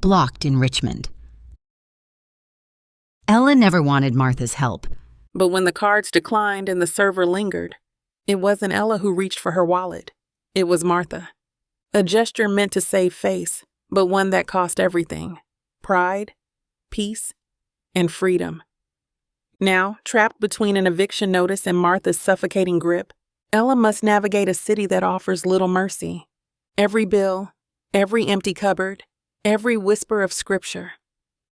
blocked in Richmond. Ella never wanted Martha's help. But when the cards declined and the server lingered, it wasn't Ella who reached for her wallet. It was Martha. A gesture meant to save face, but one that cost everything: pride, peace, and freedom. Now, trapped between an eviction notice and Martha's suffocating grip, Ella must navigate a city that offers little mercy. Every bill, every empty cupboard, every whisper of scripture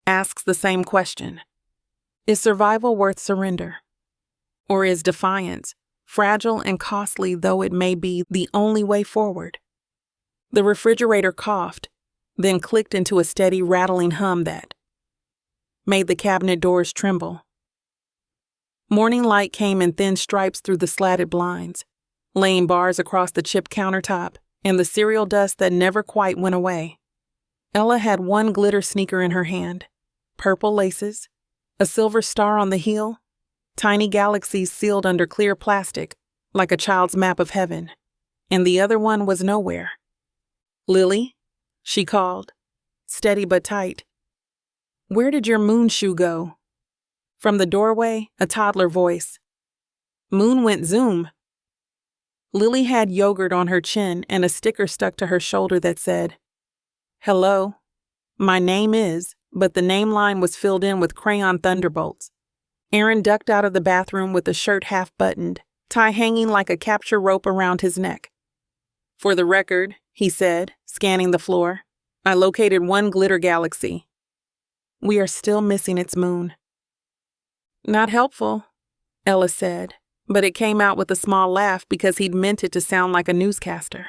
asks the same question: is survival worth surrender? Or is defiance, fragile and costly though it may be, the only way forward? The refrigerator coughed, then clicked into a steady rattling hum that made the cabinet doors tremble. Morning light came in thin stripes through the slatted blinds, laying bars across the chipped countertop and the cereal dust that never quite went away. Ella had one glitter sneaker in her hand, purple laces, a silver star on the heel, tiny galaxies sealed under clear plastic like a child's map of heaven, and the other one was nowhere. "Lily?" she called, steady but tight. "Where did your moon shoe go?" From the doorway, a toddler voice. "Moon went zoom." Lily had yogurt on her chin and a sticker stuck to her shoulder that said, "Hello, my name is," but the name line was filled in with crayon thunderbolts. Aaron ducked out of the bathroom with the shirt half buttoned, tie hanging like a capture rope around his neck. "For the record," he said, scanning the floor, "I located one glitter galaxy. We are still missing its moon." "Not helpful," Ella said, but it came out with a small laugh because he'd meant it to sound like a newscaster.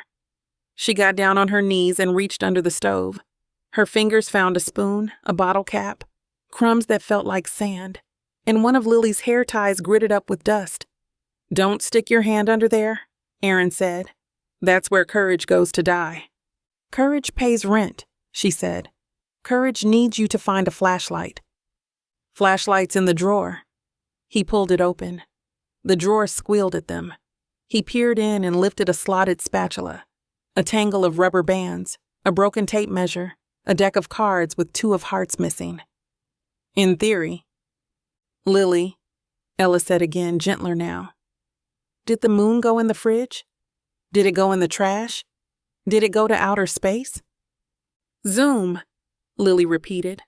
She got down on her knees and reached under the stove. Her fingers found a spoon, a bottle cap, crumbs that felt like sand, and one of Lily's hair ties gritted up with dust. "Don't stick your hand under there," Aaron said. "That's where courage goes to die." "Courage pays rent," she said. "Courage needs you to find a flashlight." "Flashlight's in the drawer." He pulled it open. The drawer squealed at them. He peered in and lifted a slotted spatula, a tangle of rubber bands, a broken tape measure, a deck of cards with 2 of hearts missing. "In theory." "Lily," Ella said again, gentler now. "Did the moon go in the fridge? Did it go in the trash? Did it go to outer space?" "Zoom," Lily repeated.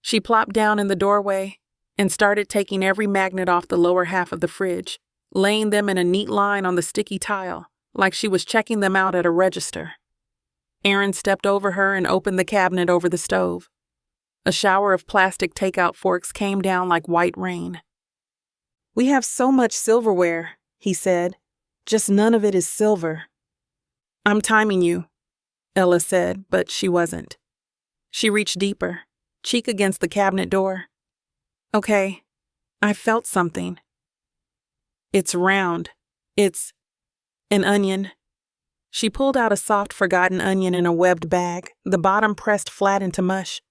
She plopped down in the doorway and started taking every magnet off the lower half of the fridge, laying them in a neat line on the sticky tile, like she was checking them out at a register. Aaron stepped over her and opened the cabinet over the stove. A shower of plastic takeout forks came down like white rain. "We have so much silverware," he said. "Just none of it is silver." "I'm timing you," Ella said, but she wasn't. She reached deeper, cheek against the cabinet door. "Okay, I felt something. It's round. It's an onion." She pulled out a soft, forgotten onion in a webbed bag, the bottom pressed flat into mush.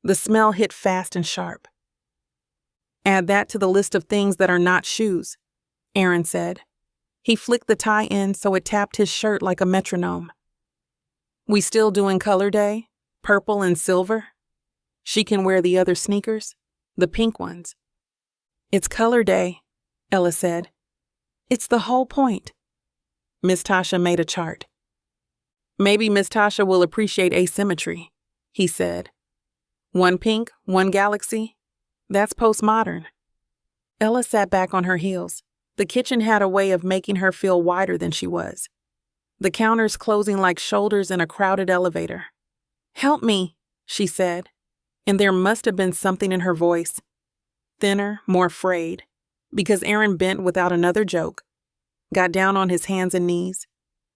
The smell hit fast and sharp. "Add that to the list of things that are not shoes," Aaron said. He flicked the tie in so it tapped his shirt like a metronome. "We still doing color day? Purple and silver? She can wear the other sneakers, the pink ones." "It's color day," Ella said. "It's the whole point." Miss Tasha made a chart. "Maybe Miss Tasha will appreciate asymmetry," he said. "One pink, one galaxy. That's postmodern." Ella sat back on her heels. The kitchen had a way of making her feel wider than she was. The counters closing like shoulders in a crowded elevator. "Help me," she said, and there must have been something in her voice. Thinner, more frayed, because Aaron bent without another joke, got down on his hands and knees,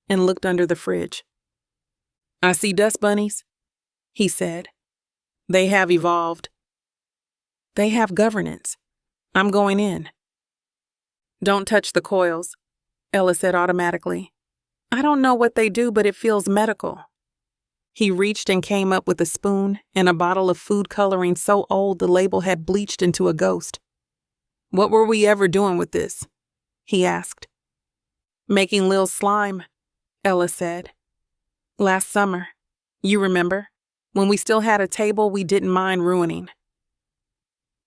and looked under the fridge. "I see dust bunnies," he said. "They have evolved. They have governance. I'm going in." "Don't touch the coils," Ella said automatically. "I don't know what they do, but it feels medical." He reached and came up with a spoon and a bottle of food coloring so old the label had bleached into a ghost. "What were we ever doing with this?" he asked. "Making Lil slime," Ella said. "Last summer. You remember? when we still had a table we didn't mind ruining.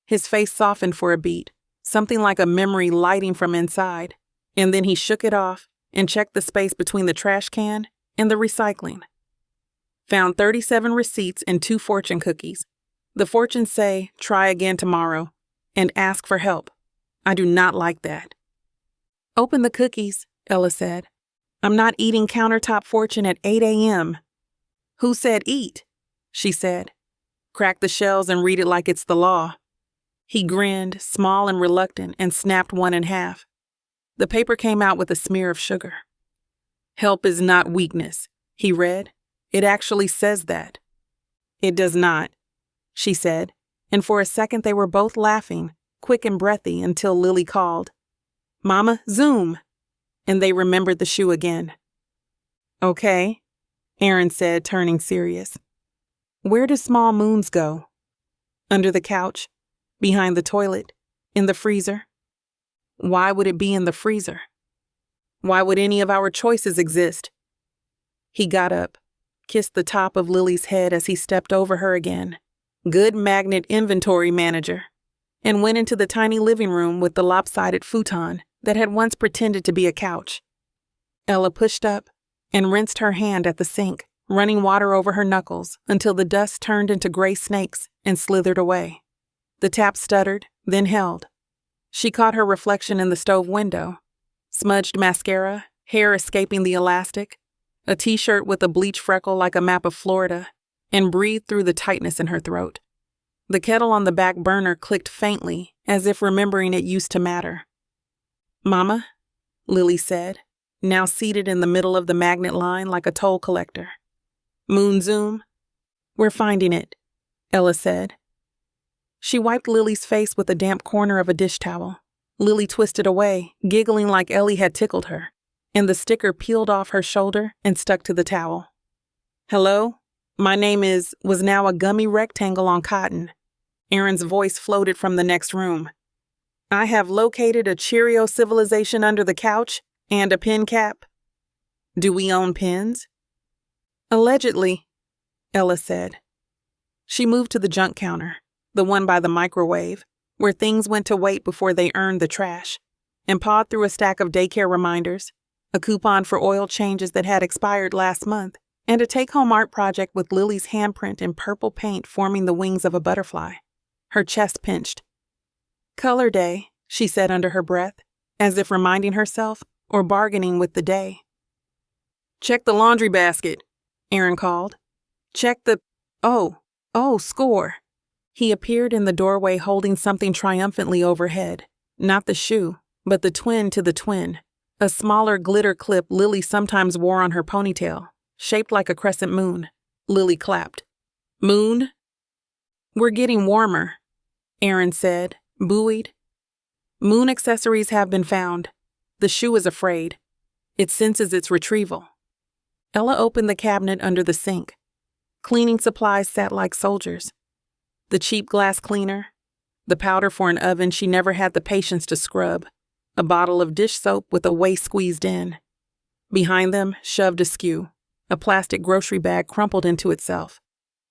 His face softened for a beat, something like a memory lighting from inside, and then he shook it off and checked the space between the trash can and the recycling. Found 37 receipts and 2 fortune cookies. The fortunes say, try again tomorrow, and ask for help. I do not like that. Open the cookies, Ella said. I'm not eating countertop fortune at 8 a.m. Who said eat? She said. Crack the shells and read it like it's the law. He grinned, small and reluctant, and snapped one in half. The paper came out with a smear of sugar. Help is not weakness, he read. It actually says that. It does not, she said, and for a second they were both laughing, quick and breathy, until Lily called, Mama, zoom! And they remembered the shoe again. Okay, Aaron said, turning serious. Where do small moons go? Under the couch, behind the toilet, in the freezer. Why would it be in the freezer? Why would any of our choices exist? He got up, kissed the top of Lily's head as he stepped over her again, good magnet inventory manager, and went into the tiny living room with the lopsided futon that had once pretended to be a couch. Ella pushed up and rinsed her hand at the sink, running water over her knuckles until the dust turned into gray snakes and slithered away. The tap stuttered, then held. She caught her reflection in the stove window. Smudged mascara, hair escaping the elastic, a t-shirt with a bleach freckle like a map of Florida, and breathed through the tightness in her throat. The kettle on the back burner clicked faintly, as if remembering it used to matter. Mama, Lily said, now seated in the middle of the magnet line like a toll collector. Moon zoom? We're finding it, Ella said. She wiped Lily's face with the damp corner of a dish towel. Lily twisted away, giggling like Ellie had tickled her, and the sticker peeled off her shoulder and stuck to the towel. Hello? My name was now a gummy rectangle on cotton. Aaron's voice floated from the next room. I have located a Cheerio civilization under the couch and a pen cap. Do we own pens? Allegedly, Ella said. She moved to the junk counter, the one by the microwave, where things went to wait before they earned the trash, and pawed through a stack of daycare reminders, a coupon for oil changes that had expired last month, and a take-home art project with Lily's handprint in purple paint forming the wings of a butterfly. Her chest pinched. Color day, she said under her breath, as if reminding herself or bargaining with the day. Check the laundry basket, Aaron called. Check the... Oh, score. He appeared in the doorway holding something triumphantly overhead. Not the shoe, but the twin to the twin. A smaller glitter clip Lily sometimes wore on her ponytail, shaped like a crescent moon. Lily clapped. Moon? We're getting warmer, Aaron said, buoyed. Moon accessories have been found. The shoe is afraid. It senses its retrieval. Ella opened the cabinet under the sink. Cleaning supplies sat like soldiers. The cheap glass cleaner, the powder for an oven she never had the patience to scrub, a bottle of dish soap with a waist squeezed in. Behind them, shoved askew, a plastic grocery bag crumpled into itself.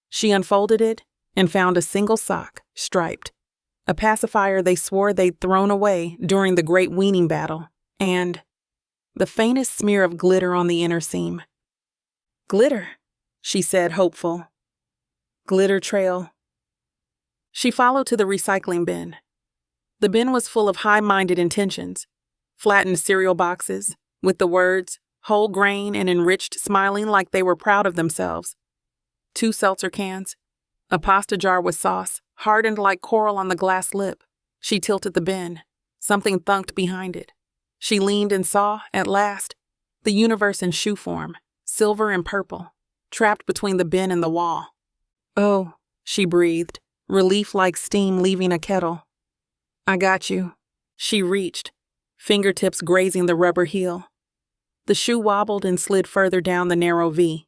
She unfolded it and found a single sock, striped, a pacifier they swore they'd thrown away during the great weaning battle, and the faintest smear of glitter on the inner seam. Glitter, she said, hopeful. Glitter trail. She followed to the recycling bin. The bin was full of high-minded intentions, flattened cereal boxes, with the words, whole grain and enriched, smiling like they were proud of themselves. 2 seltzer cans, a pasta jar with sauce, hardened like coral on the glass lip. She tilted the bin. Something thunked behind it. She leaned and saw, at last, the universe in shoe form, silver and purple, trapped between the bin and the wall. Oh, she breathed, relief like steam leaving a kettle. I got you. She reached, fingertips grazing the rubber heel. The shoe wobbled and slid further down the narrow V.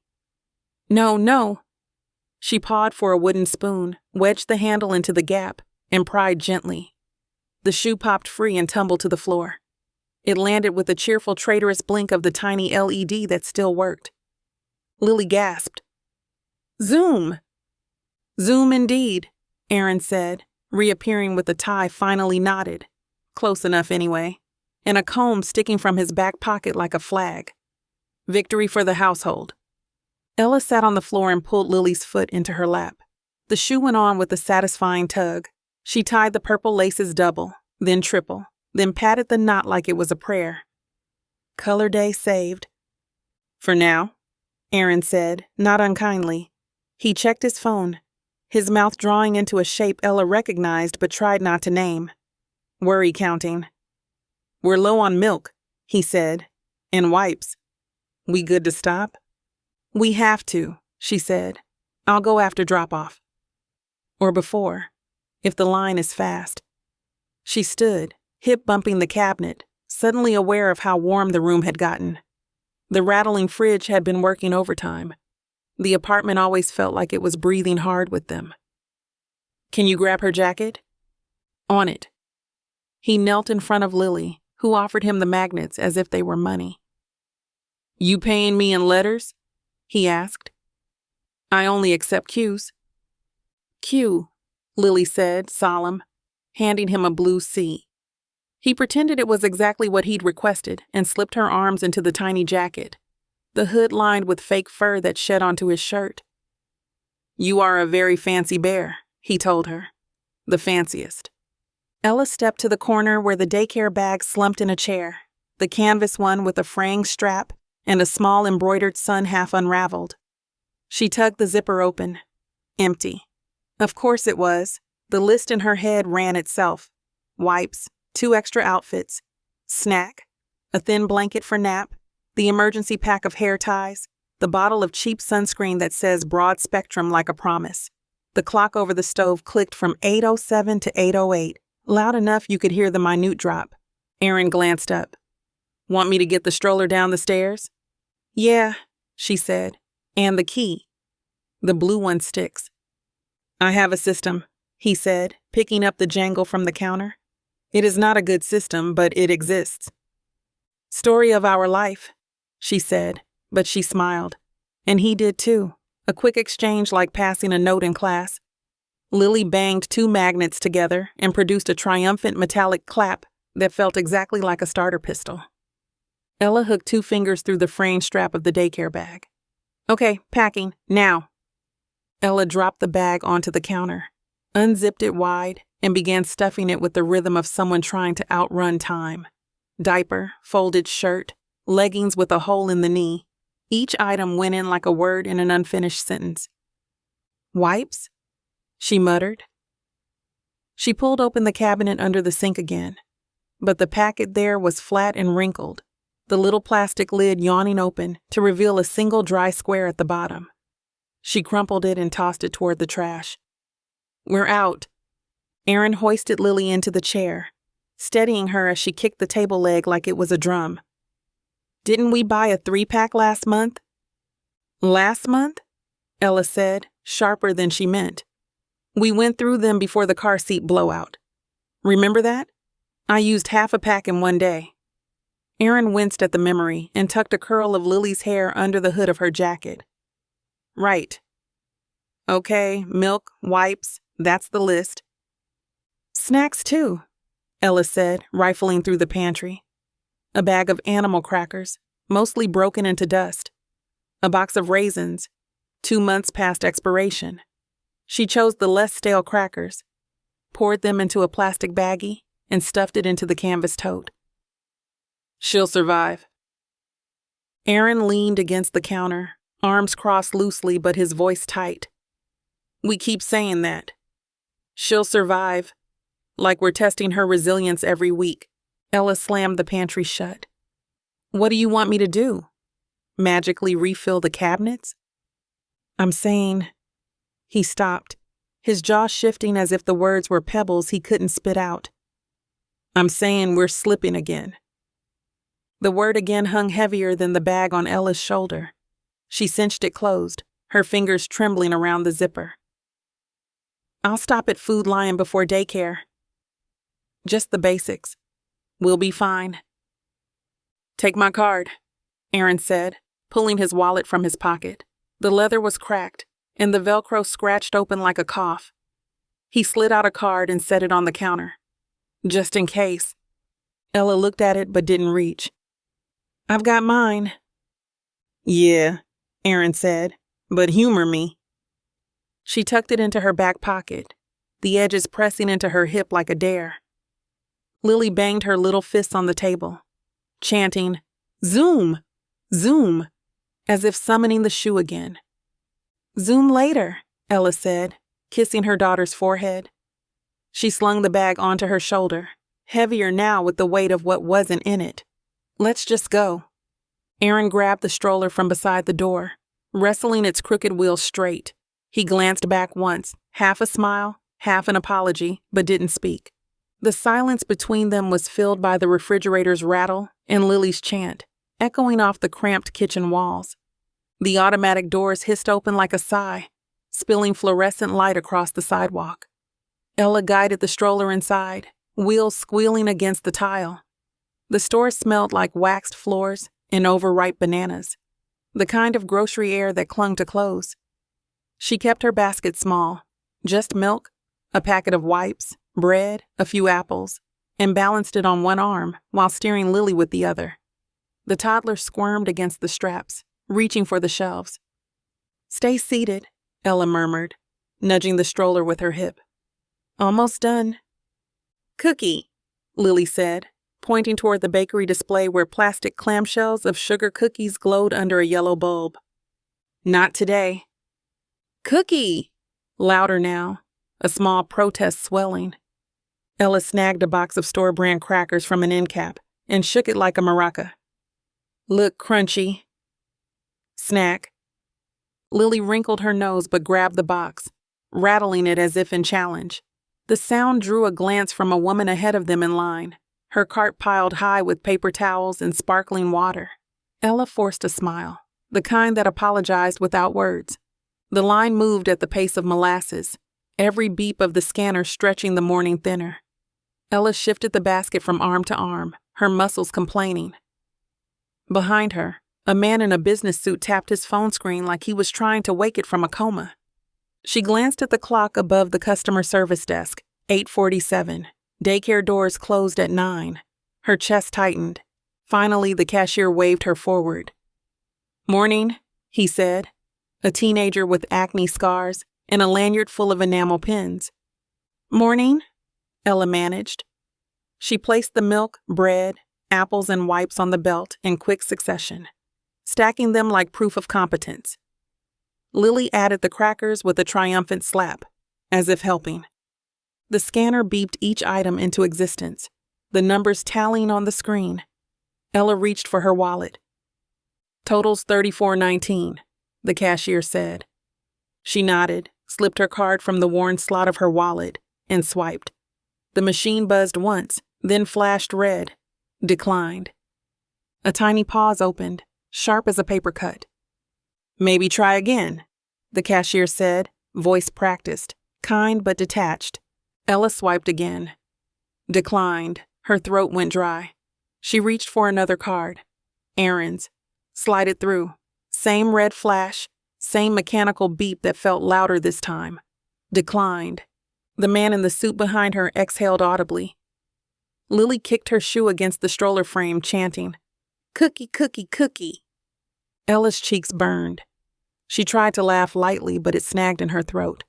No. She pawed for a wooden spoon, wedged the handle into the gap, and pried gently. The shoe popped free and tumbled to the floor. It landed with a cheerful traitorous blink of the tiny LED that still worked. Lily gasped. Zoom! Zoom indeed, Aaron said, reappearing with a tie finally knotted. Close enough anyway. And a comb sticking from his back pocket like a flag. Victory for the household. Ella sat on the floor and pulled Lily's foot into her lap. The shoe went on with a satisfying tug. She tied the purple laces double, then triple, then patted the knot like it was a prayer. Color day saved. For now, Aaron said, not unkindly. He checked his phone, his mouth drawing into a shape Ella recognized but tried not to name. Worry counting. We're low on milk, he said, and wipes. We good to stop? We have to, she said. I'll go after drop-off. Or before, if the line is fast. She stood, hip bumping the cabinet, suddenly aware of how warm the room had gotten. The rattling fridge had been working overtime. The apartment always felt like it was breathing hard with them. Can you grab her jacket? On it. He knelt in front of Lily, who offered him the magnets as if they were money. You paying me in letters? He asked. I only accept Q's. Q, Lily said, solemn, handing him a blue C. He pretended it was exactly what he'd requested and slipped her arms into the tiny jacket, the hood lined with fake fur that shed onto his shirt. You are a very fancy bear, he told her. The fanciest. Ella stepped to the corner where the daycare bag slumped in a chair, the canvas one with a fraying strap and a small embroidered sun half unraveled. She tugged the zipper open. Empty. Of course it was. The list in her head ran itself. Wipes, 2 extra outfits, snack, a thin blanket for nap, the emergency pack of hair ties, the bottle of cheap sunscreen that says broad spectrum like a promise. The clock over the stove clicked from 8:07 to 8:08, loud enough you could hear the minute drop. Aaron glanced up. Want me to get the stroller down the stairs? Yeah, she said. And the key. The blue one sticks. I have a system, he said, picking up the jangle from the counter. It is not a good system, but it exists. Story of our life, she said, but she smiled. And he did too. A quick exchange like passing a note in class. Lily banged 2 magnets together and produced a triumphant metallic clap that felt exactly like a starter pistol. Ella hooked 2 fingers through the fraying strap of the daycare bag. Okay, packing, now. Ella dropped the bag onto the counter, unzipped it wide, and began stuffing it with the rhythm of someone trying to outrun time. Diaper, folded shirt, leggings with a hole in the knee. Each item went in like a word in an unfinished sentence. Wipes? She muttered. She pulled open the cabinet under the sink again, but the packet there was flat and wrinkled, the little plastic lid yawning open to reveal a single dry square at the bottom. She crumpled it and tossed it toward the trash. We're out. Aaron hoisted Lily into the chair, steadying her as she kicked the table leg like it was a drum. Didn't we buy a 3-pack last month? Last month? Ella said, sharper than she meant. We went through them before the car seat blowout. Remember that? I used half a pack in one day. Aaron winced at the memory and tucked a curl of Lily's hair under the hood of her jacket. Right. Okay, milk, wipes, that's the list. Snacks too, Ella said, rifling through the pantry. A bag of animal crackers, mostly broken into dust. A box of raisins, 2 months past expiration. She chose the less stale crackers, poured them into a plastic baggie, and stuffed it into the canvas tote. She'll survive. Aaron leaned against the counter, arms crossed loosely but his voice tight. We keep saying that. She'll survive, like we're testing her resilience every week. Ella slammed the pantry shut. What do you want me to do? Magically refill the cabinets? I'm saying... He stopped, his jaw shifting as if the words were pebbles he couldn't spit out. I'm saying we're slipping again. The word again hung heavier than the bag on Ella's shoulder. She cinched it closed, her fingers trembling around the zipper. I'll stop at Food Lion before daycare. Just the basics. We'll be fine. Take my card, Aaron said, pulling his wallet from his pocket. The leather was cracked, and the Velcro scratched open like a cough. He slid out a card and set it on the counter. Just in case. Ella looked at it but didn't reach. "I've got mine." "Yeah," Aaron said, "but humor me." She tucked it into her back pocket, the edges pressing into her hip like a dare. Lily banged her little fists on the table, chanting, "Zoom! Zoom!" as if summoning the shoe again. "Zoom later," Ella said, kissing her daughter's forehead. She slung the bag onto her shoulder, heavier now with the weight of what wasn't in it. "Let's just go." Aaron grabbed the stroller from beside the door, wrestling its crooked wheels straight. He glanced back once, half a smile, half an apology, but didn't speak. The silence between them was filled by the refrigerator's rattle and Lily's chant, echoing off the cramped kitchen walls. The automatic doors hissed open like a sigh, spilling fluorescent light across the sidewalk. Ella guided the stroller inside, wheels squealing against the tile. The store smelled like waxed floors and overripe bananas, the kind of grocery air that clung to clothes. She kept her basket small, just milk, a packet of wipes, bread, a few apples, and balanced it on one arm while steering Lily with the other. The toddler squirmed against the straps, reaching for the shelves. "Stay seated," Ella murmured, nudging the stroller with her hip. "Almost done." "Cookie," Lily said, pointing toward the bakery display where plastic clamshells of sugar cookies glowed under a yellow bulb. "Not today." "Cookie!" Louder now, a small protest swelling. Ella snagged a box of store-brand crackers from an end cap and shook it like a maraca. "Look crunchy." Snack. Lily wrinkled her nose but grabbed the box, rattling it as if in challenge. The sound drew a glance from a woman ahead of them in line, her cart piled high with paper towels and sparkling water. Ella forced a smile, the kind that apologized without words. The line moved at the pace of molasses, every beep of the scanner stretching the morning thinner. Ella shifted the basket from arm to arm, her muscles complaining. Behind her, a man in a business suit tapped his phone screen like he was trying to wake it from a coma. She glanced at the clock above the customer service desk, 8:47. Daycare doors closed at 9. Her chest tightened. Finally, the cashier waved her forward. "Morning," he said, a teenager with acne scars and a lanyard full of enamel pins. "Morning," Ella managed. She placed the milk, bread, apples, and wipes on the belt in quick succession, stacking them like proof of competence. Lily added the crackers with a triumphant slap, as if helping. The scanner beeped each item into existence, the numbers tallying on the screen. Ella reached for her wallet. "Total's $34.19, the cashier said. She nodded, slipped her card from the worn slot of her wallet, and swiped. The machine buzzed once, then flashed red. Declined. A tiny pause opened, sharp as a paper cut. "Maybe try again," the cashier said, voice practiced, kind but detached. Ella swiped again. Declined. Her throat went dry. She reached for another card. Aaron's. Slided through. Same red flash, same mechanical beep that felt louder this time. Declined. The man in the suit behind her exhaled audibly. Lily kicked her shoe against the stroller frame, chanting, "Cookie, cookie, cookie." Ella's cheeks burned. She tried to laugh lightly, but it snagged in her throat.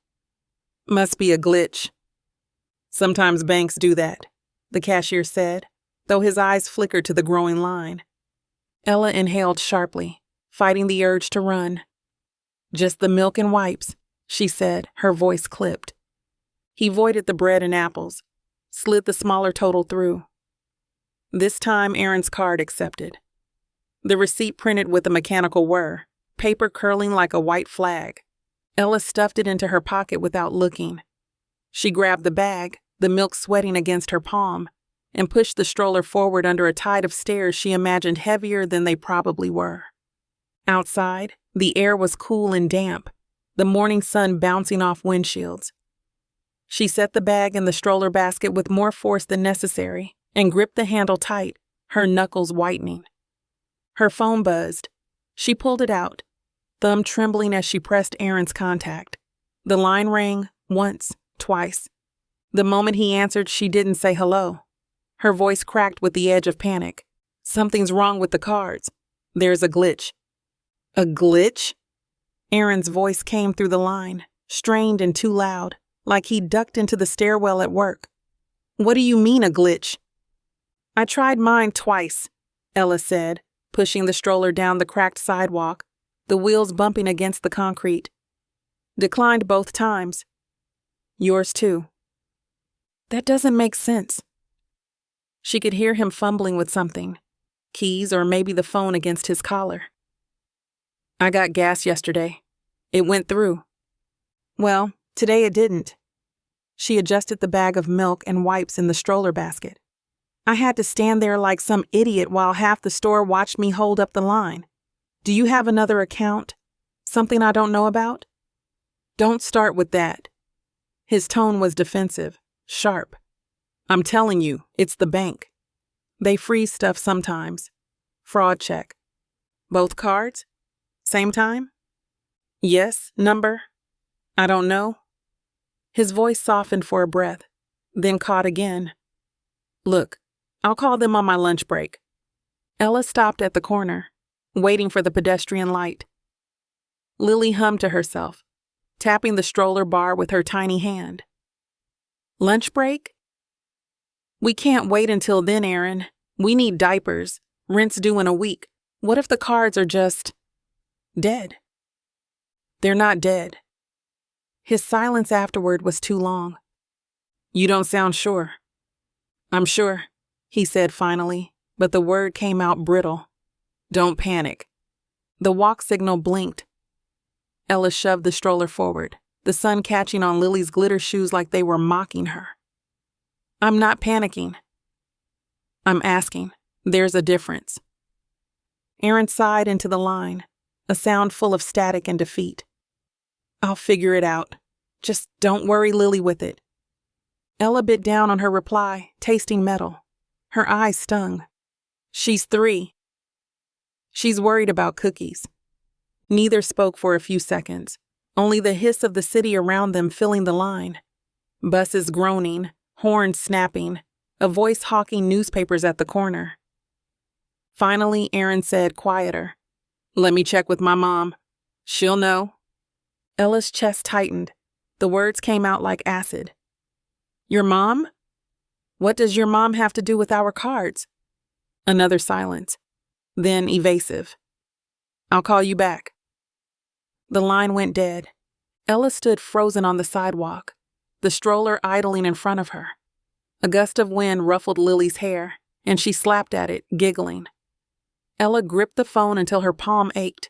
"Must be a glitch." "Sometimes banks do that," the cashier said, though his eyes flickered to the growing line. Ella inhaled sharply, fighting the urge to run. "Just the milk and wipes," she said, her voice clipped. He voided the bread and apples, slid the smaller total through. This time Aaron's card accepted. The receipt printed with a mechanical whir, paper curling like a white flag. Ella stuffed it into her pocket without looking. She grabbed the bag, the milk sweating against her palm, and pushed the stroller forward under a tide of stairs she imagined heavier than they probably were. Outside, the air was cool and damp, the morning sun bouncing off windshields. She set the bag in the stroller basket with more force than necessary and gripped the handle tight, her knuckles whitening. Her phone buzzed. She pulled it out. thumb trembling as she pressed Aaron's contact. The line rang once, twice. The moment he answered, she didn't say hello. Her voice cracked with the edge of panic. Something's wrong with the cards. There's a glitch. A glitch? Aaron's voice came through the line, strained and too loud, like he ducked into the stairwell at work. What do you mean, a glitch? I tried mine twice, Ella said, pushing the stroller down the cracked sidewalk, the wheels bumping against the concrete. Declined both times. Yours too. That doesn't make sense. She could hear him fumbling with something, keys or maybe the phone against his collar. I got gas yesterday. It went through. Well, today it didn't. She adjusted the bag of milk and wipes in the stroller basket. I had to stand there like some idiot while half the store watched me hold up the line. Do you have another account? Something I don't know about? Don't start with that. His tone was defensive, sharp. I'm telling you, it's the bank. They freeze stuff sometimes. Fraud check. Both cards? Same time? Yes, number? I don't know. His voice softened for a breath, then caught again. Look, I'll call them on my lunch break. Ella stopped at the corner, waiting for the pedestrian light. Lily hummed to herself, tapping the stroller bar with her tiny hand. Lunch break? We can't wait until then, Aaron. We need diapers. Rent's due in a week. What if the cards are just dead? They're not dead. His silence afterward was too long. You don't sound sure. I'm sure, he said finally, but the word came out brittle. Don't panic. The walk signal blinked. Ella shoved the stroller forward, the sun catching on Lily's glitter shoes like they were mocking her. I'm not panicking. I'm asking. There's a difference. Aaron sighed into the line, a sound full of static and defeat. I'll figure it out. Just don't worry Lily with it. Ella bit down on her reply, tasting metal. Her eyes stung. She's 3. She's worried about cookies. Neither spoke for a few seconds, only the hiss of the city around them filling the line. Buses groaning, horns snapping, a voice hawking newspapers at the corner. Finally, Aaron said, quieter, Let me check with my mom. She'll know. Ella's chest tightened. The words came out like acid. Your mom? What does your mom have to do with our cards? Another silence, then evasive. I'll call you back. The line went dead. Ella stood frozen on the sidewalk, the stroller idling in front of her. A gust of wind ruffled Lily's hair, and she slapped at it, giggling. Ella gripped the phone until her palm ached,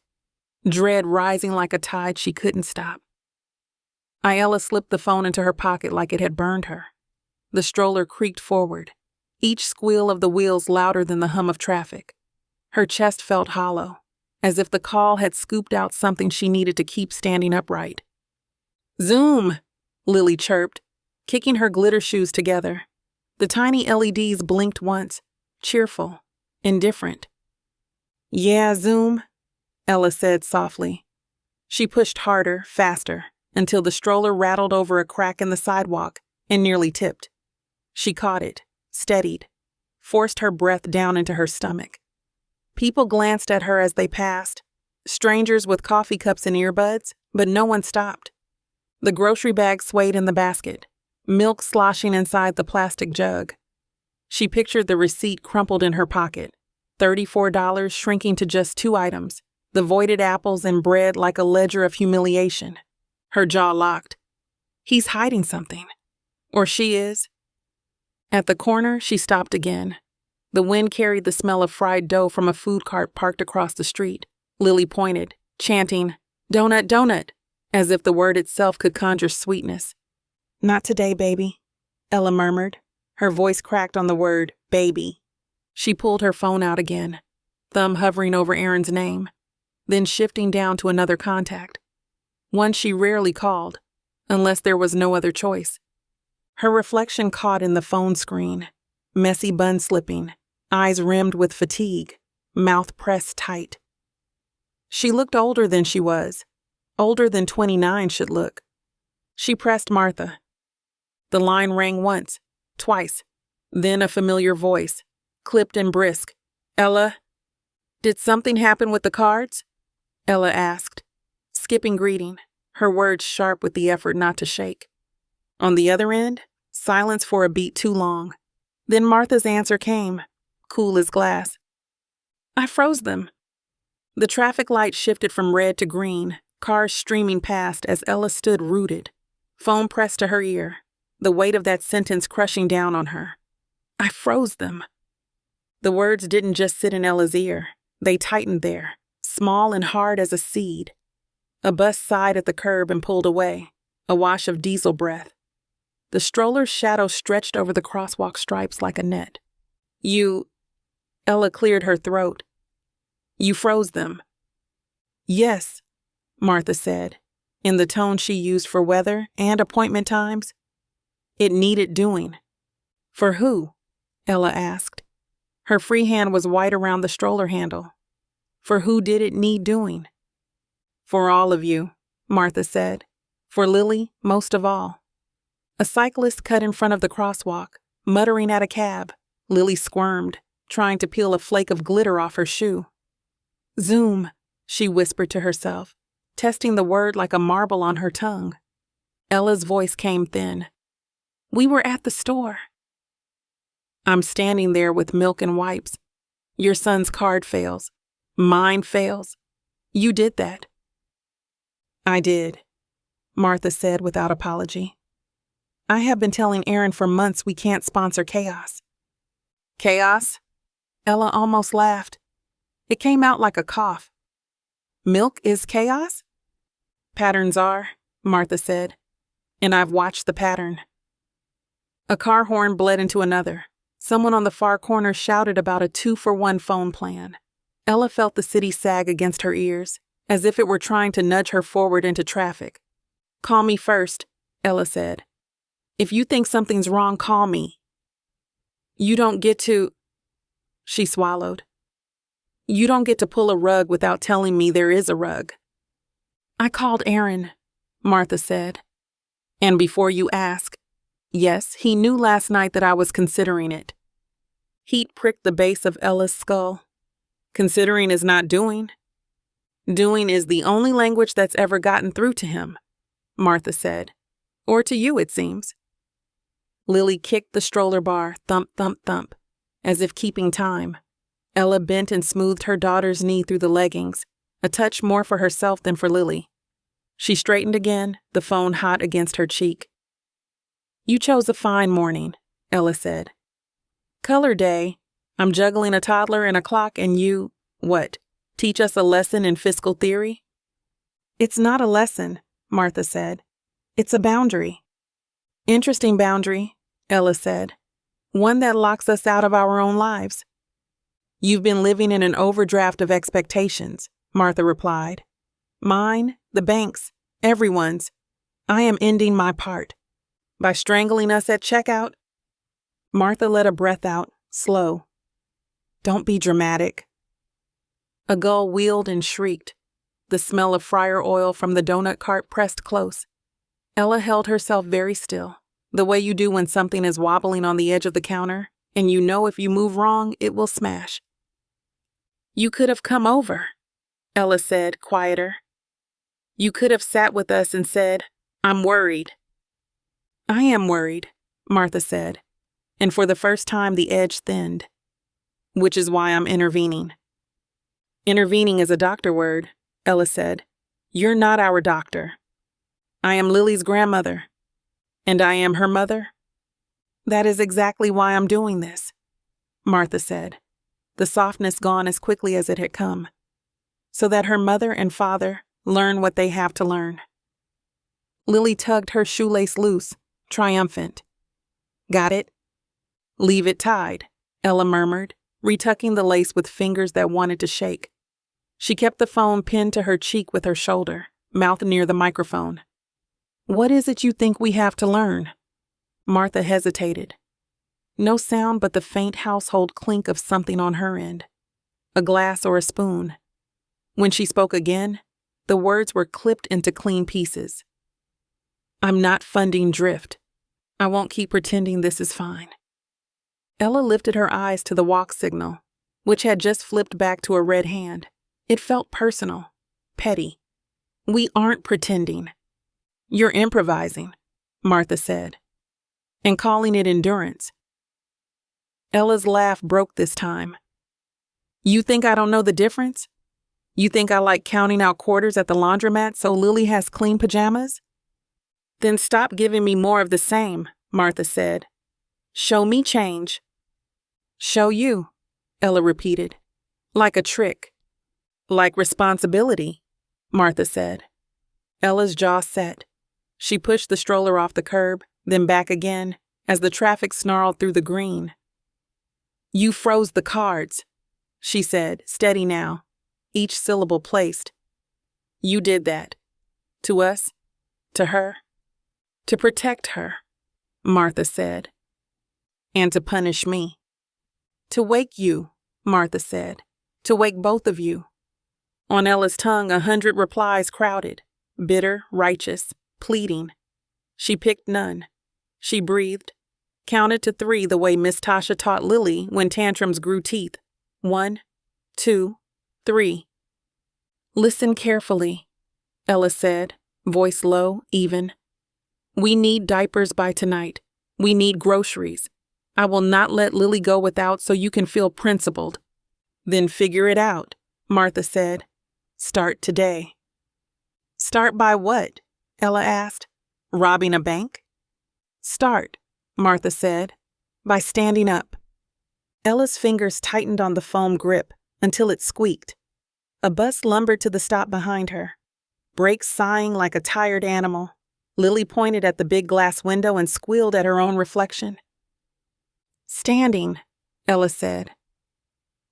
dread rising like a tide she couldn't stop. Ayala slipped the phone into her pocket like it had burned her. The stroller creaked forward, each squeal of the wheels louder than the hum of traffic. Her chest felt hollow, as if the call had scooped out something she needed to keep standing upright. Zoom! Lily chirped, kicking her glitter shoes together. The tiny LEDs blinked once, cheerful, indifferent. Yeah, Zoom, Ella said softly. She pushed harder, faster, until the stroller rattled over a crack in the sidewalk and nearly tipped. She caught it, steadied, forced her breath down into her stomach. People glanced at her as they passed, strangers with coffee cups and earbuds, but no one stopped. The grocery bag swayed in the basket, milk sloshing inside the plastic jug. She pictured the receipt crumpled in her pocket, $34 shrinking to just 2 items, the voided apples and bread like a ledger of humiliation. Her jaw locked. He's hiding something. Or she is. At the corner, she stopped again. The wind carried the smell of fried dough from a food cart parked across the street. Lily pointed, chanting, "Donut, donut," as if the word itself could conjure sweetness. Not today, baby, Ella murmured. Her voice cracked on the word, baby. She pulled her phone out again, thumb hovering over Aaron's name, then shifting down to another contact. One she rarely called, unless there was no other choice. Her reflection caught in the phone screen, messy bun slipping, eyes rimmed with fatigue, mouth pressed tight. She looked older than she was, older than 29 should look. She pressed Martha. The line rang once, twice, then a familiar voice, clipped and brisk. "Ella?" "Did something happen with the cards?" Ella asked, skipping greeting, her words sharp with the effort not to shake. On the other end, silence for a beat too long. Then Martha's answer came, cool as glass. "I froze them." The traffic light shifted from red to green, cars streaming past as Ella stood rooted, phone pressed to her ear, the weight of that sentence crushing down on her. "I froze them." The words didn't just sit in Ella's ear, they tightened there, small and hard as a seed. A bus sighed at the curb and pulled away, a wash of diesel breath. The stroller's shadow stretched over the crosswalk stripes like a net. "You..." Ella cleared her throat. "You froze them." "Yes," Martha said, in the tone she used for weather and appointment times. "It needed doing." "For who?" Ella asked. Her free hand was white around the stroller handle. "For who did it need doing?" "For all of you," Martha said. "For Lily, most of all." A cyclist cut in front of the crosswalk, muttering at a cab. Lily squirmed, trying to peel a flake of glitter off her shoe. "Zoom," she whispered to herself, testing the word like a marble on her tongue. Ella's voice came thin. "We were at the store." "I'm standing there with milk and wipes. Your son's card fails. Mine fails. You did that." "I did," Martha said without apology. "I have been telling Aaron for months we can't sponsor chaos." "Chaos?" Ella almost laughed. It came out like a cough. "Milk is chaos?" "Patterns are," Martha said, "and I've watched the pattern." A car horn bled into another. Someone on the far corner shouted about a 2-for-1 phone plan. Ella felt the city sag against her ears, as if it were trying to nudge her forward into traffic. "Call me first," Ella said. "If you think something's wrong, call me." "You don't get to..." She swallowed. "You don't get to pull a rug without telling me there is a rug." "I called Aaron," Martha said. "And before you ask, yes, he knew last night that I was considering it." Heat pricked the base of Ella's skull. "Considering is not doing." "Doing is the only language that's ever gotten through to him," Martha said. "Or to you, it seems." Lily kicked the stroller bar, thump, thump, thump, as if keeping time. Ella bent and smoothed her daughter's knee through the leggings, a touch more for herself than for Lily. She straightened again, the phone hot against her cheek. "You chose a fine morning," Ella said. "Color day. I'm juggling a toddler and a clock and you, what, teach us a lesson in fiscal theory?" "It's not a lesson," Martha said. "It's a boundary." "Interesting boundary," Ella said. "One that locks us out of our own lives." "You've been living in an overdraft of expectations," Martha replied. "Mine, the bank's, everyone's. I am ending my part. By strangling us at checkout." Martha let a breath out, slow. "Don't be dramatic." A gull wheeled and shrieked. The smell of fryer oil from the donut cart pressed close. Ella held herself very still, the way you do when something is wobbling on the edge of the counter, and you know if you move wrong, it will smash. "You could have come over," Ella said, quieter. "You could have sat with us and said, 'I'm worried.'" "I am worried," Martha said, and for the first time the edge thinned. "Which is why I'm intervening." "Intervening is a doctor word," Ella said. "You're not our doctor." "I am Lily's grandmother." "And I am her mother?" "That is exactly why I'm doing this," Martha said, the softness gone as quickly as it had come, "so that her mother and father learn what they have to learn." Lily tugged her shoelace loose, triumphant. "Got it?" "Leave it tied," Ella murmured, retucking the lace with fingers that wanted to shake. She kept the phone pinned to her cheek with her shoulder, mouth near the microphone. "What is it you think we have to learn?" Martha hesitated. No sound but the faint household clink of something on her end. A glass or a spoon. When she spoke again, the words were clipped into clean pieces. I'm not funding drift. I won't keep pretending this is fine. Ella lifted her eyes to the walk signal, which had just flipped back to a red hand. It felt personal, petty. We aren't pretending. You're improvising, Martha said, and calling it endurance. Ella's laugh broke this time. You think I don't know the difference? You think I like counting out quarters at the laundromat so Lily has clean pajamas? Then stop giving me more of the same, Martha said. Show me change. Show you, Ella repeated, like a trick. Like responsibility, Martha said. Ella's jaw set. She pushed the stroller off the curb, then back again, as the traffic snarled through the green. You froze the cards, she said, steady now, each syllable placed. You did that. To us, to her, to protect her, Martha said. And to punish me. To wake you, Martha said, to wake both of you. On Ella's tongue 100 replies crowded, bitter, righteous, pleading. She picked none. She breathed, counted to 3 the way Miss Tasha taught Lily when tantrums grew teeth. 1, 2, 3. Listen carefully, Ella said, voice low, even. We need diapers by tonight. We need groceries. I will not let Lily go without so you can feel principled. Then figure it out, Martha said. Start today. Start by what? Ella asked. Robbing a bank? Start, Martha said, by standing up. Ella's fingers tightened on the foam grip until it squeaked. A bus lumbered to the stop behind her. Brakes sighing like a tired animal. Lily pointed at the big glass window and squealed at her own reflection. Standing, Ella said.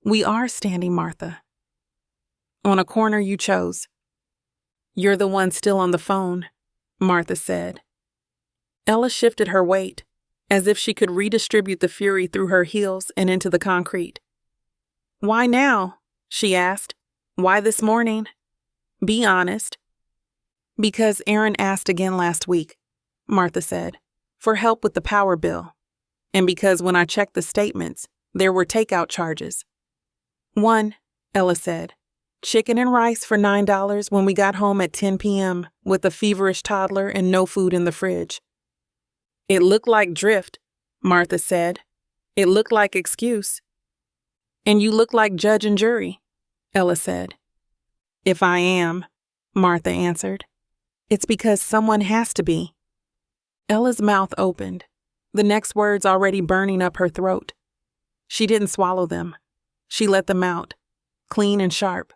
We are standing, Martha. On a corner you chose. You're the one still on the phone, Martha said. Ella shifted her weight, as if she could redistribute the fury through her heels and into the concrete. Why now? She asked. Why this morning? Be honest. Because Aaron asked again last week, Martha said, for help with the power bill. And because when I checked the statements, there were takeout charges. 1, Ella said. Chicken and rice for $9 when we got home at 10 p.m. with a feverish toddler and no food in the fridge. It looked like drift, Martha said. It looked like excuse. And you look like judge and jury, Ella said. If I am, Martha answered, it's because someone has to be. Ella's mouth opened, the next words already burning up her throat. She didn't swallow them. She let them out, clean and sharp,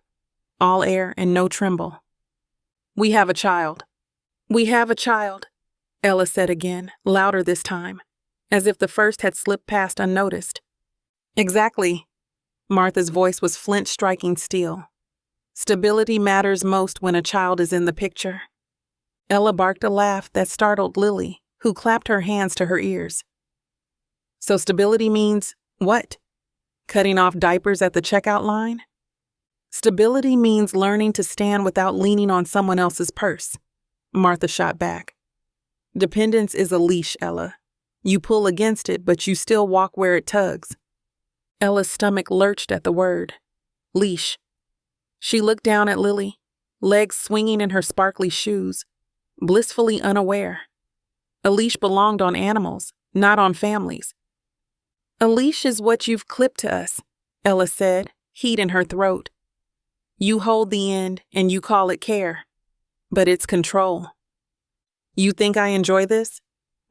all air and no tremble. We have a child. We have a child, Ella said again, louder this time, as if the first had slipped past unnoticed. Exactly. Martha's voice was flint striking steel. Stability matters most when a child is in the picture. Ella barked a laugh that startled Lily, who clapped her hands to her ears. So stability means what? Cutting off diapers at the checkout line? Stability means learning to stand without leaning on someone else's purse, Martha shot back. Dependence is a leash, Ella. You pull against it, but you still walk where it tugs. Ella's stomach lurched at the word. Leash. She looked down at Lily, legs swinging in her sparkly shoes, blissfully unaware. A leash belonged on animals, not on families. A leash is what you've clipped to us, Ella said, heat in her throat. You hold the end and you call it care, but it's control. You think I enjoy this?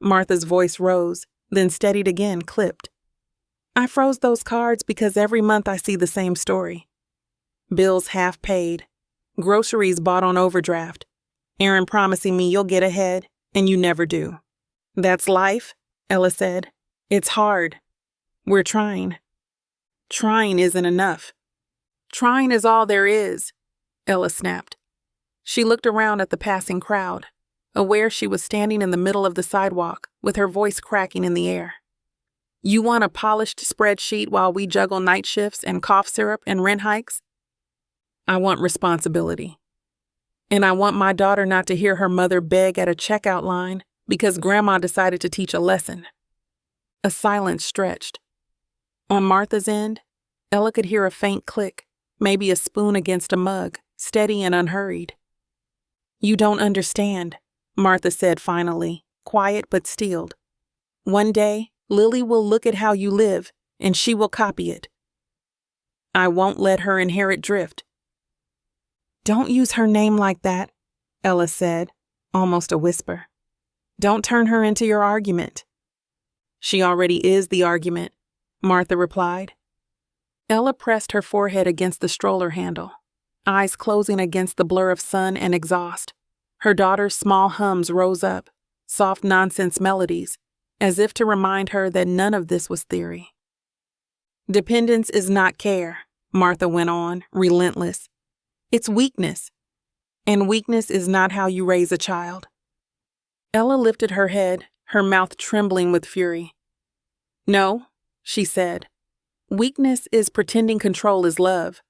Martha's voice rose, then steadied again, clipped. I froze those cards because every month I see the same story. Bills half paid, groceries bought on overdraft, Aaron promising me you'll get ahead, and you never do. That's life, Ella said. It's hard. We're trying. Trying isn't enough. Trying is all there is, Ella snapped. She looked around at the passing crowd, aware she was standing in the middle of the sidewalk with her voice cracking in the air. You want a polished spreadsheet while we juggle night shifts and cough syrup and rent hikes? I want responsibility. And I want my daughter not to hear her mother beg at a checkout line because Grandma decided to teach a lesson. A silence stretched. On Martha's end, Ella could hear a faint click, maybe a spoon against a mug, steady and unhurried. You don't understand, Martha said finally, quiet but steeled. One day, Lily will look at how you live, and she will copy it. I won't let her inherit drift. Don't use her name like that, Ella said, almost a whisper. Don't turn her into your argument. She already is the argument, Martha replied. Ella pressed her forehead against the stroller handle, eyes closing against the blur of sun and exhaust. Her daughter's small hums rose up, soft nonsense melodies, as if to remind her that none of this was theory. Dependence is not care, Martha went on, relentless. It's weakness. And weakness is not how you raise a child. Ella lifted her head, her mouth trembling with fury. No, she said. Weakness is pretending control is love.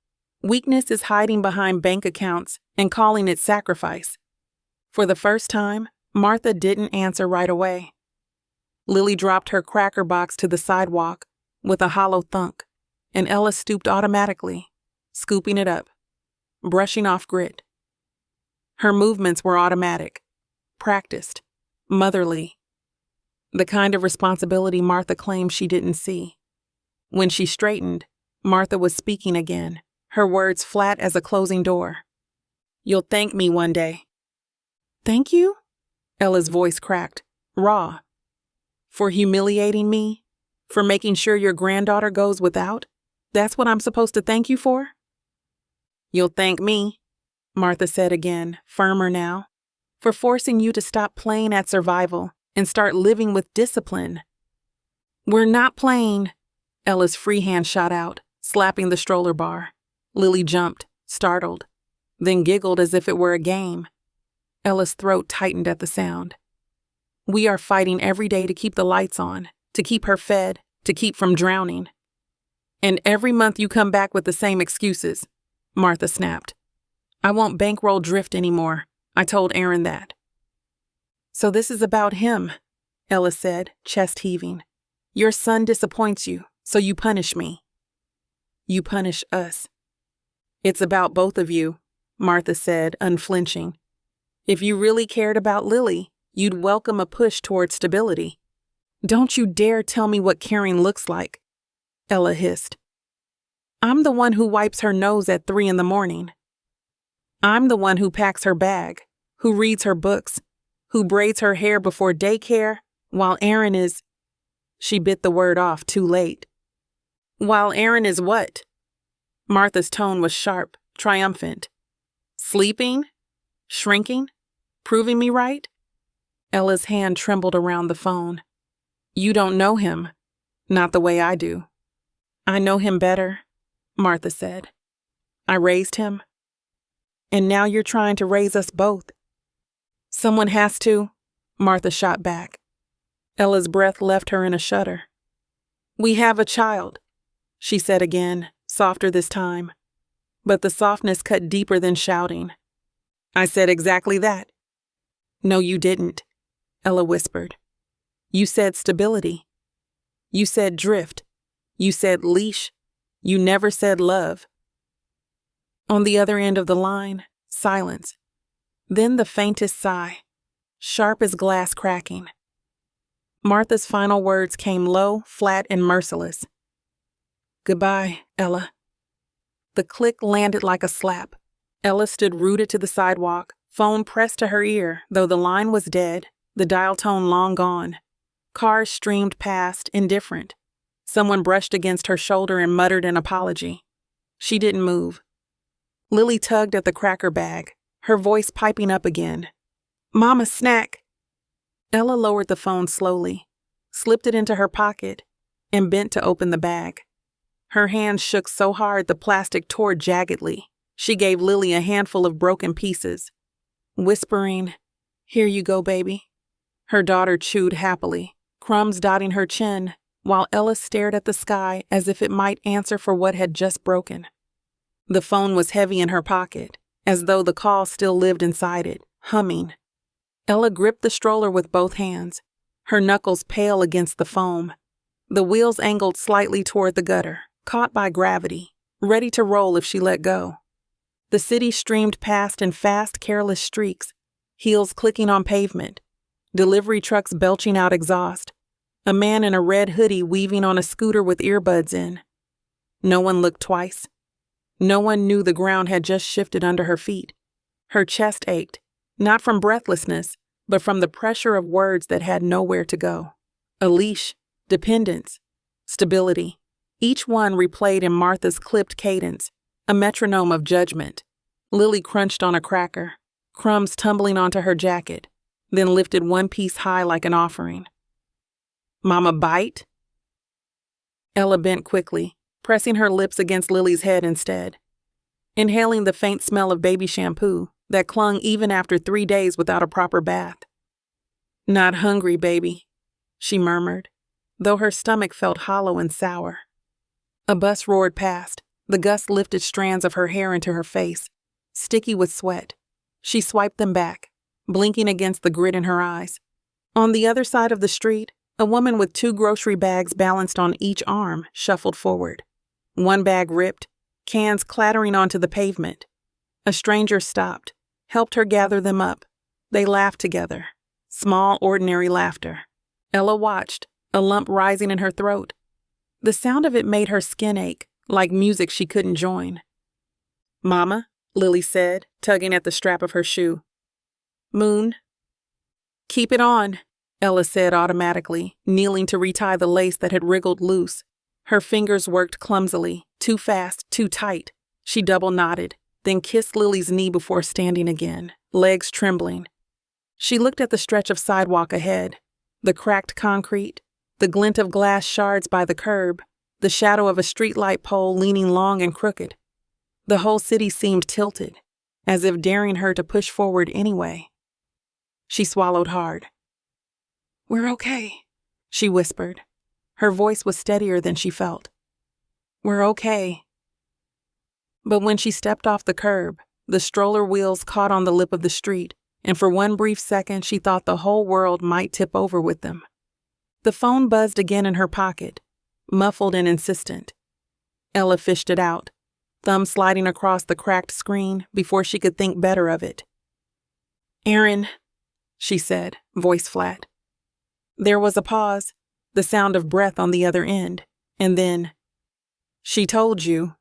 Weakness is hiding behind bank accounts and calling it sacrifice. For the first time, Martha didn't answer right away. Lily dropped her cracker box to the sidewalk with a hollow thunk, and Ella stooped automatically, scooping it up, brushing off grit. Her movements were automatic, practiced, motherly, the kind of responsibility Martha claimed she didn't see. When she straightened, Martha was speaking again, her words flat as a closing door. You'll thank me one day. Thank you? Ella's voice cracked, raw. For humiliating me? For making sure your granddaughter goes without? That's what I'm supposed to thank you for? You'll thank me, Martha said again, firmer now, for forcing you to stop playing at survival and start living with discipline. We're not playing, Ella's free hand shot out, slapping the stroller bar. Lily jumped, startled, then giggled as if it were a game. Ella's throat tightened at the sound. We are fighting every day to keep the lights on, to keep her fed, to keep from drowning. And every month you come back with the same excuses, Martha snapped. I won't bankroll drift anymore. I told Aaron that. So this is about him, Ella said, chest heaving. Your son disappoints you, so you punish me. You punish us. It's about both of you, Martha said, unflinching. If you really cared about Lily, you'd welcome a push toward stability. Don't you dare tell me what caring looks like, Ella hissed. I'm the one who wipes her nose at 3 a.m. I'm the one who packs her bag, who reads her books, who braids her hair before daycare, while Aaron is... She bit the word off too late. While Aaron is what? Martha's tone was sharp, triumphant. Sleeping? Shrinking? Proving me right? Ella's hand trembled around the phone. You don't know him. Not the way I do. I know him better, Martha said. I raised him. And now you're trying to raise us both. Someone has to, Martha shot back. Ella's breath left her in a shudder. We have a child, she said again, softer this time. But the softness cut deeper than shouting. I said exactly that. No, you didn't, Ella whispered. You said stability. You said drift. You said leash. You never said love. On the other end of the line, silence. Then the faintest sigh, sharp as glass cracking. Martha's final words came low, flat, and merciless. Goodbye, Ella. The click landed like a slap. Ella stood rooted to the sidewalk, phone pressed to her ear, though the line was dead, the dial tone long gone. Cars streamed past, indifferent. Someone brushed against her shoulder and muttered an apology. She didn't move. Lily tugged at the cracker bag, her voice piping up again. Mama, snack! Ella lowered the phone slowly, slipped it into her pocket, and bent to open the bag. Her hands shook so hard the plastic tore jaggedly. She gave Lily a handful of broken pieces, whispering, Here you go, baby. Her daughter chewed happily, crumbs dotting her chin, while Ella stared at the sky as if it might answer for what had just broken. The phone was heavy in her pocket, as though the call still lived inside it, humming. Ella gripped the stroller with both hands, her knuckles pale against the foam. The wheels angled slightly toward the gutter, caught by gravity, ready to roll if she let go. The city streamed past in fast, careless streaks, heels clicking on pavement, delivery trucks belching out exhaust, a man in a red hoodie weaving on a scooter with earbuds in. No one looked twice. No one knew the ground had just shifted under her feet. Her chest ached, not from breathlessness, but from the pressure of words that had nowhere to go. A leash, dependence, stability. Each one replayed in Martha's clipped cadence, a metronome of judgment. Lily crunched on a cracker, crumbs tumbling onto her jacket, then lifted one piece high like an offering. "Mama, bite?" Ella bent quickly, pressing her lips against Lily's head instead, inhaling the faint smell of baby shampoo that clung even after 3 days without a proper bath. "Not hungry, baby," she murmured, though her stomach felt hollow and sour. A bus roared past. The gust lifted strands of her hair into her face, sticky with sweat. She swiped them back, blinking against the grit in her eyes. On the other side of the street, a woman with 2 grocery bags balanced on each arm shuffled forward. One bag ripped, cans clattering onto the pavement. A stranger stopped, helped her gather them up. They laughed together. Small, ordinary laughter. Ella watched, a lump rising in her throat. The sound of it made her skin ache, like music she couldn't join. "Mama," Lily said, tugging at the strap of her shoe. "Moon." "Keep it on," Ella said automatically, kneeling to retie the lace that had wriggled loose. Her fingers worked clumsily, too fast, too tight. She double knotted, then kissed Lily's knee before standing again, legs trembling. She looked at the stretch of sidewalk ahead, the cracked concrete, the glint of glass shards by the curb, the shadow of a streetlight pole leaning long and crooked. The whole city seemed tilted, as if daring her to push forward anyway. She swallowed hard. "We're okay," she whispered. Her voice was steadier than she felt. "We're okay." But when she stepped off the curb, the stroller wheels caught on the lip of the street, and for one brief second she thought the whole world might tip over with them. The phone buzzed again in her pocket, muffled and insistent. Ella fished it out, thumb sliding across the cracked screen before she could think better of it. "Aaron," she said, voice flat. There was a pause, the sound of breath on the other end, and then, "She told you."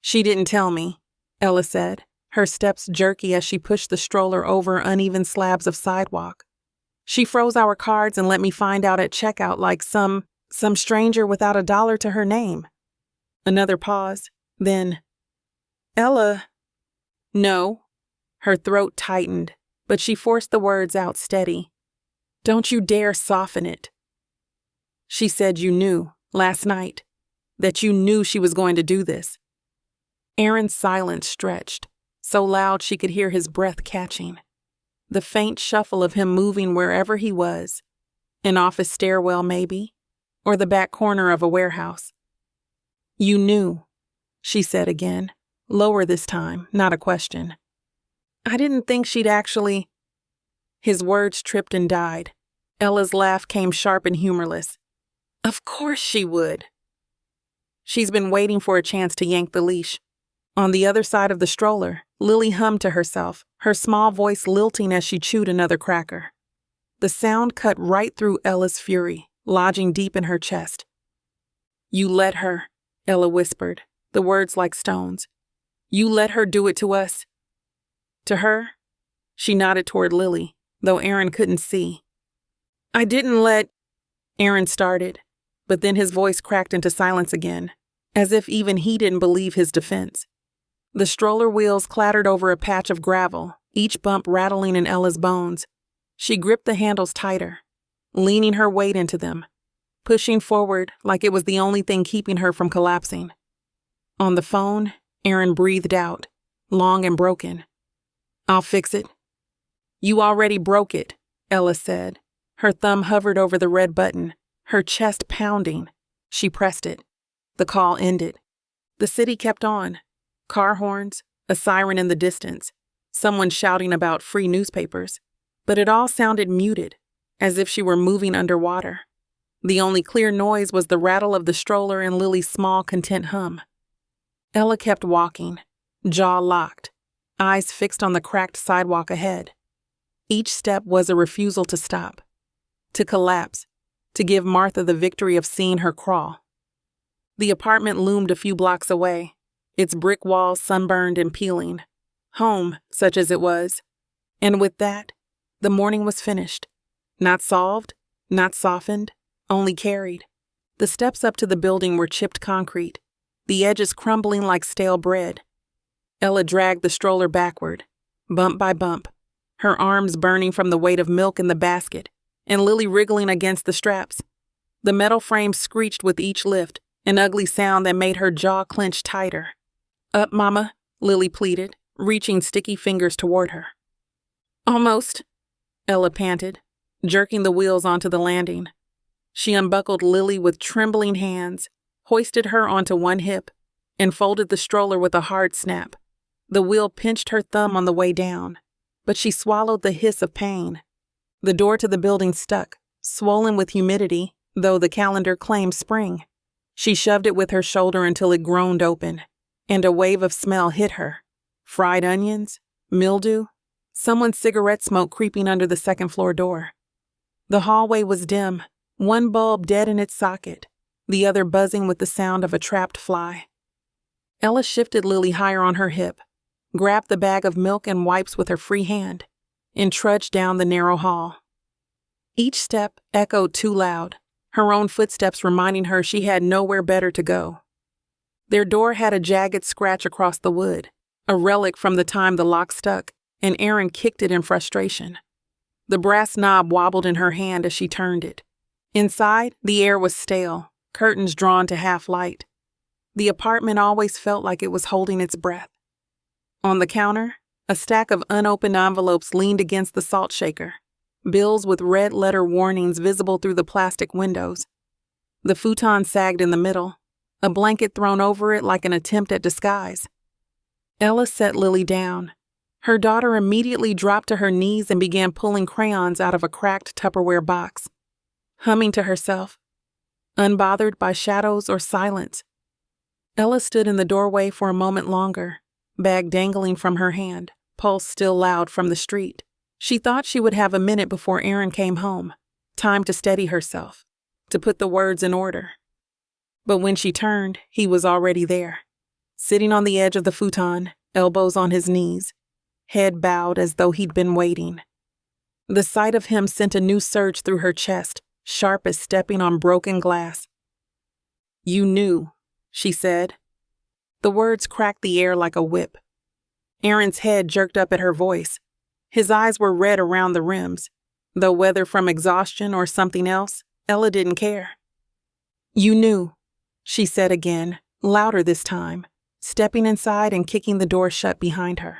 "She didn't tell me," Ella said, her steps jerky as she pushed the stroller over uneven slabs of sidewalk. "She froze our cards and let me find out at checkout like some stranger without a dollar to her name." Another pause, then, "Ella." "No." Her throat tightened, but she forced the words out steady. "Don't you dare soften it." "She said you knew, last night, that you knew she was going to do this." Aaron's silence stretched, so loud she could hear his breath catching. The faint shuffle of him moving wherever he was. An office stairwell, maybe, or the back corner of a warehouse. "You knew," she said again, lower this time, not a question. "I didn't think she'd actually—" His words tripped and died. Ella's laugh came sharp and humorless. "Of course she would." She's been waiting for a chance to yank the leash. On the other side of the stroller, Lily hummed to herself, her small voice lilting as she chewed another cracker. The sound cut right through Ella's fury, lodging deep in her chest. "You let her," Ella whispered, the words like stones. "You let her do it to us." "To her?" She nodded toward Lily, though Aaron couldn't see. "I didn't let—" Aaron started, but then his voice cracked into silence again, as if even he didn't believe his defense. The stroller wheels clattered over a patch of gravel, each bump rattling in Ella's bones. She gripped the handles tighter, leaning her weight into them, pushing forward like it was the only thing keeping her from collapsing. On the phone, Aaron breathed out, long and broken. "I'll fix it." "You already broke it," Ella said. Her thumb hovered over the red button, her chest pounding. She pressed it. The call ended. The city kept on. Car horns, a siren in the distance, someone shouting about free newspapers. But it all sounded muted, as if she were moving underwater. The only clear noise was the rattle of the stroller and Lily's small, content hum. Ella kept walking, jaw locked, eyes fixed on the cracked sidewalk ahead. Each step was a refusal to stop, to collapse, to give Martha the victory of seeing her crawl. The apartment loomed a few blocks away, its brick walls sunburned and peeling. Home, such as it was. And with that, the morning was finished. Not solved, not softened, only carried. The steps up to the building were chipped concrete, the edges crumbling like stale bread. Ella dragged the stroller backward, bump by bump, her arms burning from the weight of milk in the basket, and Lily wriggling against the straps. The metal frame screeched with each lift, an ugly sound that made her jaw clench tighter. "Up, Mama," Lily pleaded, reaching sticky fingers toward her. "Almost," Ella panted, jerking the wheels onto the landing. She unbuckled Lily with trembling hands, hoisted her onto one hip, and folded the stroller with a hard snap. The wheel pinched her thumb on the way down, but she swallowed the hiss of pain. The door to the building stuck, swollen with humidity, though the calendar claimed spring. She shoved it with her shoulder until it groaned open, and a wave of smell hit her. Fried onions, mildew, someone's cigarette smoke creeping under the second-floor door. The hallway was dim, one bulb dead in its socket, the other buzzing with the sound of a trapped fly. Ella shifted Lily higher on her hip, grabbed the bag of milk and wipes with her free hand, and trudged down the narrow hall. Each step echoed too loud, her own footsteps reminding her she had nowhere better to go. Their door had a jagged scratch across the wood, a relic from the time the lock stuck, and Erin kicked it in frustration. The brass knob wobbled in her hand as she turned it. Inside, the air was stale, curtains drawn to half light. The apartment always felt like it was holding its breath. On the counter, a stack of unopened envelopes leaned against the salt shaker, bills with red-letter warnings visible through the plastic windows. The futon sagged in the middle, a blanket thrown over it like an attempt at disguise. Ella set Lily down. Her daughter immediately dropped to her knees and began pulling crayons out of a cracked Tupperware box, humming to herself, unbothered by shadows or silence. Ella stood in the doorway for a moment longer, bag dangling from her hand, pulse still loud from the street. She thought she would have a minute before Erin came home, time to steady herself, to put the words in order. But when she turned, he was already there, sitting on the edge of the futon, elbows on his knees, head bowed as though he'd been waiting. The sight of him sent a new surge through her chest, sharp as stepping on broken glass. "You knew," she said. The words cracked the air like a whip. Erin's head jerked up at her voice. His eyes were red around the rims, though whether from exhaustion or something else, Ella didn't care. "You knew," she said again, louder this time, stepping inside and kicking the door shut behind her.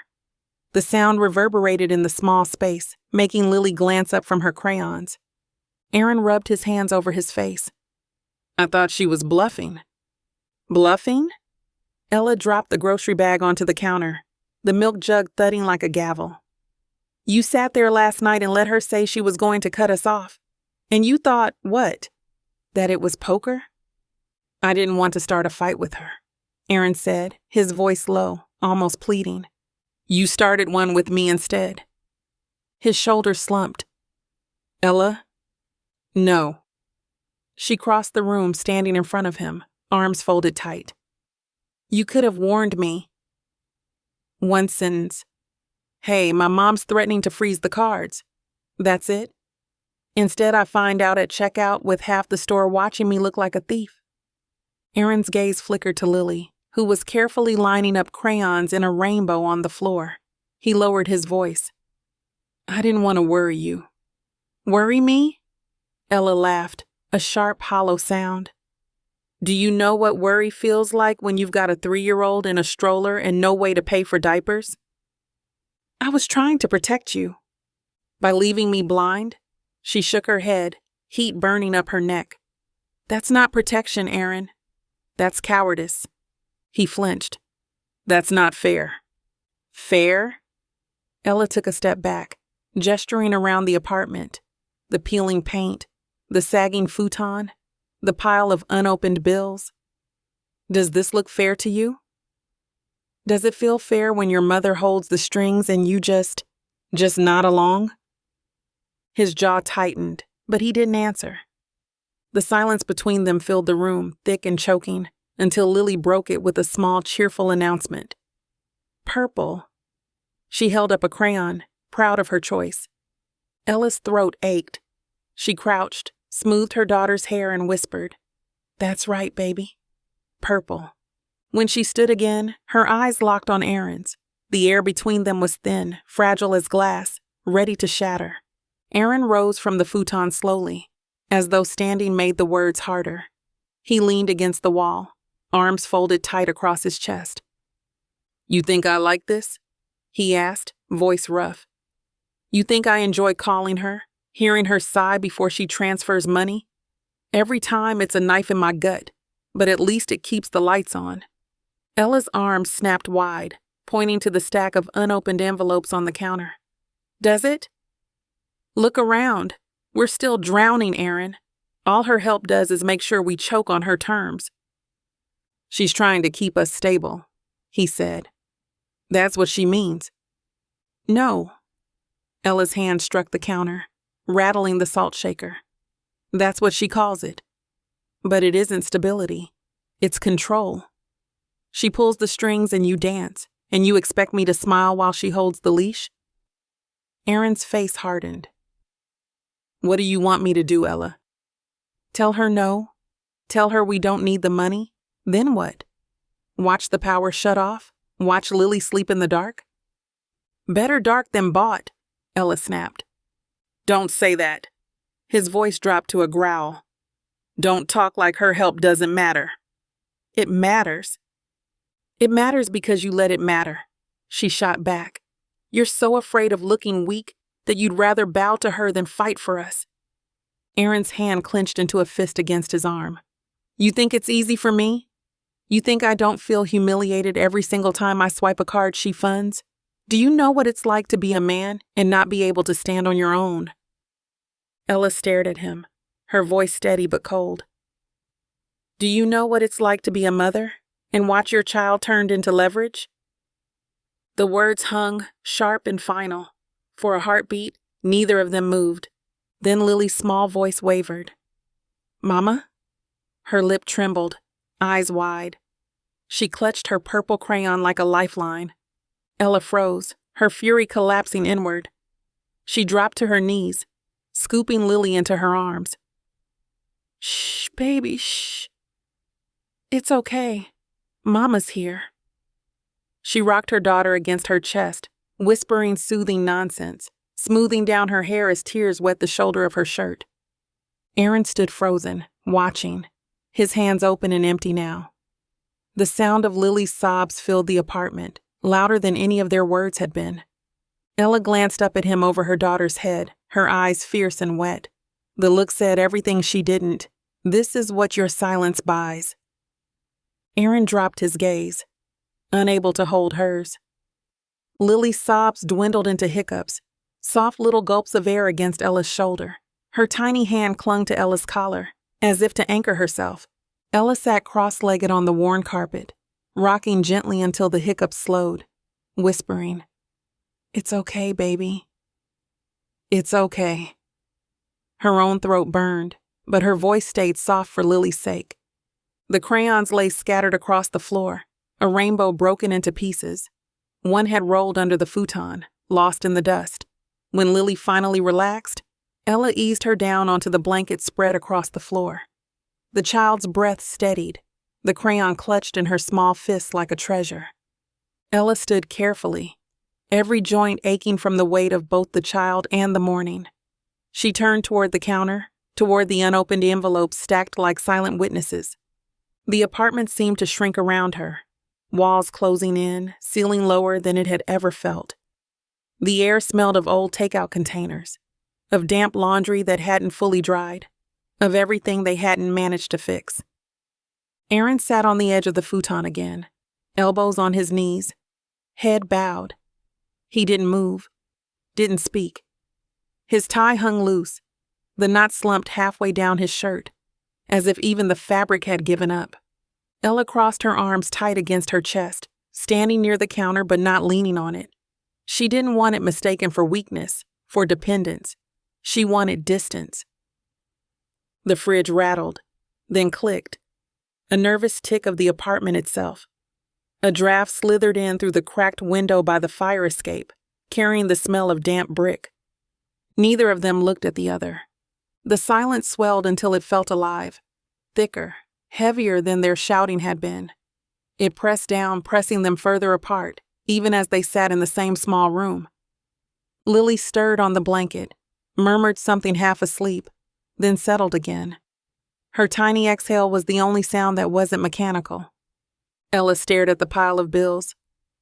The sound reverberated in the small space, making Lily glance up from her crayons. Erin rubbed his hands over his face. "I thought she was bluffing." "Bluffing?" Ella dropped the grocery bag onto the counter, the milk jug thudding like a gavel. "You sat there last night and let her say she was going to cut us off. And you thought, what? That it was poker?" "I didn't want to start a fight with her," Erin said, his voice low, almost pleading. "You started one with me instead." His shoulders slumped. "Ella?" "No." She crossed the room, standing in front of him, arms folded tight. "You could have warned me." One sentence. "Hey, my mom's threatening to freeze the cards." That's it? Instead, I find out at checkout with half the store watching me look like a thief. Erin's gaze flickered to Lily, who was carefully lining up crayons in a rainbow on the floor. He lowered his voice. "I didn't want to worry you." "Worry me?" Ella laughed, a sharp, hollow sound. "Do you know what worry feels like when you've got a 3-year-old in a stroller and no way to pay for diapers?" "I was trying to protect you." "By leaving me blind?" She shook her head, heat burning up her neck. "That's not protection, Erin. That's cowardice." He flinched. That's not fair. Fair? Ella took a step back, gesturing around the apartment. The peeling paint, the sagging futon, the pile of unopened bills. Does this look fair to you? Does it feel fair when your mother holds the strings and you just nod along? His jaw tightened, but he didn't answer. The silence between them filled the room, thick and choking, until Lily broke it with a small, cheerful announcement. Purple. She held up a crayon, proud of her choice. Ella's throat ached. She crouched, smoothed her daughter's hair, and whispered, "That's right, baby. Purple." When she stood again, her eyes locked on Aaron's. The air between them was thin, fragile as glass, ready to shatter. Aaron rose from the futon slowly, as though standing made the words harder. He leaned against the wall, arms folded tight across his chest. "You think I like this?" he asked, voice rough. "You think I enjoy calling her, hearing her sigh before she transfers money? Every time it's a knife in my gut, but at least it keeps the lights on." Ella's arms snapped wide, pointing to the stack of unopened envelopes on the counter. "Does it? Look around. We're still drowning, Aaron. All her help does is make sure we choke on her terms." "She's trying to keep us stable," he said. "That's what she means." "No." Ella's hand struck the counter, rattling the salt shaker. "That's what she calls it. But it isn't stability. It's control. She pulls the strings and you dance, and you expect me to smile while she holds the leash?" Aaron's face hardened. "What do you want me to do, Ella?" "Tell her no? Tell her we don't need the money? Then what? Watch the power shut off? Watch Lily sleep in the dark?" "Better dark than bought," Ella snapped. "Don't say that." His voice dropped to a growl. "Don't talk like her help doesn't matter." "It matters." "It matters because you let it matter," she shot back. "You're so afraid of looking weak that you'd rather bow to her than fight for us." Aaron's hand clenched into a fist against his arm. "You think it's easy for me? You think I don't feel humiliated every single time I swipe a card she funds? Do you know what it's like to be a man and not be able to stand on your own?" Ella stared at him, her voice steady but cold. "Do you know what it's like to be a mother and watch your child turned into leverage?" The words hung, sharp and final. For a heartbeat, neither of them moved. Then Lily's small voice wavered. "Mama?" Her lip trembled, eyes wide. She clutched her purple crayon like a lifeline. Ella froze, her fury collapsing inward. She dropped to her knees, scooping Lily into her arms. "Shh, baby, shh. It's okay. Mama's here." She rocked her daughter against her chest, whispering soothing nonsense, smoothing down her hair as tears wet the shoulder of her shirt. Aaron stood frozen, watching, his hands open and empty now. The sound of Lily's sobs filled the apartment, louder than any of their words had been. Ella glanced up at him over her daughter's head, her eyes fierce and wet. The look said everything she didn't. "This is what your silence buys." Aaron dropped his gaze, unable to hold hers. Lily's sobs dwindled into hiccups, soft little gulps of air against Ella's shoulder. Her tiny hand clung to Ella's collar, as if to anchor herself. Ella sat cross-legged on the worn carpet, rocking gently until the hiccups slowed, whispering, "It's okay, baby. It's okay." Her own throat burned, but her voice stayed soft for Lily's sake. The crayons lay scattered across the floor, a rainbow broken into pieces. One had rolled under the futon, lost in the dust. When Lily finally relaxed, Ella eased her down onto the blanket spread across the floor. The child's breath steadied, the crayon clutched in her small fists like a treasure. Ella stood carefully, every joint aching from the weight of both the child and the mourning. She turned toward the counter, toward the unopened envelopes stacked like silent witnesses. The apartment seemed to shrink around her, walls closing in, ceiling lower than it had ever felt. The air smelled of old takeout containers, of damp laundry that hadn't fully dried, of everything they hadn't managed to fix. Aaron sat on the edge of the futon again, elbows on his knees, head bowed. He didn't move, didn't speak. His tie hung loose, the knot slumped halfway down his shirt, as if even the fabric had given up. Ella crossed her arms tight against her chest, standing near the counter but not leaning on it. She didn't want it mistaken for weakness, for dependence. She wanted distance. The fridge rattled, then clicked. A nervous tick of the apartment itself. A draft slithered in through the cracked window by the fire escape, carrying the smell of damp brick. Neither of them looked at the other. The silence swelled until it felt alive, thicker, heavier than their shouting had been. It pressed down, pressing them further apart, even as they sat in the same small room. Lily stirred on the blanket, murmured something half asleep, then settled again. Her tiny exhale was the only sound that wasn't mechanical. Ella stared at the pile of bills.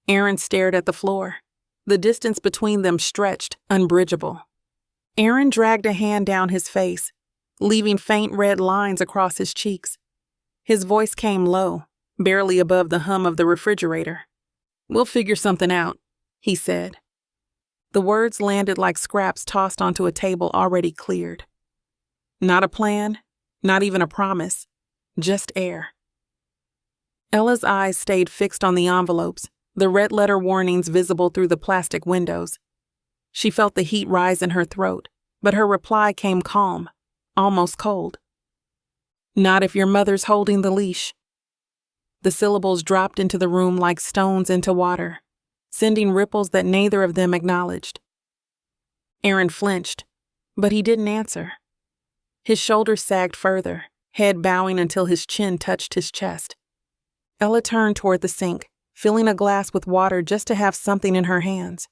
Aaron stared at the floor. The distance between them stretched, unbridgeable. Aaron dragged a hand down his face, leaving faint red lines across his cheeks. His voice came low, barely above the hum of the refrigerator. "We'll figure something out," he said. The words landed like scraps tossed onto a table already cleared. Not a plan, not even a promise, just air. Ella's eyes stayed fixed on the envelopes, the red letter warnings visible through the plastic windows. She felt the heat rise in her throat, but her reply came calm, almost cold. "Not if your mother's holding the leash." The syllables dropped into the room like stones into water, sending ripples that neither of them acknowledged. Aaron flinched, but he didn't answer. His shoulders sagged further, head bowing until his chin touched his chest. Ella turned toward the sink, filling a glass with water just to have something in her hands.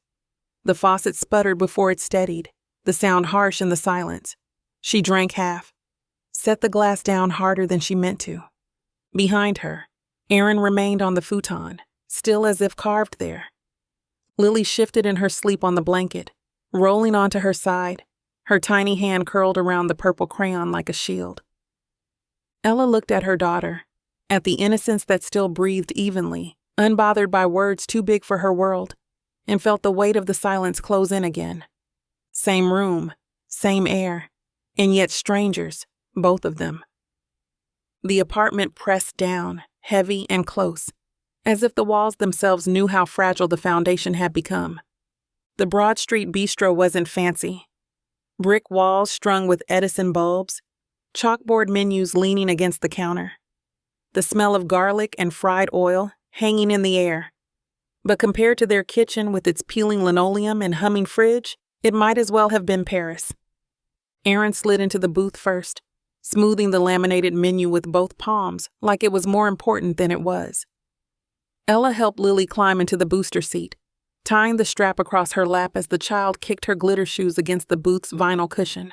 The faucet sputtered before it steadied, the sound harsh in the silence. She drank half, set the glass down harder than she meant to. Behind her, Aaron remained on the futon, still as if carved there. Lily shifted in her sleep on the blanket, rolling onto her side, her tiny hand curled around the purple crayon like a shield. Ella looked at her daughter, at the innocence that still breathed evenly, unbothered by words too big for her world, and felt the weight of the silence close in again. Same room, same air, and yet strangers, both of them. The apartment pressed down, heavy and close, as if the walls themselves knew how fragile the foundation had become. The Broad Street bistro wasn't fancy. Brick walls strung with Edison bulbs, chalkboard menus leaning against the counter. The smell of garlic and fried oil hanging in the air. But compared to their kitchen with its peeling linoleum and humming fridge, it might as well have been Paris. Aaron slid into the booth first, smoothing the laminated menu with both palms like it was more important than it was. Ella helped Lily climb into the booster seat, tying the strap across her lap as the child kicked her glitter shoes against the booth's vinyl cushion.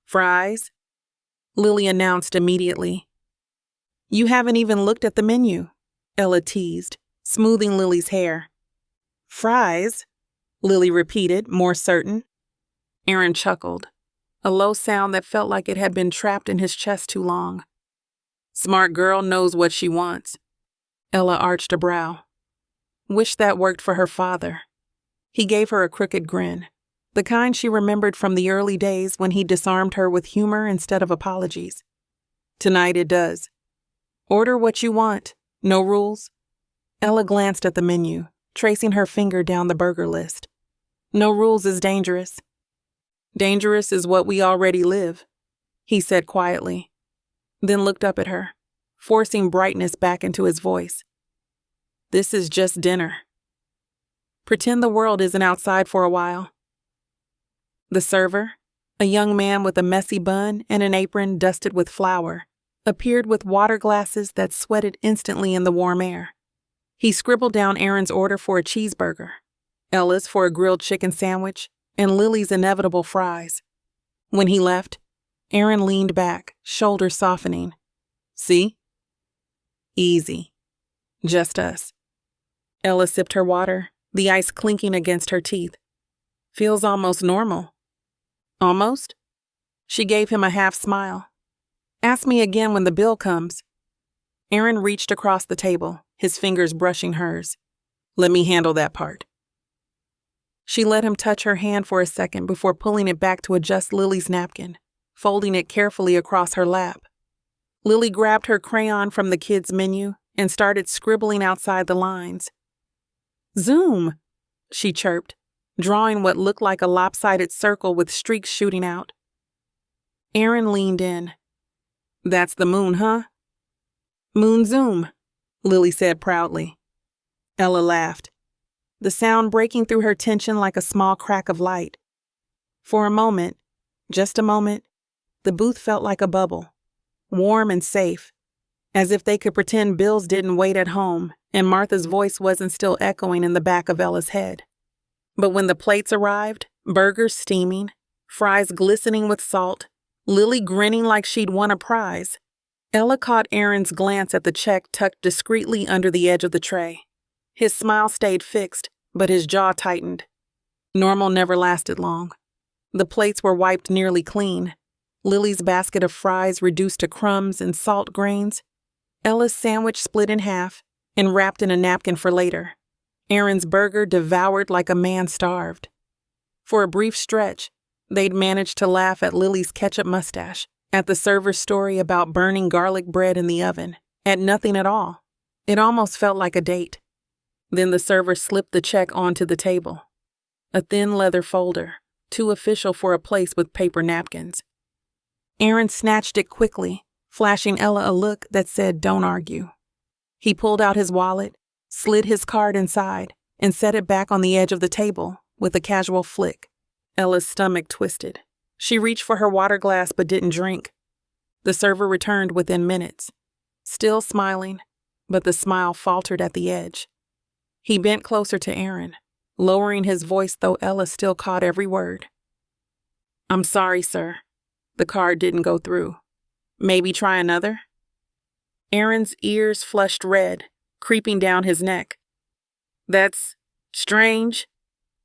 "Fries?" Lily announced immediately. "You haven't even looked at the menu," Ella teased, smoothing Lily's hair. "Fries?" Lily repeated, more certain. Aaron chuckled, a low sound that felt like it had been trapped in his chest too long. "Smart girl knows what she wants." Ella arched a brow. Wish that worked for her father. He gave her a crooked grin, the kind she remembered from the early days when he disarmed her with humor instead of apologies. "Tonight it does. Order what you want. No rules." Ella glanced at the menu, tracing her finger down the burger list. "No rules is dangerous." "Dangerous is what we already live," he said quietly, then looked up at her, forcing brightness back into his voice. "This is just dinner. Pretend the world isn't outside for a while." The server, a young man with a messy bun and an apron dusted with flour, appeared with water glasses that sweated instantly in the warm air. He scribbled down Aaron's order for a cheeseburger, Ella's for a grilled chicken sandwich, and Lily's inevitable fries. When he left, Aaron leaned back, shoulders softening. "See? Easy. Just us." Ella sipped her water, the ice clinking against her teeth. "Feels almost normal." "Almost?" She gave him a half smile. "Ask me again when the bill comes." Aaron reached across the table, his fingers brushing hers. "Let me handle that part." She let him touch her hand for a second before pulling it back to adjust Lily's napkin, folding it carefully across her lap. Lily grabbed her crayon from the kids' menu and started scribbling outside the lines. "Zoom," she chirped, drawing what looked like a lopsided circle with streaks shooting out. Aaron leaned in. "That's the moon, huh?" "Moon zoom," Lily said proudly. Ella laughed, the sound breaking through her tension like a small crack of light. For a moment, just a moment, the booth felt like a bubble, warm and safe, as if they could pretend bills didn't wait at home and Martha's voice wasn't still echoing in the back of Ella's head. But when the plates arrived, burgers steaming, fries glistening with salt, Lily grinning like she'd won a prize, Ella caught Aaron's glance at the check tucked discreetly under the edge of the tray. His smile stayed fixed, but his jaw tightened. Normal never lasted long. The plates were wiped nearly clean, Lily's basket of fries reduced to crumbs and salt grains, Ella's sandwich split in half and wrapped in a napkin for later, Aaron's burger devoured like a man starved. For a brief stretch, they'd managed to laugh at Lily's ketchup mustache, at the server's story about burning garlic bread in the oven, at nothing at all. It almost felt like a date. Then the server slipped the check onto the table. A thin leather folder, too official for a place with paper napkins. Aaron snatched it quickly, flashing Ella a look that said, "Don't argue." He pulled out his wallet, slid his card inside, and set it back on the edge of the table with a casual flick. Ella's stomach twisted. She reached for her water glass but didn't drink. The server returned within minutes, still smiling, but the smile faltered at the edge. He bent closer to Aaron, lowering his voice though Ella still caught every word. "I'm sorry, sir. The card didn't go through. Maybe try another?" Aaron's ears flushed red, creeping down his neck. "That's strange."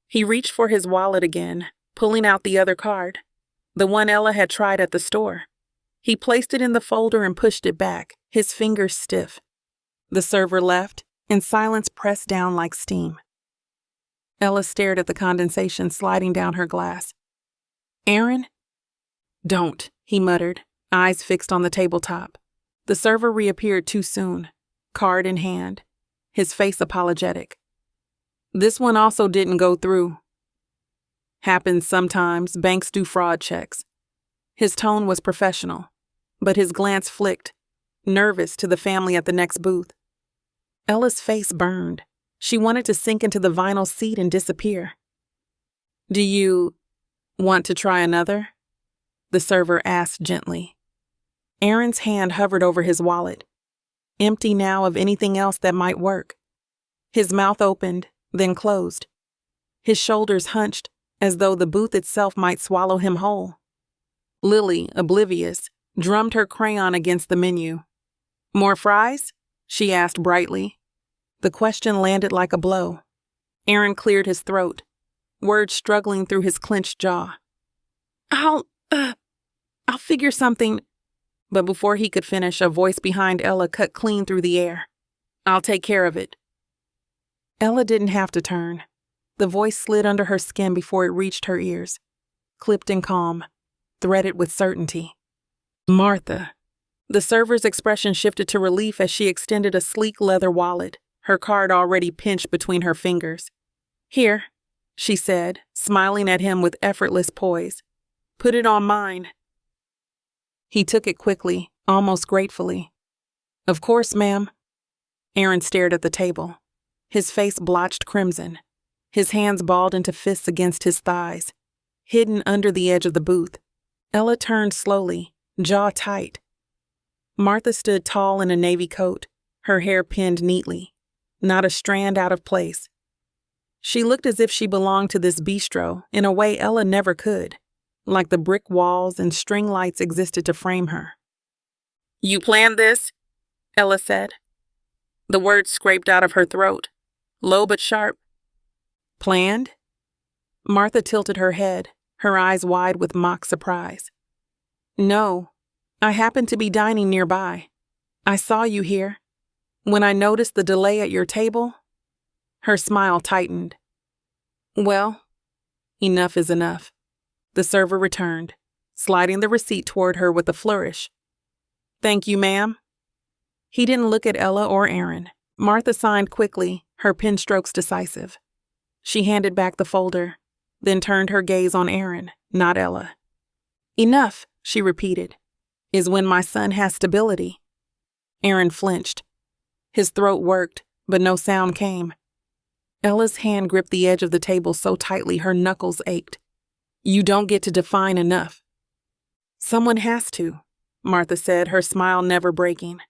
He reached for his wallet again, pulling out the other card, the one Ella had tried at the store. He placed it in the folder and pushed it back, his fingers stiff. The server left, and silence pressed down like steam. Ella stared at the condensation sliding down her glass. "Aaron?" "Don't," he muttered, eyes fixed on the tabletop. The server reappeared too soon, card in hand, his face apologetic. "This one also didn't go through." "Happens sometimes, banks do fraud checks." His tone was professional, but his glance flicked, nervous, to the family at the next booth. Ella's face burned. She wanted to sink into the vinyl seat and disappear. "Do you want to try another?" the server asked gently. Aaron's hand hovered over his wallet, empty now of anything else that might work. His mouth opened, then closed. His shoulders hunched, as though the booth itself might swallow him whole. Lily, oblivious, drummed her crayon against the menu. "More fries?" she asked brightly. The question landed like a blow. Aaron cleared his throat, words struggling through his clenched jaw. I'll figure something." But before he could finish, a voice behind Ella cut clean through the air. "I'll take care of it." Ella didn't have to turn. The voice slid under her skin before it reached her ears, clipped and calm, threaded with certainty. "Martha." The server's expression shifted to relief as she extended a sleek leather wallet, her card already pinched between her fingers. "Here," she said, smiling at him with effortless poise. "Put it on mine." He took it quickly, almost gratefully. "Of course, ma'am." Aaron stared at the table, his face blotched crimson, his hands balled into fists against his thighs, hidden under the edge of the booth. Ella turned slowly, jaw tight. Martha stood tall in a navy coat, her hair pinned neatly, not a strand out of place. She looked as if she belonged to this bistro in a way Ella never could, like the brick walls and string lights existed to frame her. "You planned this?" Ella said. The words scraped out of her throat, low but sharp. "Planned?" Martha tilted her head, her eyes wide with mock surprise. "No, I happened to be dining nearby. I saw you here. When I noticed the delay at your table, her smile tightened. Well, enough is enough. The server returned, sliding the receipt toward her with a flourish. Thank you, ma'am. He didn't look at Ella or Aaron. Martha signed quickly, her pen strokes decisive. She handed back the folder, then turned her gaze on Aaron, not Ella. Enough, she repeated, is when my son has stability. Aaron flinched. His throat worked, but no sound came. Ella's hand gripped the edge of the table so tightly her knuckles ached. You don't get to define enough. Someone has to, Martha said, her smile never breaking.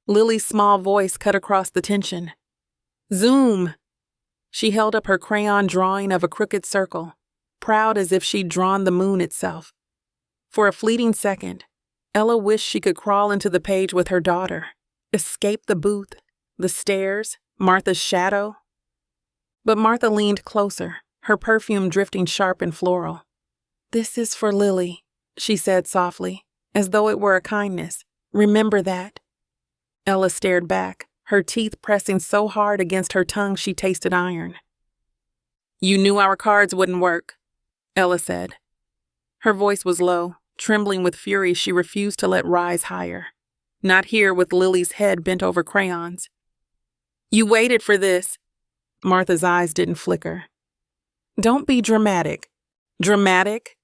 Lily's small voice cut across the tension. Zoom! She held up her crayon drawing of a crooked circle, proud as if she'd drawn the moon itself. For a fleeting second, Ella wished she could crawl into the page with her daughter, escape the booth, the stairs, Martha's shadow. But Martha leaned closer, her perfume drifting sharp and floral. This is for Lily, she said softly, as though it were a kindness. Remember that. Ella stared back, her teeth pressing so hard against her tongue she tasted iron. You knew our cards wouldn't work, Ella said. Her voice was low, trembling with fury she refused to let rise higher. Not here with Lily's head bent over crayons. You waited for this. Martha's eyes didn't flicker. Don't be dramatic. Dramatic?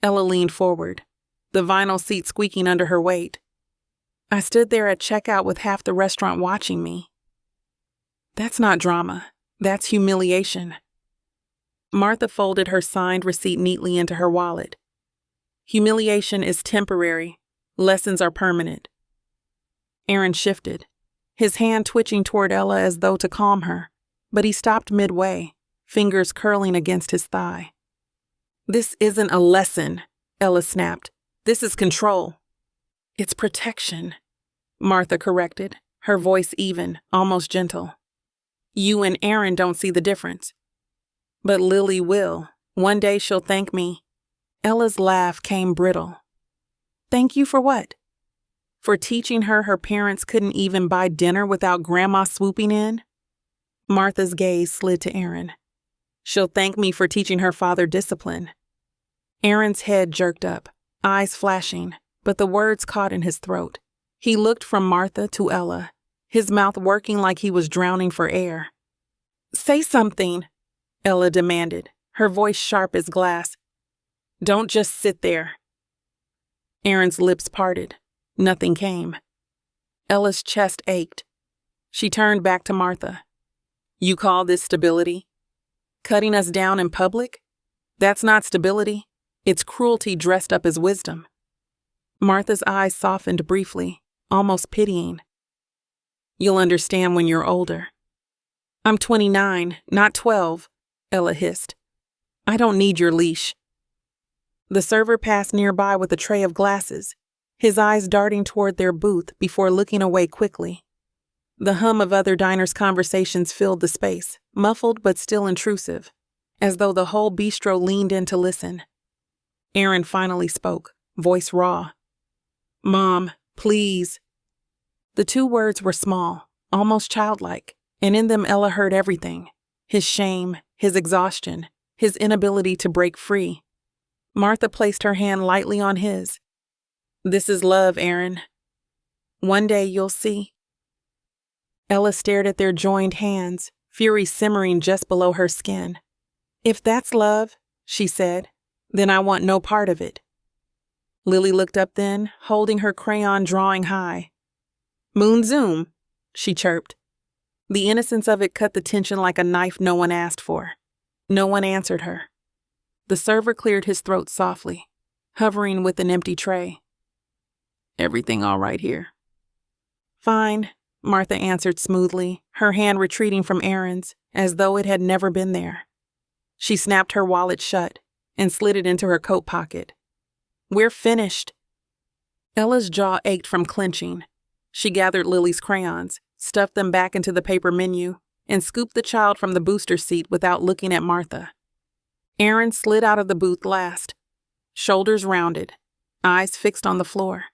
Ella leaned forward, the vinyl seat squeaking under her weight. I stood there at checkout with half the restaurant watching me. That's not drama. That's humiliation. Martha folded her signed receipt neatly into her wallet. Humiliation is temporary. Lessons are permanent. Aaron shifted, his hand twitching toward Ella as though to calm her, but he stopped midway, fingers curling against his thigh. This isn't a lesson, Ella snapped. This is control. It's protection, Martha corrected, her voice even, almost gentle. You and Aaron don't see the difference. But Lily will. One day she'll thank me. Ella's laugh came brittle. Thank you for what? For teaching her her parents couldn't even buy dinner without Grandma swooping in? Martha's gaze slid to Aaron. She'll thank me for teaching her father discipline. Aaron's head jerked up, eyes flashing, but the words caught in his throat. He looked from Martha to Ella, his mouth working like he was drowning for air. Say something, Ella demanded, her voice sharp as glass. Don't just sit there. Aaron's lips parted. Nothing came. Ella's chest ached. She turned back to Martha. You call this stability? Cutting us down in public? That's not stability. It's cruelty dressed up as wisdom. Martha's eyes softened briefly, almost pitying. You'll understand when you're older. I'm 29, not 12, Ella hissed. I don't need your leash. The server passed nearby with a tray of glasses, his eyes darting toward their booth before looking away quickly. The hum of other diners' conversations filled the space, muffled but still intrusive, as though the whole bistro leaned in to listen. Aaron finally spoke, voice raw. Mom, please. The two words were small, almost childlike, and in them Ella heard everything. His shame, his exhaustion, his inability to break free. Martha placed her hand lightly on his. This is love, Aaron. One day you'll see. Ella stared at their joined hands, fury simmering just below her skin. If that's love, she said, then I want no part of it. Lily looked up then, holding her crayon drawing high. Moon zoom, she chirped. The innocence of it cut the tension like a knife no one asked for. No one answered her. The server cleared his throat softly, hovering with an empty tray. Everything all right here? Fine, Martha answered smoothly, her hand retreating from Aaron's, as though it had never been there. She snapped her wallet shut and slid it into her coat pocket. We're finished. Ella's jaw ached from clenching. She gathered Lily's crayons, stuffed them back into the paper menu, and scooped the child from the booster seat without looking at Martha. Aaron slid out of the booth last, shoulders rounded, eyes fixed on the floor.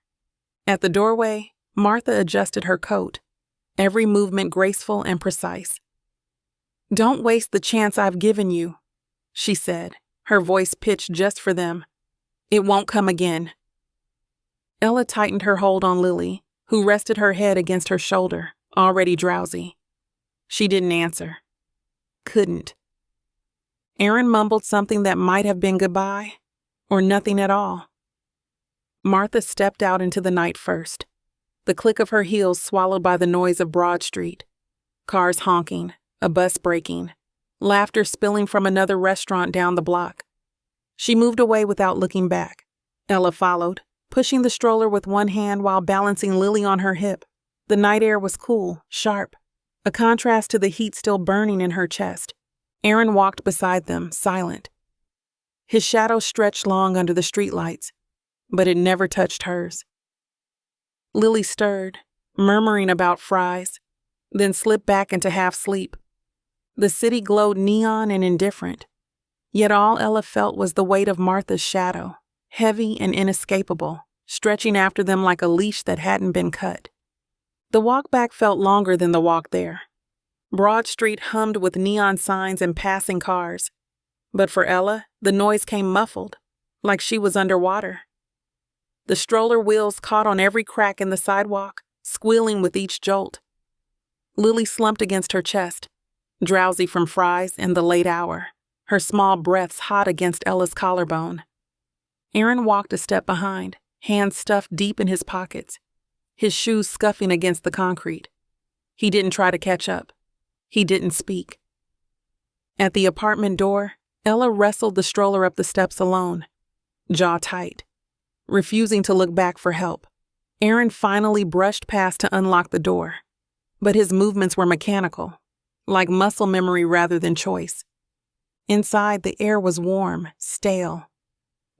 At the doorway, Martha adjusted her coat. every movement graceful and precise. "Don't waste the chance I've given you," she said, her voice pitched just for them. "It won't come again." Ella tightened her hold on Lily, who rested her head against her shoulder, already drowsy. She didn't answer. Couldn't. Aaron mumbled something that might have been goodbye, or nothing at all. Martha stepped out into the night first, the click of her heels swallowed by the noise of Broad Street. Cars honking, a bus braking, laughter spilling from another restaurant down the block. She moved away without looking back. Ella followed, pushing the stroller with one hand while balancing Lily on her hip. The night air was cool, sharp, a contrast to the heat still burning in her chest. Aaron walked beside them, silent. His shadow stretched long under the streetlights, but it never touched hers. Lily stirred, murmuring about fries, then slipped back into half-sleep. The city glowed neon and indifferent, yet all Ella felt was the weight of Martha's shadow, heavy and inescapable, stretching after them like a leash that hadn't been cut. The walk back felt longer than the walk there. Broad Street hummed with neon signs and passing cars, but for Ella, the noise came muffled, like she was underwater. The stroller wheels caught on every crack in the sidewalk, squealing with each jolt. Lily slumped against her chest, drowsy from fries and the late hour, her small breaths hot against Ella's collarbone. Aaron walked a step behind, hands stuffed deep in his pockets, his shoes scuffing against the concrete. He didn't try to catch up. He didn't speak. At the apartment door, Ella wrestled the stroller up the steps alone, jaw tight, refusing to look back for help. Aaron finally brushed past to unlock the door, but his movements were mechanical, like muscle memory rather than choice. Inside, the air was warm, stale.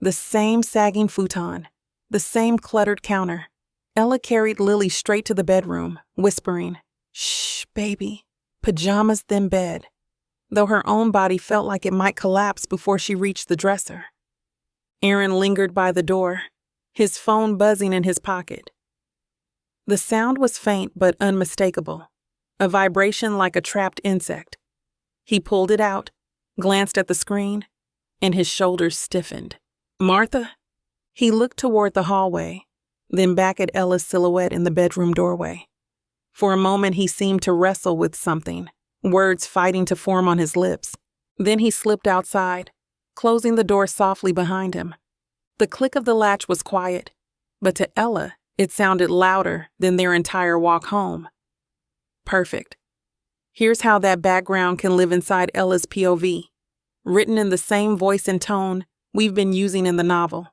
The same sagging futon, the same cluttered counter. Ella carried Lily straight to the bedroom, whispering, "Shh, baby. Pajamas, then bed," though her own body felt like it might collapse before she reached the dresser. Aaron lingered by the door, his phone buzzing in his pocket. The sound was faint but unmistakable, a vibration like a trapped insect. He pulled it out, glanced at the screen, and his shoulders stiffened. "Martha?" He looked toward the hallway, then back at Ella's silhouette in the bedroom doorway. For a moment he seemed to wrestle with something, words fighting to form on his lips. Then he slipped outside, closing the door softly behind him. The click of the latch was quiet, but to Ella, it sounded louder than their entire walk home. Perfect. Here's how that background can live inside Ella's POV, written in the same voice and tone we've been using in the novel.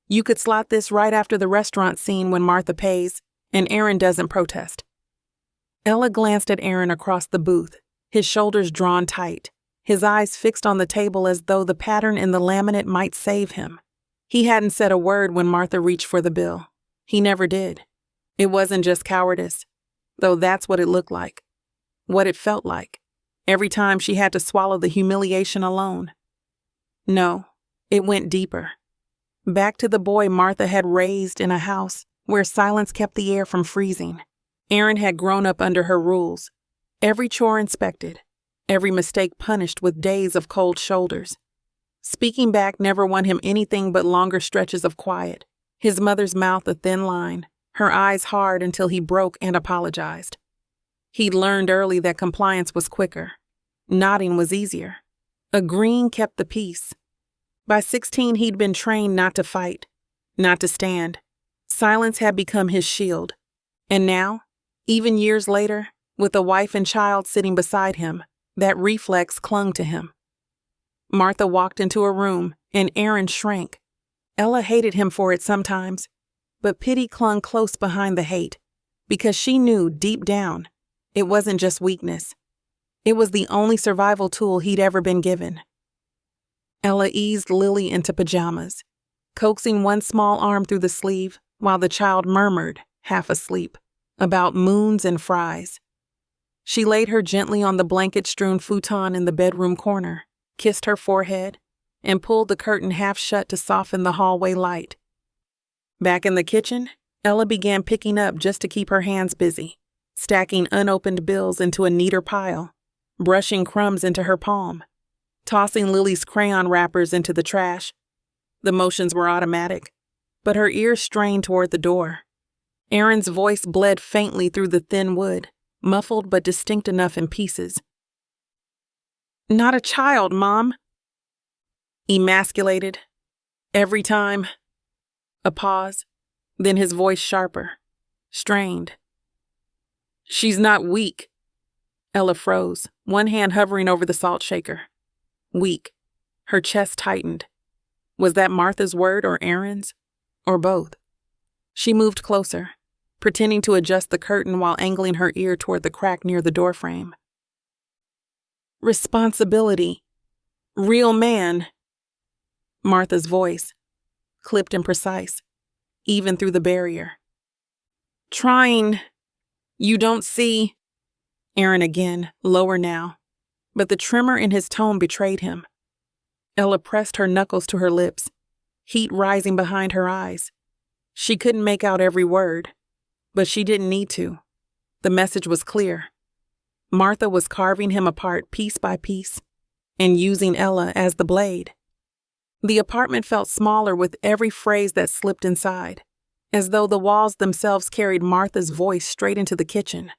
You could slot this right after the restaurant scene when Martha pays, and Aaron doesn't protest. Ella glanced at Aaron across the booth, his shoulders drawn tight, his eyes fixed on the table as though the pattern in the laminate might save him. He hadn't said a word when Martha reached for the bill. He never did. It wasn't just cowardice, though that's what it looked like, what it felt like, every time she had to swallow the humiliation alone. No, it went deeper. Back to the boy Martha had raised in a house where silence kept the air from freezing. Aaron had grown up under her rules, every chore inspected, every mistake punished with days of cold shoulders. Speaking back never won him anything but longer stretches of quiet, his mother's mouth a thin line, her eyes hard until he broke and apologized. He'd learned early that compliance was quicker. Nodding was easier. Agreeing kept the peace. By 16, he'd been trained not to fight, not to stand. Silence had become his shield. And now, even years later, with a wife and child sitting beside him, that reflex clung to him. Martha walked into a room, and Aaron shrank. Ella hated him for it sometimes, but pity clung close behind the hate, because she knew deep down it wasn't just weakness. It was the only survival tool he'd ever been given. Ella eased Lily into pajamas, coaxing one small arm through the sleeve while the child murmured, half asleep, about moons and fries. She laid her gently on the blanket-strewn futon in the bedroom corner, kissed her forehead, and pulled the curtain half shut to soften the hallway light. Back in the kitchen, Ella began picking up just to keep her hands busy. stacking unopened bills into a neater pile, brushing crumbs into her palm, tossing Lily's crayon wrappers into the trash. The motions were automatic, but her ears strained toward the door. Aaron's voice bled faintly through the thin wood, muffled but distinct enough in pieces. "Not a child, Mom." Emasculated. Every time. A pause, then his voice sharper, strained. "She's not weak." Ella froze, one hand hovering over the salt shaker. Weak. Her chest tightened. Was that Martha's word or Aaron's? Or both? She moved closer, pretending to adjust the curtain while angling her ear toward the crack near the doorframe. "Responsibility. Real man." Martha's voice, clipped and precise, even through the barrier. "Trying. You don't see." Aaron again, lower now, but the tremor in his tone betrayed him. Ella pressed her knuckles to her lips, heat rising behind her eyes. She couldn't make out every word, but she didn't need to. The message was clear. Martha was carving him apart piece by piece and using Ella as the blade. The apartment felt smaller with every phrase that slipped inside, as though the walls themselves carried Martha's voice straight into the kitchen.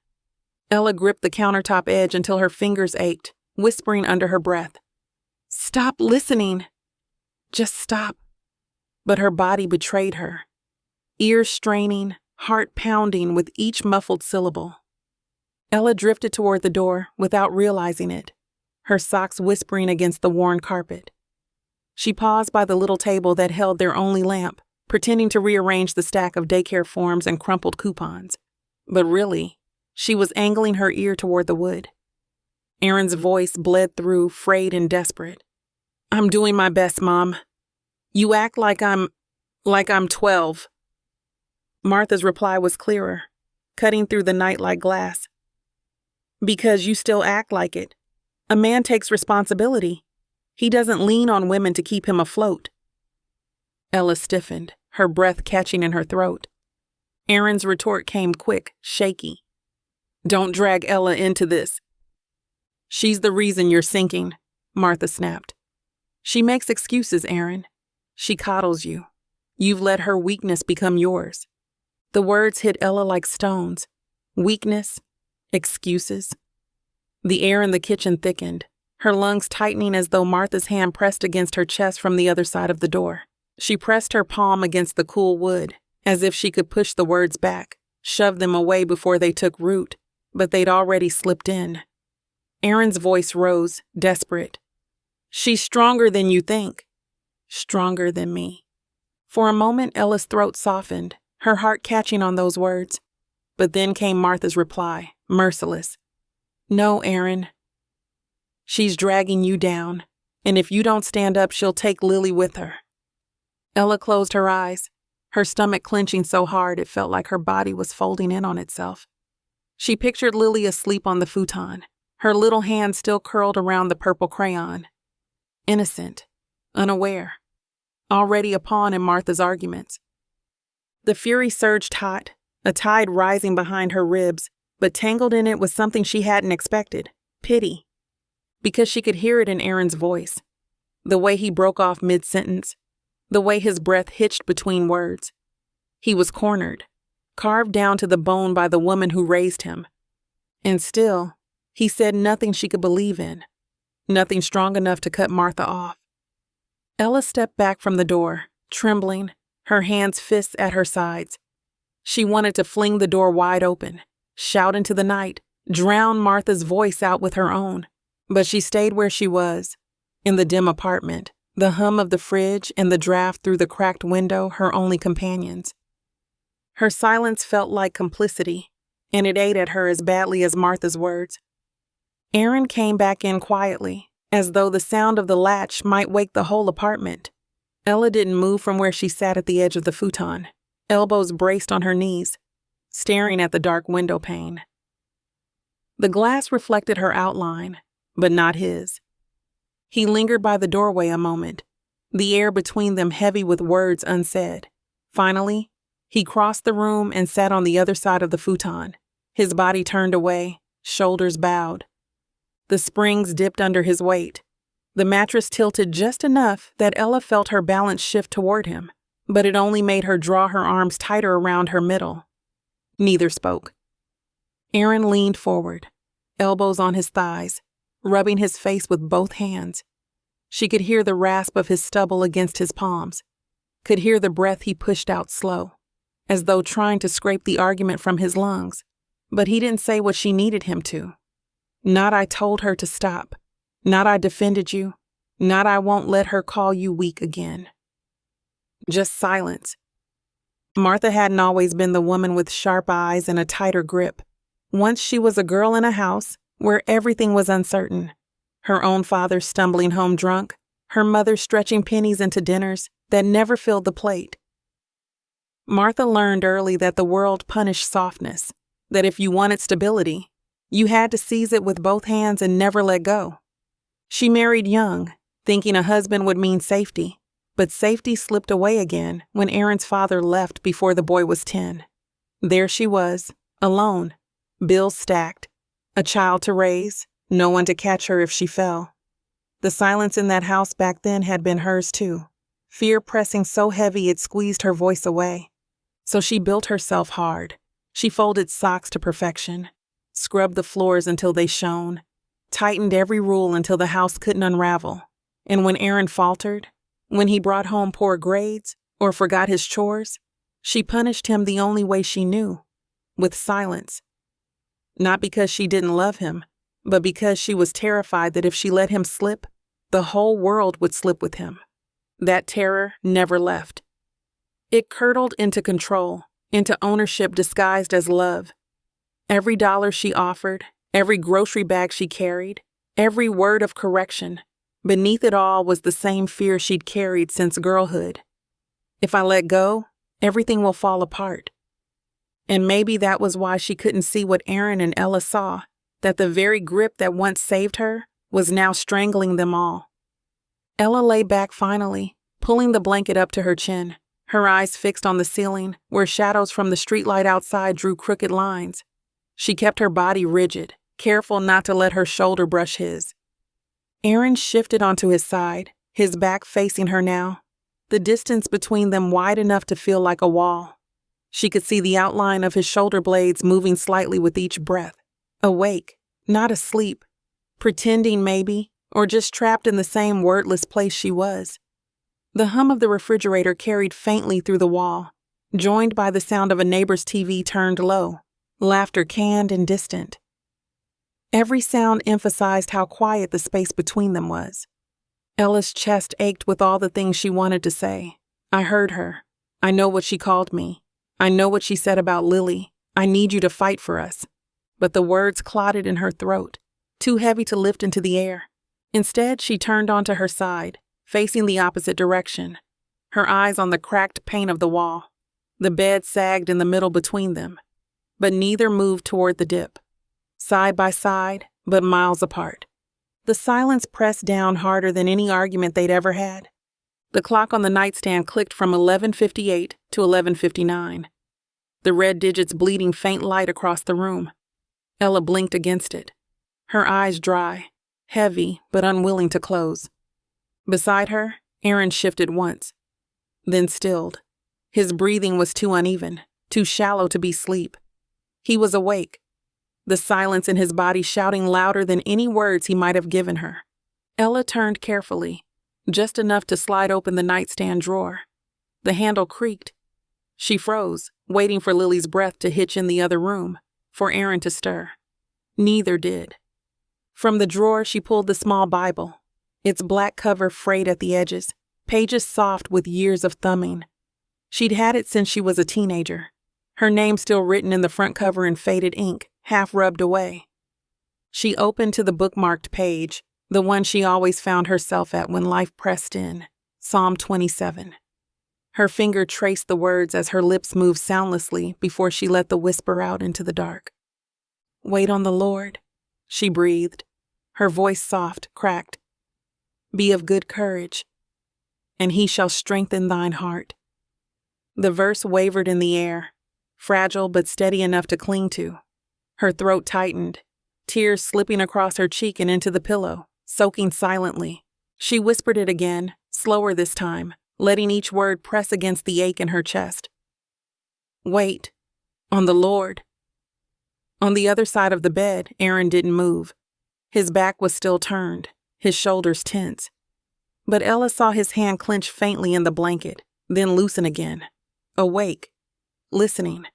Ella gripped the countertop edge until her fingers ached, whispering under her breath, "Stop listening. Just stop." But her body betrayed her, ears straining, heart pounding with each muffled syllable. Ella drifted toward the door without realizing it, her socks whispering against the worn carpet. She paused by the little table that held their only lamp, pretending to rearrange the stack of daycare forms and crumpled coupons. But really, she was angling her ear toward the wood. Aaron's voice bled through, frayed and desperate. "I'm doing my best, Mom. You act like I'm 12. Martha's reply was clearer, cutting through the night like glass. "Because you still act like it. A man takes responsibility. He doesn't lean on women to keep him afloat." Ella stiffened, her breath catching in her throat. Aaron's retort came quick, shaky. "Don't drag Ella into this." "She's the reason you're sinking," Martha snapped. "She makes excuses, Aaron. She coddles you. You've let her weakness become yours." The words hit Ella like stones. Weakness, excuses. The air in the kitchen thickened, her lungs tightening as though Martha's hand pressed against her chest from the other side of the door. She pressed her palm against the cool wood, as if she could push the words back, shove them away before they took root, but they'd already slipped in. Aaron's voice rose, desperate. "She's stronger than you think. Stronger than me." For a moment, Ella's throat softened, her heart catching on those words. But then came Martha's reply, merciless. "No, Aaron. She's dragging you down, and if you don't stand up, she'll take Lily with her." Ella closed her eyes, her stomach clenching so hard it felt like her body was folding in on itself. She pictured Lily asleep on the futon, her little hand still curled around the purple crayon. Innocent, unaware, already a pawn in Martha's arguments. The fury surged hot, a tide rising behind her ribs, but tangled in it was something she hadn't expected, pity. Because she could hear it in Aaron's voice, the way he broke off mid-sentence, the way his breath hitched between words. He was cornered, carved down to the bone by the woman who raised him. And still, he said nothing she could believe in, nothing strong enough to cut Martha off. Ella stepped back from the door, trembling, her hands fists at her sides. She wanted to fling the door wide open, shout into the night, drown Martha's voice out with her own. But she stayed where she was, in the dim apartment, the hum of the fridge and the draft through the cracked window her only companions. Her silence felt like complicity, and it ate at her as badly as Martha's words. Aaron came back in quietly, as though the sound of the latch might wake the whole apartment. Ella didn't move from where she sat at the edge of the futon, elbows braced on her knees, staring at the dark window pane. The glass reflected her outline, but not his. He lingered by the doorway a moment, the air between them heavy with words unsaid. Finally, he crossed the room and sat on the other side of the futon, His body turned away, shoulders bowed. The springs dipped under his weight. The mattress tilted just enough that Ella felt her balance shift toward him, but it only made her draw her arms tighter around her middle. Neither spoke. Aaron leaned forward, elbows on his thighs, rubbing his face with both hands. She could hear the rasp of his stubble against his palms, could hear the breath he pushed out slow, as though trying to scrape the argument from his lungs, but he didn't say what she needed him to. Not "I told her to stop," not "I defended you," not "I won't let her call you weak again." Just silence. Martha hadn't always been the woman with sharp eyes and a tighter grip. Once she was a girl in a house where everything was uncertain. Her own father stumbling home drunk, her mother stretching pennies into dinners that never filled the plate. Martha learned early that the world punished softness, that if you wanted stability, you had to seize it with both hands and never let go. She married young, thinking a husband would mean safety, but safety slipped away again when Aaron's father left before the boy was 10. There she was, alone, bills stacked, a child to raise, no one to catch her if she fell. The silence in that house back then had been hers too, fear pressing so heavy it squeezed her voice away. So she built herself hard. She folded socks to perfection, scrubbed the floors until they shone, tightened every rule until the house couldn't unravel. And when Aaron faltered, when he brought home poor grades or forgot his chores, she punished him the only way she knew, with silence. Not because she didn't love him, but because she was terrified that if she let him slip, the whole world would slip with him. That terror never left. It curdled into control, into ownership disguised as love. Every dollar she offered, every grocery bag she carried, every word of correction, beneath it all was the same fear she'd carried since girlhood. If I let go, everything will fall apart. And maybe that was why she couldn't see what Aaron and Ella saw, that the very grip that once saved her was now strangling them all. Ella lay back finally, pulling the blanket up to her chin, her eyes fixed on the ceiling where shadows from the streetlight outside drew crooked lines. She kept her body rigid, careful not to let her shoulder brush his. Aaron shifted onto his side, his back facing her now, the distance between them wide enough to feel like a wall. She could see the outline of his shoulder blades moving slightly with each breath. Awake, not asleep, pretending maybe, or just trapped in the same wordless place she was. The hum of the refrigerator carried faintly through the wall, joined by the sound of a neighbor's TV turned low, laughter canned and distant. Every sound emphasized how quiet the space between them was. Ella's chest ached with all the things she wanted to say. I heard her. I know what she called me. I know what she said about Lily. I need you to fight for us. But the words clotted in her throat, too heavy to lift into the air. Instead, she turned onto her side, facing the opposite direction, her eyes on the cracked pane of the wall. The bed sagged in the middle between them, but neither moved toward the dip. Side by side, but miles apart. The silence pressed down harder than any argument they'd ever had. The clock on the nightstand clicked from 11:58 to 11:59. The red digits bleeding faint light across the room. Ella blinked against it, her eyes dry, heavy but unwilling to close. Beside her, Aaron shifted once, then stilled. His breathing was too uneven, too shallow to be sleep. He was awake, the silence in his body shouting louder than any words he might have given her. Ella turned carefully, just enough to slide open the nightstand drawer. The handle creaked. She froze, waiting for Lily's breath to hitch in the other room, for Aaron to stir. Neither did. From the drawer, she pulled the small Bible, its black cover frayed at the edges, pages soft with years of thumbing. She'd had it since she was a teenager, her name still written in the front cover in faded ink, half rubbed away. She opened to the bookmarked page, the one she always found herself at when life pressed in, Psalm 27. Her finger traced the words as her lips moved soundlessly before she let the whisper out into the dark. Wait on the Lord, she breathed, her voice soft, cracked. Be of good courage, and he shall strengthen thine heart. The verse wavered in the air, fragile but steady enough to cling to. Her throat tightened, tears slipping across her cheek and into the pillow, soaking silently. She whispered it again, slower this time, letting each word press against the ache in her chest. Wait. On the Lord. On the other side of the bed, Aaron didn't move. His back was still turned, his shoulders tense. But Ella saw his hand clench faintly in the blanket, then loosen again. Awake. Listening.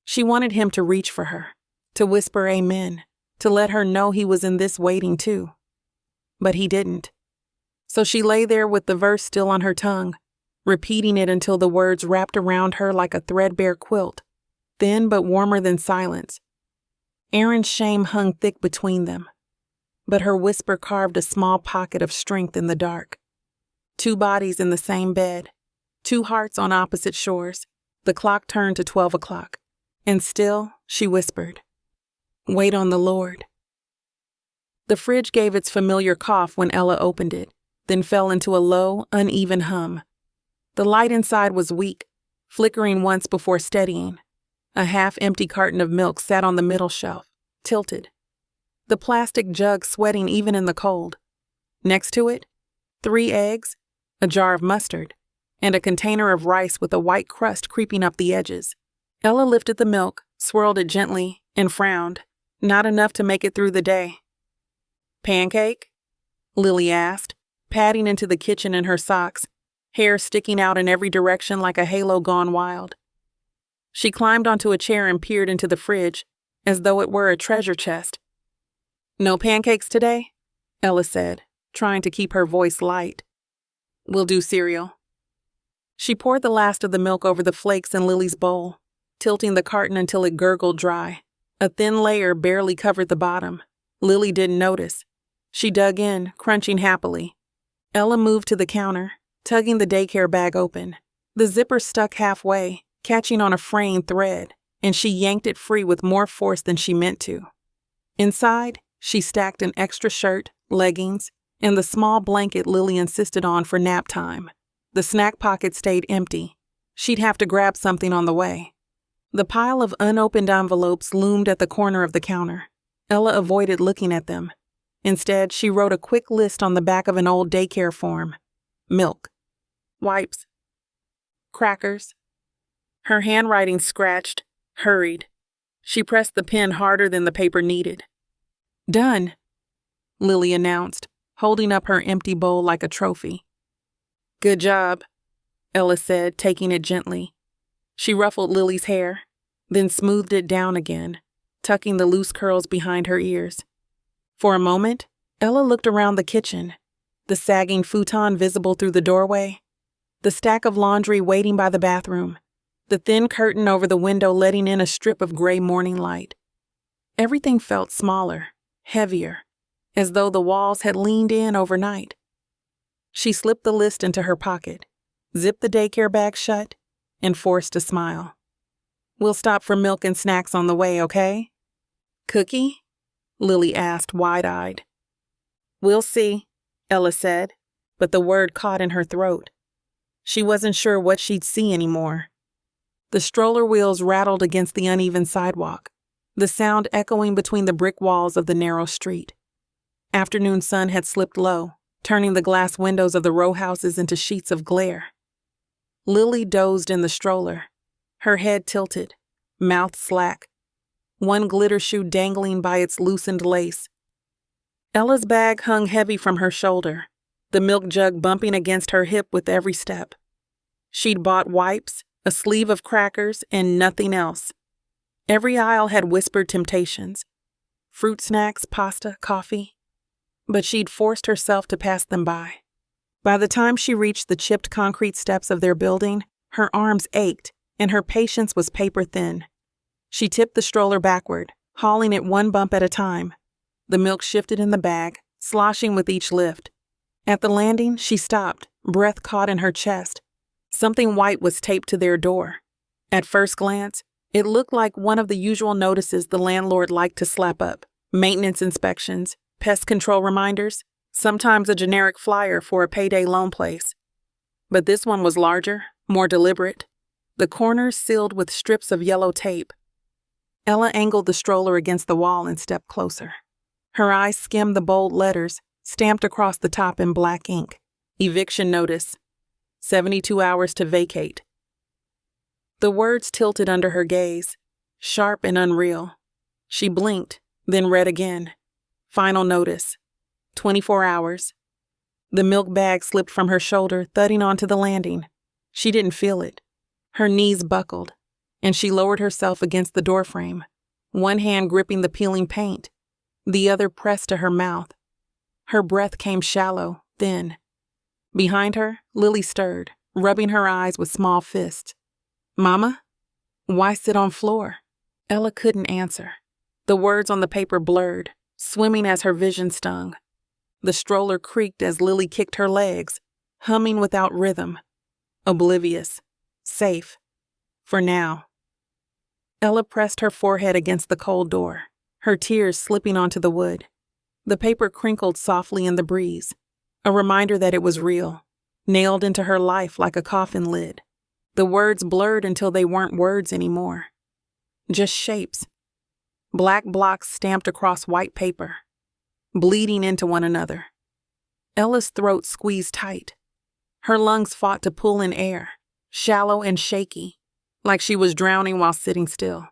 She wanted him to reach for her, to whisper amen, to let her know he was in this waiting too. But he didn't. So she lay there with the verse still on her tongue, repeating it until the words wrapped around her like a threadbare quilt, thin but warmer than silence. Aaron's shame hung thick between them, but her whisper carved a small pocket of strength in the dark. 2 bodies in the same bed, 2 hearts on opposite shores. The clock turned to 12 o'clock, and still, she whispered, "Wait on the Lord." The fridge gave its familiar cough when Ella opened it, then fell into a low, uneven hum. The light inside was weak, flickering once before steadying. A half-empty carton of milk sat on the middle shelf, tilted. The plastic jug sweating even in the cold. Next to it, 3 eggs, a jar of mustard, and a container of rice with a white crust creeping up the edges. Ella lifted the milk, swirled it gently, and frowned. Not enough to make it through the day. "Pancake?" Lily asked, padding into the kitchen in her socks, hair sticking out in every direction like a halo gone wild. She climbed onto a chair and peered into the fridge, as though it were a treasure chest. "No pancakes today?" Ella said, trying to keep her voice light. "We'll do cereal." She poured the last of the milk over the flakes in Lily's bowl, tilting the carton until it gurgled dry. A thin layer barely covered the bottom. Lily didn't notice. She dug in, crunching happily. Ella moved to the counter, tugging the daycare bag open. The zipper stuck halfway, catching on a fraying thread, and she yanked it free with more force than she meant to. Inside, she stacked an extra shirt, leggings, and the small blanket Lily insisted on for nap time. The snack pocket stayed empty. She'd have to grab something on the way. The pile of unopened envelopes loomed at the corner of the counter. Ella avoided looking at them. Instead, she wrote a quick list on the back of an old daycare form. Milk. Wipes. Crackers. Her handwriting scratched, hurried. She pressed the pen harder than the paper needed. "Done," Lily announced, holding up her empty bowl like a trophy. "Good job," Ella said, taking it gently. She ruffled Lily's hair, then smoothed it down again, tucking the loose curls behind her ears. For a moment, Ella looked around the kitchen, the sagging futon visible through the doorway, the stack of laundry waiting by the bathroom, the thin curtain over the window letting in a strip of gray morning light. Everything felt smaller, heavier, as though the walls had leaned in overnight. She slipped the list into her pocket, zipped the daycare bag shut, and forced a smile. "We'll stop for milk and snacks on the way, okay?" "Cookie?" Lily asked, wide-eyed. "We'll see," Ella said, but the word caught in her throat. She wasn't sure what she'd see anymore. The stroller wheels rattled against the uneven sidewalk, the sound echoing between the brick walls of the narrow street. Afternoon sun had slipped low, turning the glass windows of the row houses into sheets of glare. Lily dozed in the stroller, her head tilted, mouth slack, one glitter shoe dangling by its loosened lace. Ella's bag hung heavy from her shoulder, the milk jug bumping against her hip with every step. She'd bought wipes, a sleeve of crackers, and nothing else. Every aisle had whispered temptations. Fruit snacks, pasta, coffee. But she'd forced herself to pass them by. By the time she reached the chipped concrete steps of their building, her arms ached, and her patience was paper thin. She tipped the stroller backward, hauling it one bump at a time. The milk shifted in the bag, sloshing with each lift. At the landing, she stopped, breath caught in her chest. Something white was taped to their door. At first glance, it looked like one of the usual notices the landlord liked to slap up. Maintenance inspections, pest control reminders, sometimes a generic flyer for a payday loan place. But this one was larger, more deliberate. The corners sealed with strips of yellow tape. Ella angled the stroller against the wall and stepped closer. Her eyes skimmed the bold letters, stamped across the top in black ink. Eviction notice. 72 hours to vacate. The words tilted under her gaze, sharp and unreal. She blinked, then read again. Final notice. 24 hours. The milk bag slipped from her shoulder, thudding onto the landing. She didn't feel it. Her knees buckled, and she lowered herself against the doorframe, one hand gripping the peeling paint, the other pressed to her mouth. Her breath came shallow, thin. Behind her, Lily stirred, rubbing her eyes with small fists. "Mama? Why sit on floor?" Ella couldn't answer. The words on the paper blurred, swimming as her vision stung. The stroller creaked as Lily kicked her legs, humming without rhythm. Oblivious. Safe. For now. Ella pressed her forehead against the cold door, her tears slipping onto the wood. The paper crinkled softly in the breeze, a reminder that it was real, nailed into her life like a coffin lid. The words blurred until they weren't words anymore. Just shapes. Black blocks stamped across white paper, bleeding into one another. Ella's throat squeezed tight. Her lungs fought to pull in air, shallow and shaky, like she was drowning while sitting still.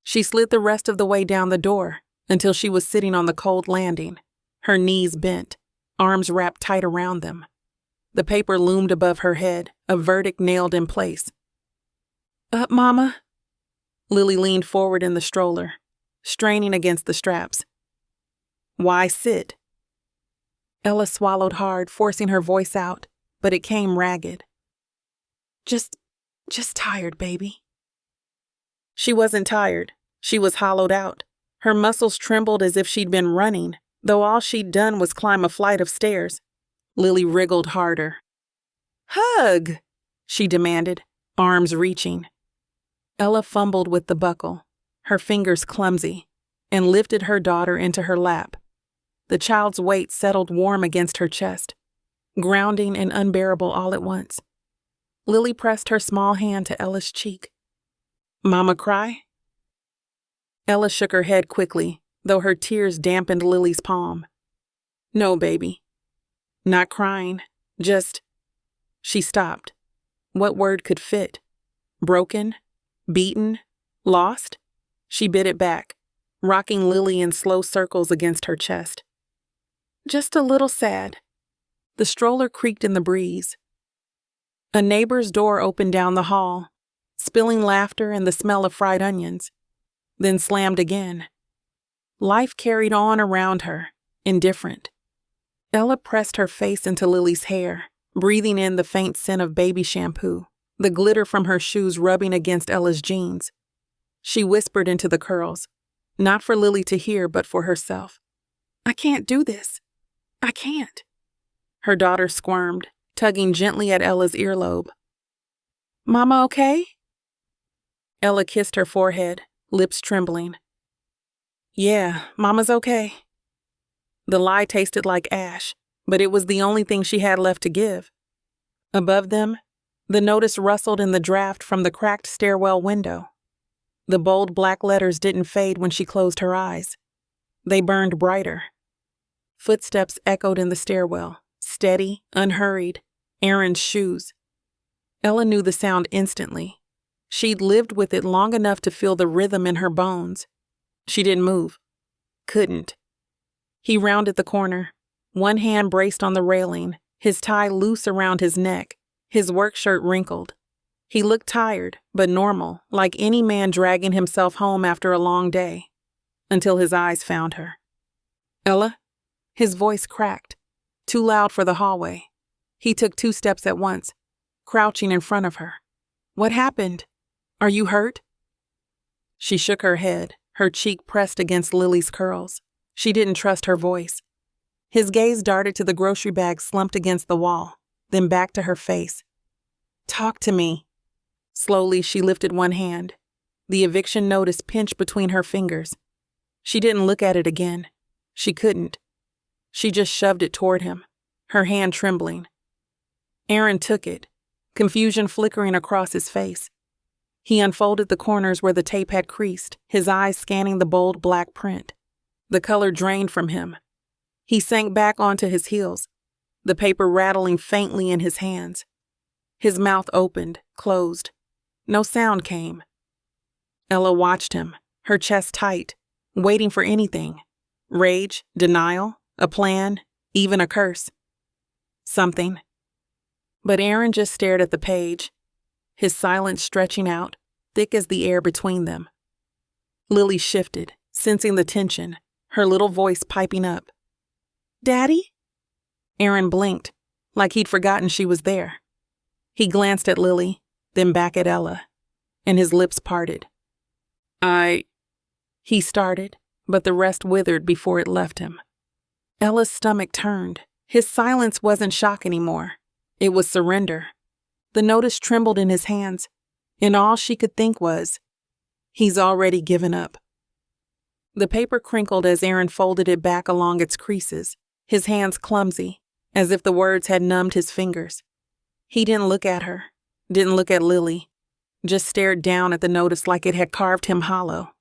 She slid the rest of the way down the door until she was sitting on the cold landing, her knees bent, arms wrapped tight around them. The paper loomed above her head, a verdict nailed in place. "Up, Mama?" Lily leaned forward in the stroller, straining against the straps. "Why sit?" Ella swallowed hard, forcing her voice out, but it came ragged. Just tired, baby." She wasn't tired. She was hollowed out. Her muscles trembled as if she'd been running, though all she'd done was climb a flight of stairs. Lily wriggled harder. "Hug!" she demanded, arms reaching. Ella fumbled with the buckle, her fingers clumsy, and lifted her daughter into her lap. The child's weight settled warm against her chest, grounding and unbearable all at once. Lily pressed her small hand to Ella's cheek. "Mama cry?" Ella shook her head quickly, though her tears dampened Lily's palm. "No, baby. Not crying. Just..." She stopped. What word could fit? Broken? Beaten? Lost? She bit it back, rocking Lily in slow circles against her chest. "Just a little sad." The stroller creaked in the breeze. A neighbor's door opened down the hall, spilling laughter and the smell of fried onions, then slammed again. Life carried on around her, indifferent. Ella pressed her face into Lily's hair, breathing in the faint scent of baby shampoo, the glitter from her shoes rubbing against Ella's jeans. She whispered into the curls, not for Lily to hear, but for herself. "I can't do this. I can't." Her daughter squirmed, tugging gently at Ella's earlobe. "Mama okay?" Ella kissed her forehead, lips trembling. "Yeah, Mama's okay." The lie tasted like ash, but it was the only thing she had left to give. Above them, the notice rustled in the draft from the cracked stairwell window. The bold black letters didn't fade when she closed her eyes. They burned brighter. Footsteps echoed in the stairwell, steady, unhurried, Aaron's shoes. Ella knew the sound instantly. She'd lived with it long enough to feel the rhythm in her bones. She didn't move. Couldn't. He rounded the corner, one hand braced on the railing, his tie loose around his neck, his work shirt wrinkled. He looked tired, but normal, like any man dragging himself home after a long day, until his eyes found her. "Ella?" His voice cracked, too loud for the hallway. He took 2 steps at once, crouching in front of her. "What happened? Are you hurt?" She shook her head, her cheek pressed against Lily's curls. She didn't trust her voice. His gaze darted to the grocery bag slumped against the wall, then back to her face. "Talk to me." Slowly, she lifted one hand. The eviction notice pinched between her fingers. She didn't look at it again. She couldn't. She just shoved it toward him, her hand trembling. Aaron took it, confusion flickering across his face. He unfolded the corners where the tape had creased, his eyes scanning the bold black print. The color drained from him. He sank back onto his heels, the paper rattling faintly in his hands. His mouth opened, closed. No sound came. Ella watched him, her chest tight, waiting for anything. Rage, denial, a plan, even a curse. Something. But Aaron just stared at the page, his silence stretching out, thick as the air between them. Lily shifted, sensing the tension, her little voice piping up. "Daddy?" Aaron blinked, like he'd forgotten she was there. He glanced at Lily, then back at Ella, and his lips parted. He started, but the rest withered before it left him. Ella's stomach turned. His silence wasn't shock anymore. It was surrender. The notice trembled in his hands, and all she could think was, he's already given up. The paper crinkled as Aaron folded it back along its creases, his hands clumsy, as if the words had numbed his fingers. He didn't look at her, didn't look at Lily, just stared down at the notice like it had carved him hollow.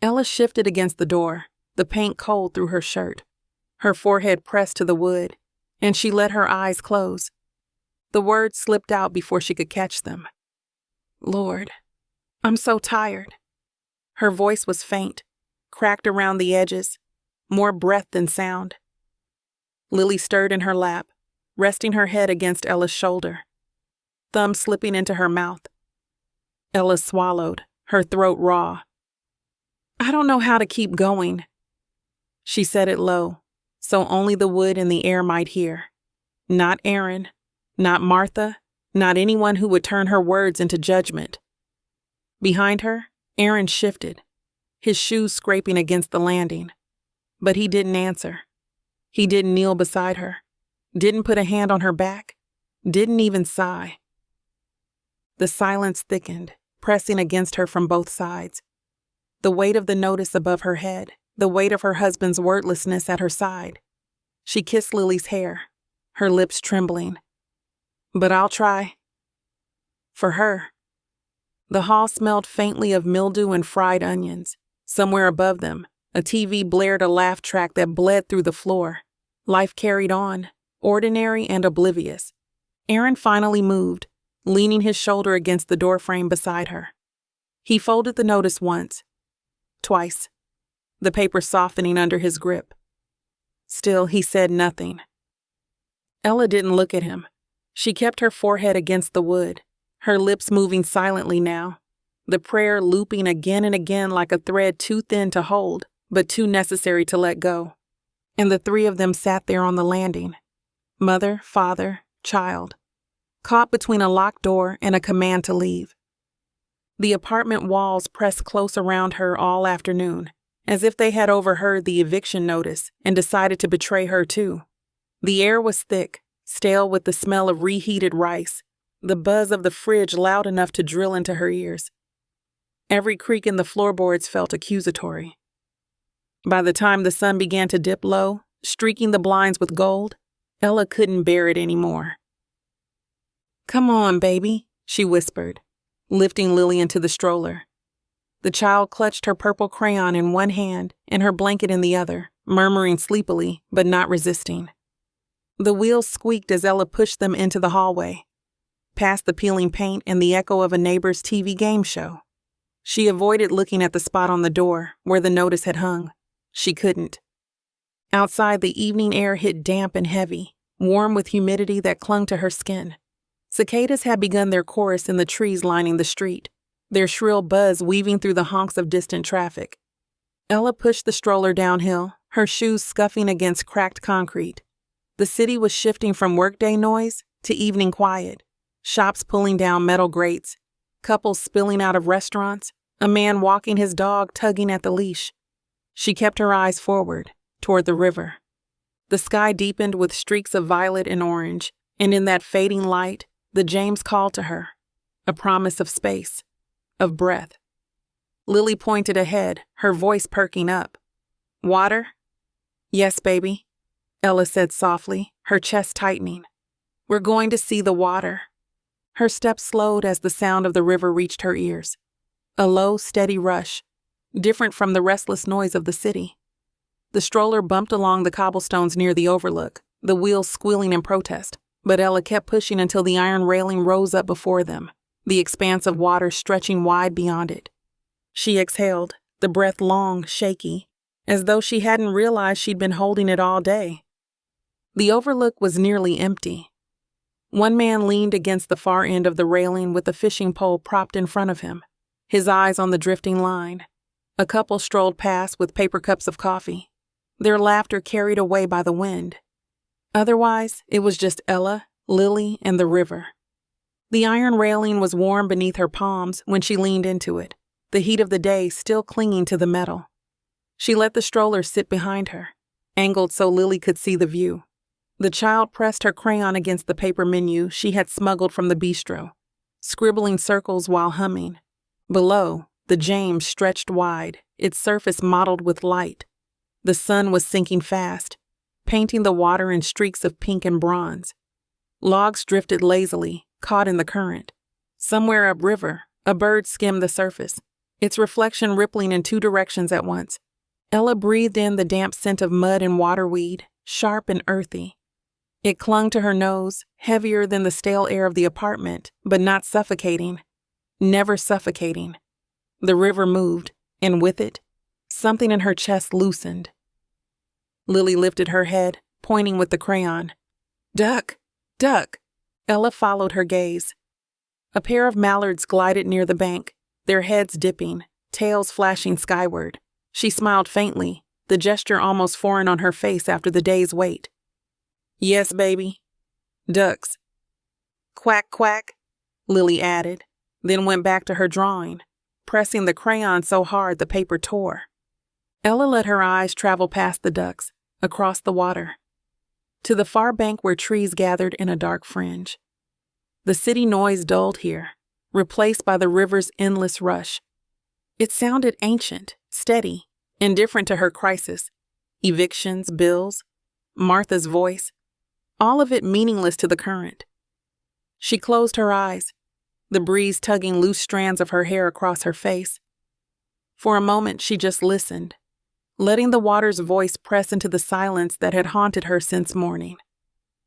Ella shifted against the door, the paint cold through her shirt, her forehead pressed to the wood, and she let her eyes close. The words slipped out before she could catch them. "Lord, I'm so tired." Her voice was faint, cracked around the edges, more breath than sound. Lily stirred in her lap, resting her head against Ella's shoulder, thumb slipping into her mouth. Ella swallowed, her throat raw. "I don't know how to keep going." She said it low, so only the wood and the air might hear. Not Aaron, not Martha, not anyone who would turn her words into judgment. Behind her, Aaron shifted, his shoes scraping against the landing. But he didn't answer. He didn't kneel beside her, didn't put a hand on her back, didn't even sigh. The silence thickened, pressing against her from both sides. The weight of the notice above her head, the weight of her husband's wordlessness at her side. She kissed Lily's hair, her lips trembling. "But I'll try." For her. The hall smelled faintly of mildew and fried onions. Somewhere above them, a TV blared a laugh track that bled through the floor. Life carried on, ordinary and oblivious. Aaron finally moved, leaning his shoulder against the doorframe beside her. He folded the notice once, twice, the paper softening under his grip. Still, he said nothing. Ella didn't look at him. She kept her forehead against the wood, her lips moving silently now, the prayer looping again and again like a thread too thin to hold, but too necessary to let go. And the three of them sat there on the landing, mother, father, child, caught between a locked door and a command to leave. The apartment walls pressed close around her all afternoon, as if they had overheard the eviction notice and decided to betray her too. The air was thick, stale with the smell of reheated rice, the buzz of the fridge loud enough to drill into her ears. Every creak in the floorboards felt accusatory. By the time the sun began to dip low, streaking the blinds with gold, Ella couldn't bear it anymore. "Come on, baby," she whispered, lifting Lily into the stroller. The child clutched her purple crayon in one hand and her blanket in the other, murmuring sleepily, but not resisting. The wheels squeaked as Ella pushed them into the hallway, past the peeling paint and the echo of a neighbor's TV game show. She avoided looking at the spot on the door where the notice had hung. She couldn't. Outside, the evening air hit damp and heavy, warm with humidity that clung to her skin. Cicadas had begun their chorus in the trees lining the street, their shrill buzz weaving through the honks of distant traffic. Ella pushed the stroller downhill, her shoes scuffing against cracked concrete. The city was shifting from workday noise to evening quiet, shops pulling down metal grates, couples spilling out of restaurants, a man walking his dog tugging at the leash. She kept her eyes forward, toward the river. The sky deepened with streaks of violet and orange, and in that fading light, the James called to her, a promise of space, of breath. Lily pointed ahead, her voice perking up. "Water?" "Yes, baby," Ella said softly, her chest tightening. "We're going to see the water." Her steps slowed as the sound of the river reached her ears. A low, steady rush, different from the restless noise of the city. The stroller bumped along the cobblestones near the overlook, the wheels squealing in protest, but Ella kept pushing until the iron railing rose up before them, the expanse of water stretching wide beyond it. She exhaled, the breath long, shaky, as though she hadn't realized she'd been holding it all day. The overlook was nearly empty. One man leaned against the far end of the railing with a fishing pole propped in front of him, his eyes on the drifting line. A couple strolled past with paper cups of coffee, their laughter carried away by the wind. Otherwise, it was just Ella, Lily, and the river. The iron railing was warm beneath her palms when she leaned into it, the heat of the day still clinging to the metal. She let the stroller sit behind her, angled so Lily could see the view. The child pressed her crayon against the paper menu she had smuggled from the bistro, scribbling circles while humming. Below, the James stretched wide, its surface mottled with light. The sun was sinking fast, painting the water in streaks of pink and bronze. Logs drifted lazily, caught in the current. Somewhere upriver, a bird skimmed the surface, its reflection rippling in two directions at once. Ella breathed in the damp scent of mud and waterweed, sharp and earthy. It clung to her nose, heavier than the stale air of the apartment, but not suffocating. Never suffocating. The river moved, and with it, something in her chest loosened. Lily lifted her head, pointing with the crayon. "Duck! Duck!" Ella followed her gaze. A pair of mallards glided near the bank, their heads dipping, tails flashing skyward. She smiled faintly, the gesture almost foreign on her face after the day's wait. "Yes, baby. Ducks." "Quack, quack," Lily added, then went back to her drawing, pressing the crayon so hard the paper tore. Ella let her eyes travel past the ducks, across the water, to the far bank where trees gathered in a dark fringe. The city noise dulled here, replaced by the river's endless rush. It sounded ancient, steady, indifferent to her crisis. Evictions, bills, Martha's voice, all of it meaningless to the current. She closed her eyes, the breeze tugging loose strands of her hair across her face. For a moment she just listened, letting the water's voice press into the silence that had haunted her since morning.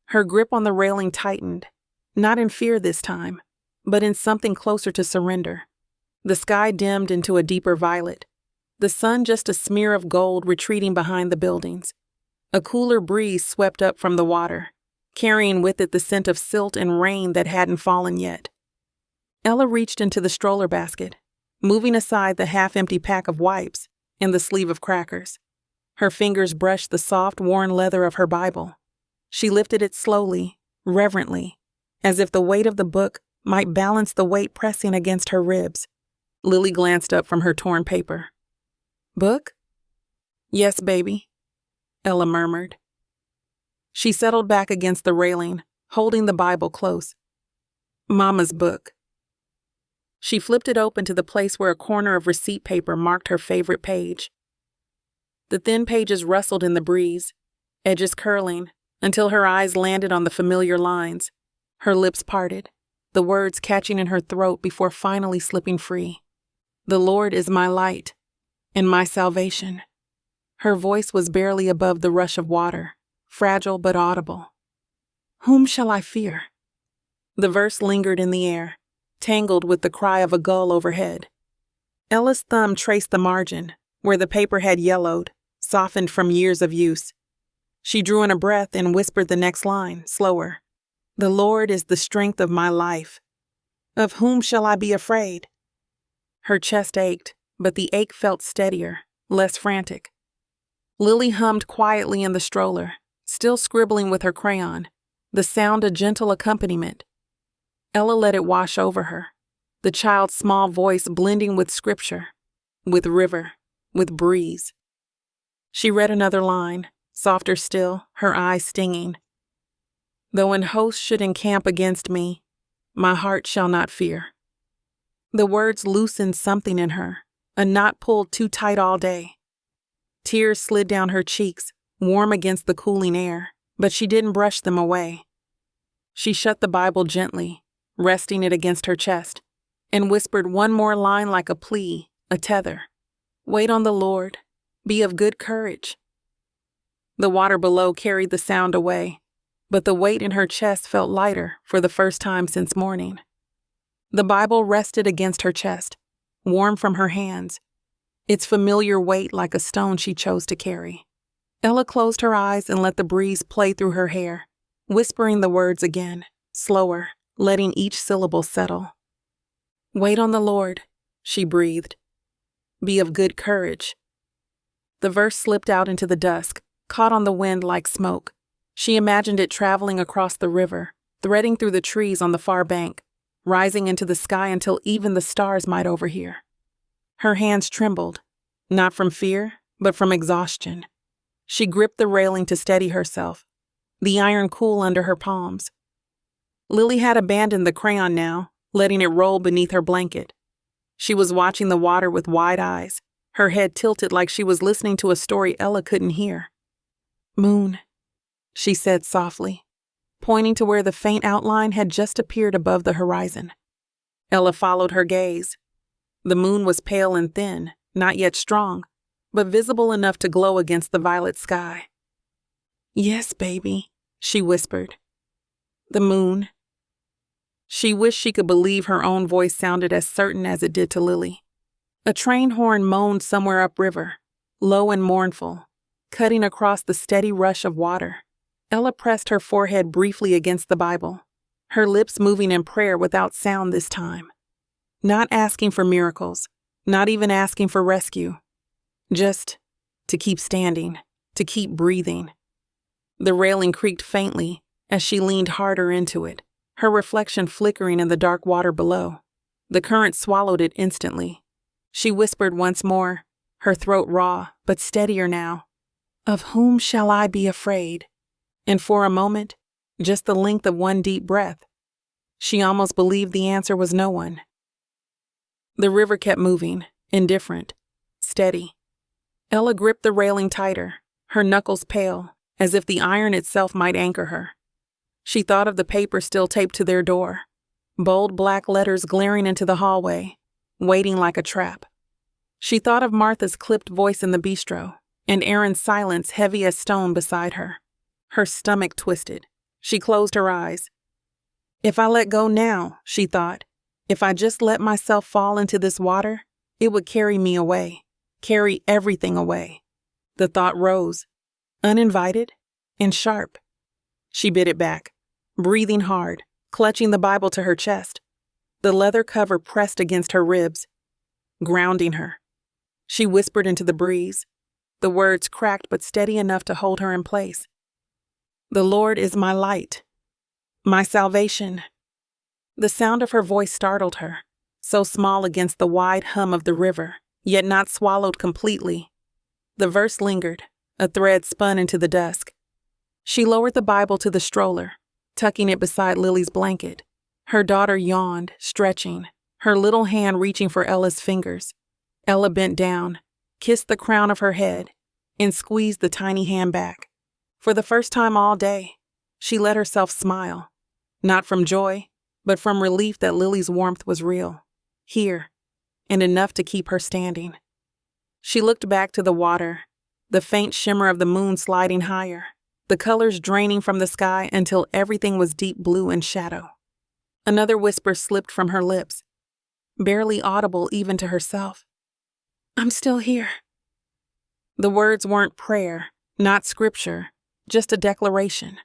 Her grip on the railing tightened, not in fear this time, but in something closer to surrender. The sky dimmed into a deeper violet, the sun just a smear of gold retreating behind the buildings. A cooler breeze swept up from the water, carrying with it the scent of silt and rain that hadn't fallen yet. Ella reached into the stroller basket, moving aside the half-empty pack of wipes and the sleeve of crackers. Her fingers brushed the soft, worn leather of her Bible. She lifted it slowly, reverently, as if the weight of the book might balance the weight pressing against her ribs. Lily glanced up from her torn paper. "Book?" "Yes, baby," Ella murmured. She settled back against the railing, holding the Bible close. "Mama's book." She flipped it open to the place where a corner of receipt paper marked her favorite page. The thin pages rustled in the breeze, edges curling, until her eyes landed on the familiar lines. Her lips parted, the words catching in her throat before finally slipping free. "The Lord is my light and my salvation." Her voice was barely above the rush of water, fragile but audible. "Whom shall I fear?" The verse lingered in the air, tangled with the cry of a gull overhead. Ella's thumb traced the margin, where the paper had yellowed, softened from years of use. She drew in a breath and whispered the next line, slower. "The Lord is the strength of my life. Of whom shall I be afraid?" Her chest ached, but the ache felt steadier, less frantic. Lily hummed quietly in the stroller, still scribbling with her crayon, the sound a gentle accompaniment. Ella let it wash over her, the child's small voice blending with scripture, with river, with breeze. She read another line, softer still, her eyes stinging. "Though an host should encamp against me, my heart shall not fear." The words loosened something in her, a knot pulled too tight all day. Tears slid down her cheeks, warm against the cooling air, but she didn't brush them away. She shut the Bible gently, resting it against her chest, and whispered one more line like a plea, a tether. "Wait on the Lord. Be of good courage." The water below carried the sound away, but the weight in her chest felt lighter for the first time since morning. The Bible rested against her chest, warm from her hands, its familiar weight like a stone she chose to carry. Ella closed her eyes and let the breeze play through her hair, whispering the words again, slower, letting each syllable settle. "Wait on the Lord," she breathed. "Be of good courage." The verse slipped out into the dusk, caught on the wind like smoke. She imagined it traveling across the river, threading through the trees on the far bank, rising into the sky until even the stars might overhear. Her hands trembled, not from fear, but from exhaustion. She gripped the railing to steady herself, the iron cool under her palms. Lily had abandoned the crayon now, letting it roll beneath her blanket. She was watching the water with wide eyes, her head tilted like she was listening to a story Ella couldn't hear. "Moon," she said softly, pointing to where the faint outline had just appeared above the horizon. Ella followed her gaze. The moon was pale and thin, not yet strong, but visible enough to glow against the violet sky. "Yes, baby," she whispered. "The moon." She wished she could believe her own voice sounded as certain as it did to Lily. A train horn moaned somewhere upriver, low and mournful, cutting across the steady rush of water. Ella pressed her forehead briefly against the Bible, her lips moving in prayer without sound this time. Not asking for miracles, not even asking for rescue. Just to keep standing, to keep breathing. The railing creaked faintly as she leaned harder into it, her reflection flickering in the dark water below. The current swallowed it instantly. She whispered once more, her throat raw, but steadier now. "Of whom shall I be afraid?" And for a moment, just the length of one deep breath, she almost believed the answer was no one. The river kept moving, indifferent, steady. Ella gripped the railing tighter, her knuckles pale, as if the iron itself might anchor her. She thought of the paper still taped to their door, bold black letters glaring into the hallway, waiting like a trap. She thought of Martha's clipped voice in the bistro, and Aaron's silence heavy as stone beside her. Her stomach twisted. She closed her eyes. If I let go now, she thought, if I just let myself fall into this water, it would carry me away, carry everything away. The thought rose, uninvited and sharp. She bit it back, breathing hard, clutching the Bible to her chest. The leather cover pressed against her ribs, grounding her. She whispered into the breeze, the words cracked but steady enough to hold her in place. "The Lord is my light, my salvation." The sound of her voice startled her, so small against the wide hum of the river, yet not swallowed completely. The verse lingered, a thread spun into the dusk. She lowered the Bible to the stroller, tucking it beside Lily's blanket. Her daughter yawned, stretching, her little hand reaching for Ella's fingers. Ella bent down, kissed the crown of her head, and squeezed the tiny hand back. For the first time all day, she let herself smile, not from joy, but from relief that Lily's warmth was real, here, and enough to keep her standing. She looked back to the water, the faint shimmer of the moon sliding higher, the colors draining from the sky until everything was deep blue and shadow. Another whisper slipped from her lips, barely audible even to herself. "I'm still here." The words weren't prayer, not scripture, just a declaration.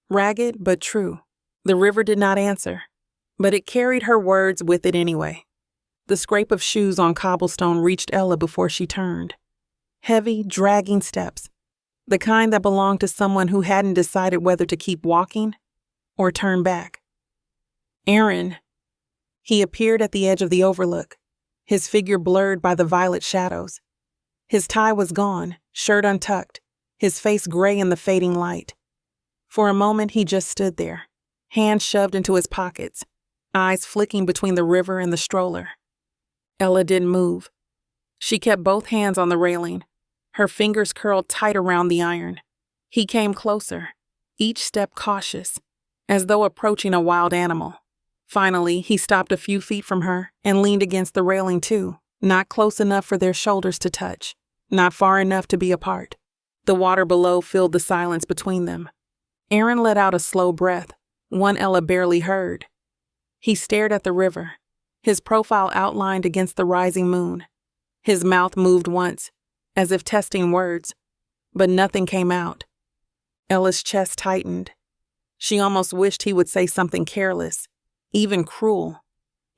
Ragged but true. The river did not answer, but it carried her words with it anyway. The scrape of shoes on cobblestone reached Ella before she turned. Heavy, dragging steps, the kind that belonged to someone who hadn't decided whether to keep walking or turn back. Aaron. He appeared at the edge of the overlook, his figure blurred by the violet shadows. His tie was gone, shirt untucked, his face gray in the fading light. For a moment he just stood there, hands shoved into his pockets, eyes flicking between the river and the stroller. Ella didn't move. She kept both hands on the railing, her fingers curled tight around the iron. He came closer, each step cautious, as though approaching a wild animal. Finally, he stopped a few feet from her and leaned against the railing too, not close enough for their shoulders to touch, not far enough to be apart. The water below filled the silence between them. Aaron let out a slow breath, one Ella barely heard. He stared at the river, his profile outlined against the rising moon. His mouth moved once, as if testing words, but nothing came out. Ella's chest tightened. She almost wished he would say something careless, even cruel.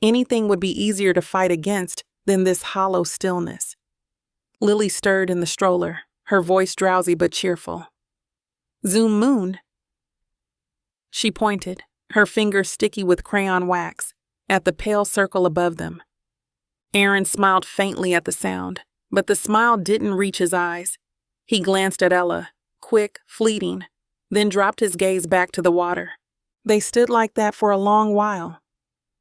Anything would be easier to fight against than this hollow stillness. Lily stirred in the stroller, her voice drowsy but cheerful. "Zoom moon." She pointed, her fingers sticky with crayon wax, at the pale circle above them. Aaron smiled faintly at the sound, but the smile didn't reach his eyes. He glanced at Ella, quick, fleeting, then dropped his gaze back to the water. They stood like that for a long while.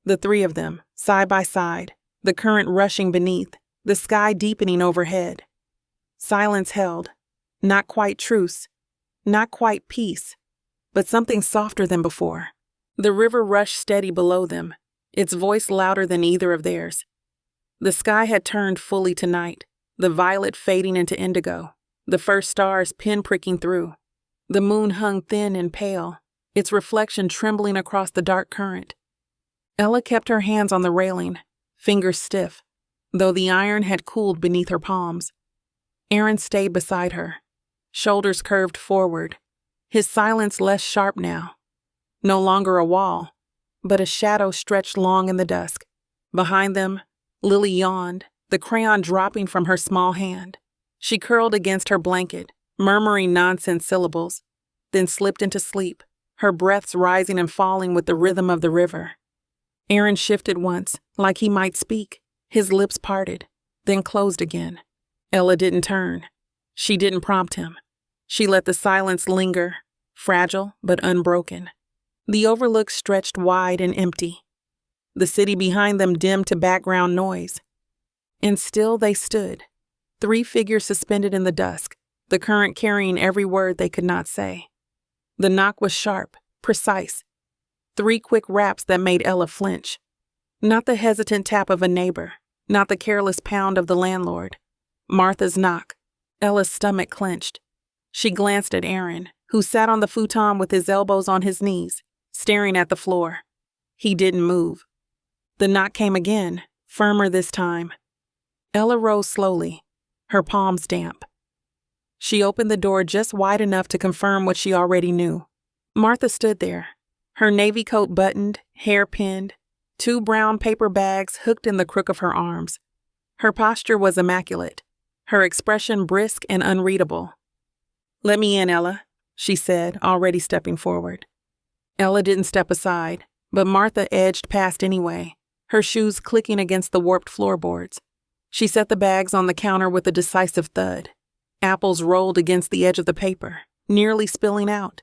The three of them, side by side, the current rushing beneath, the sky deepening overhead. Silence held, not quite truce, not quite peace, but something softer than before. The river rushed steady below them, its voice louder than either of theirs. The sky had turned fully to night, the violet fading into indigo, the first stars pinpricking through. The moon hung thin and pale, its reflection trembling across the dark current. Ella kept her hands on the railing, fingers stiff, though the iron had cooled beneath her palms. Aaron stayed beside her, shoulders curved forward, his silence less sharp now. No longer a wall, but a shadow stretched long in the dusk. Behind them, Lily yawned, the crayon dropping from her small hand. She curled against her blanket, murmuring nonsense syllables, then slipped into sleep, her breaths rising and falling with the rhythm of the river. Aaron shifted once, like he might speak, his lips parted, then closed again. Ella didn't turn. She didn't prompt him. She let the silence linger, fragile but unbroken. The overlook stretched wide and empty. The city behind them dimmed to background noise. And still they stood, three figures suspended in the dusk, the current carrying every word they could not say. The knock was sharp, precise. 3 quick raps that made Ella flinch. Not the hesitant tap of a neighbor, not the careless pound of the landlord. Martha's knock. Ella's stomach clenched. She glanced at Aaron, who sat on the futon with his elbows on his knees, staring at the floor. He didn't move. The knock came again, firmer this time. Ella rose slowly, her palms damp. She opened the door just wide enough to confirm what she already knew. Martha stood there, her navy coat buttoned, hair pinned, 2 brown paper bags hooked in the crook of her arms. Her posture was immaculate, her expression brisk and unreadable. "Let me in, Ella," she said, already stepping forward. Ella didn't step aside, but Martha edged past anyway, her shoes clicking against the warped floorboards. She set the bags on the counter with a decisive thud. Apples rolled against the edge of the paper, nearly spilling out.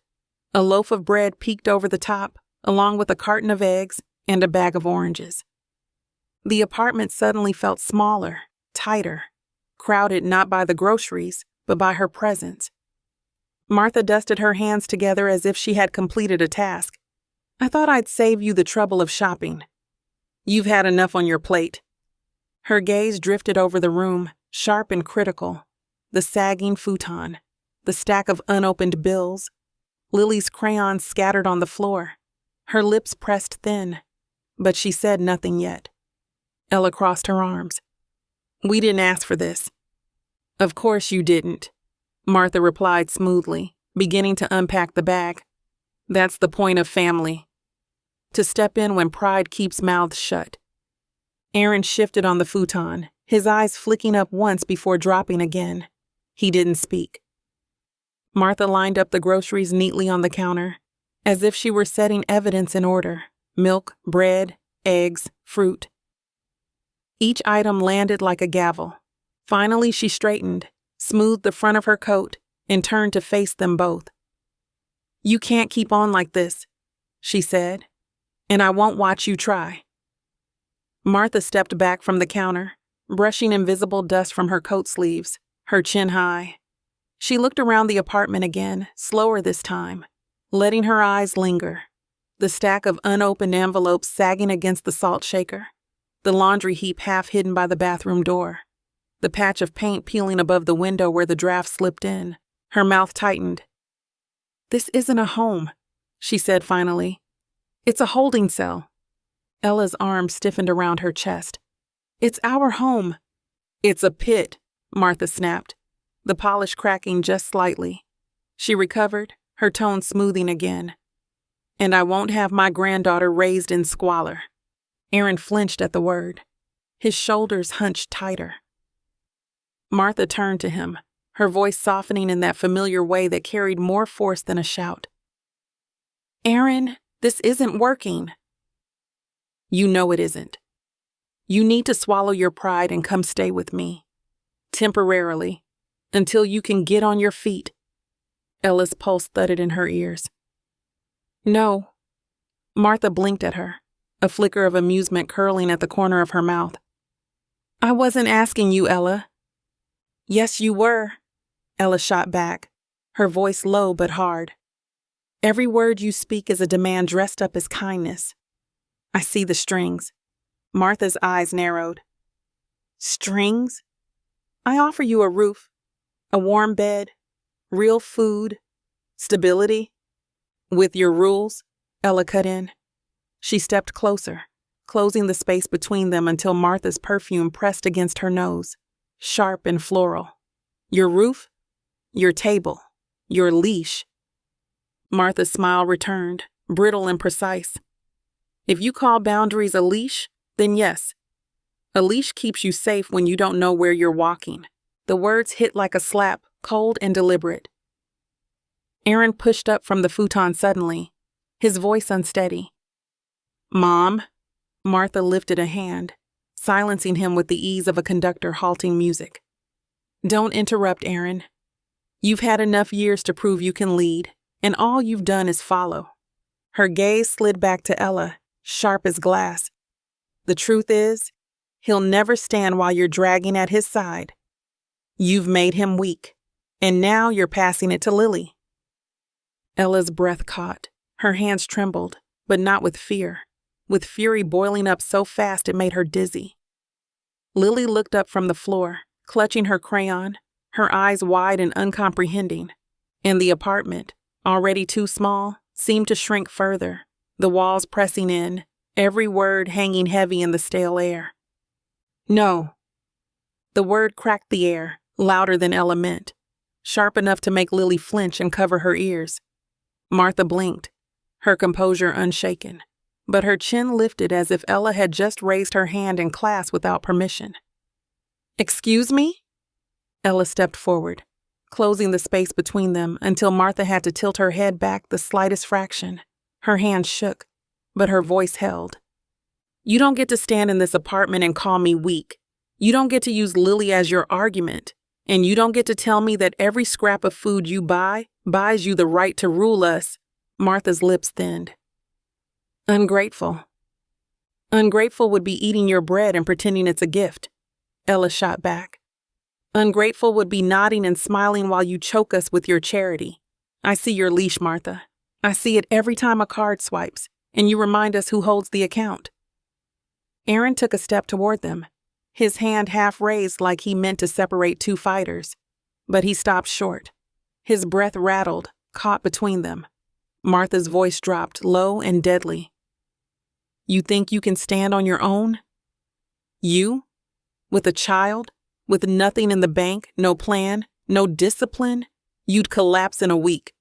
A loaf of bread peeked over the top, along with a carton of eggs and a bag of oranges. The apartment suddenly felt smaller, tighter, crowded not by the groceries, but by her presence. Martha dusted her hands together as if she had completed a task. "I thought I'd save you the trouble of shopping. You've had enough on your plate." Her gaze drifted over the room, sharp and critical. The sagging futon, the stack of unopened bills, Lily's crayons scattered on the floor. Her lips pressed thin, but she said nothing yet. Ella crossed her arms. "We didn't ask for this." "Of course you didn't," Martha replied smoothly, beginning to unpack the bag. "That's the point of family. To step in when pride keeps mouths shut." Aaron shifted on the futon, his eyes flicking up once before dropping again. He didn't speak. Martha lined up the groceries neatly on the counter, as if she were setting evidence in order: milk, bread, eggs, fruit. Each item landed like a gavel. Finally, she straightened, smoothed the front of her coat, and turned to face them both. "You can't keep on like this," she said, "and I won't watch you try." Martha stepped back from the counter, brushing invisible dust from her coat sleeves, her chin high. She looked around the apartment again, slower this time, letting her eyes linger. The stack of unopened envelopes sagging against the salt shaker, the laundry heap half hidden by the bathroom door, the patch of paint peeling above the window where the draft slipped in. Her mouth tightened. "This isn't a home," she said finally. "It's a holding cell." Ella's arms stiffened around her chest. "It's our home." "It's a pit," Martha snapped, the polish cracking just slightly. She recovered, her tone smoothing again. "And I won't have my granddaughter raised in squalor." Aaron flinched at the word. His shoulders hunched tighter. Martha turned to him, her voice softening in that familiar way that carried more force than a shout. "Aaron, this isn't working." "You know it isn't. You need to swallow your pride and come stay with me. Temporarily. Until you can get on your feet." Ella's pulse thudded in her ears. "No." Martha blinked at her, a flicker of amusement curling at the corner of her mouth. "I wasn't asking you, Ella." "Yes, you were," Ella shot back, her voice low but hard. "Every word you speak is a demand dressed up as kindness. I see the strings." Martha's eyes narrowed. "Strings? I offer you a roof, a warm bed, real food, stability." "With your rules," Ella cut in. She stepped closer, closing the space between them until Martha's perfume pressed against her nose, sharp and floral. "Your roof, your table, your leash." Martha's smile returned, brittle and precise. "If you call boundaries a leash, then yes. A leash keeps you safe when you don't know where you're walking." The words hit like a slap, cold and deliberate. Aaron pushed up from the futon suddenly, his voice unsteady. "Mom," Martha lifted a hand, silencing him with the ease of a conductor halting music. "Don't interrupt, Aaron. You've had enough years to prove you can lead, and all you've done is follow." Her gaze slid back to Ella, sharp as glass. "The truth is, he'll never stand while you're dragging at his side. You've made him weak, and now you're passing it to Lily." Ella's breath caught. Her hands trembled, but not with fear, with fury boiling up so fast it made her dizzy. Lily looked up from the floor, clutching her crayon, her eyes wide and uncomprehending, and the apartment, already too small, seemed to shrink further, the walls pressing in, every word hanging heavy in the stale air. "No." The word cracked the air, louder than Ella meant, sharp enough to make Lily flinch and cover her ears. Martha blinked, her composure unshaken, but her chin lifted as if Ella had just raised her hand in class without permission. "Excuse me?" Ella stepped forward, closing the space between them until Martha had to tilt her head back the slightest fraction. Her hand shook, but her voice held. "You don't get to stand in this apartment and call me weak. You don't get to use Lily as your argument. And you don't get to tell me that every scrap of food you buy buys you the right to rule us." Martha's lips thinned. "Ungrateful. Ungrateful would be eating your bread and pretending it's a gift," Ella shot back. "Ungrateful would be nodding and smiling while you choke us with your charity. I see your leash, Martha. I see it every time a card swipes, and you remind us who holds the account." Aaron took a step toward them, his hand half raised like he meant to separate two fighters, but he stopped short. His breath rattled, caught between them. Martha's voice dropped, low and deadly. "You think you can stand on your own? You? With a child? With nothing in the bank, no plan, no discipline? You'd collapse in a week."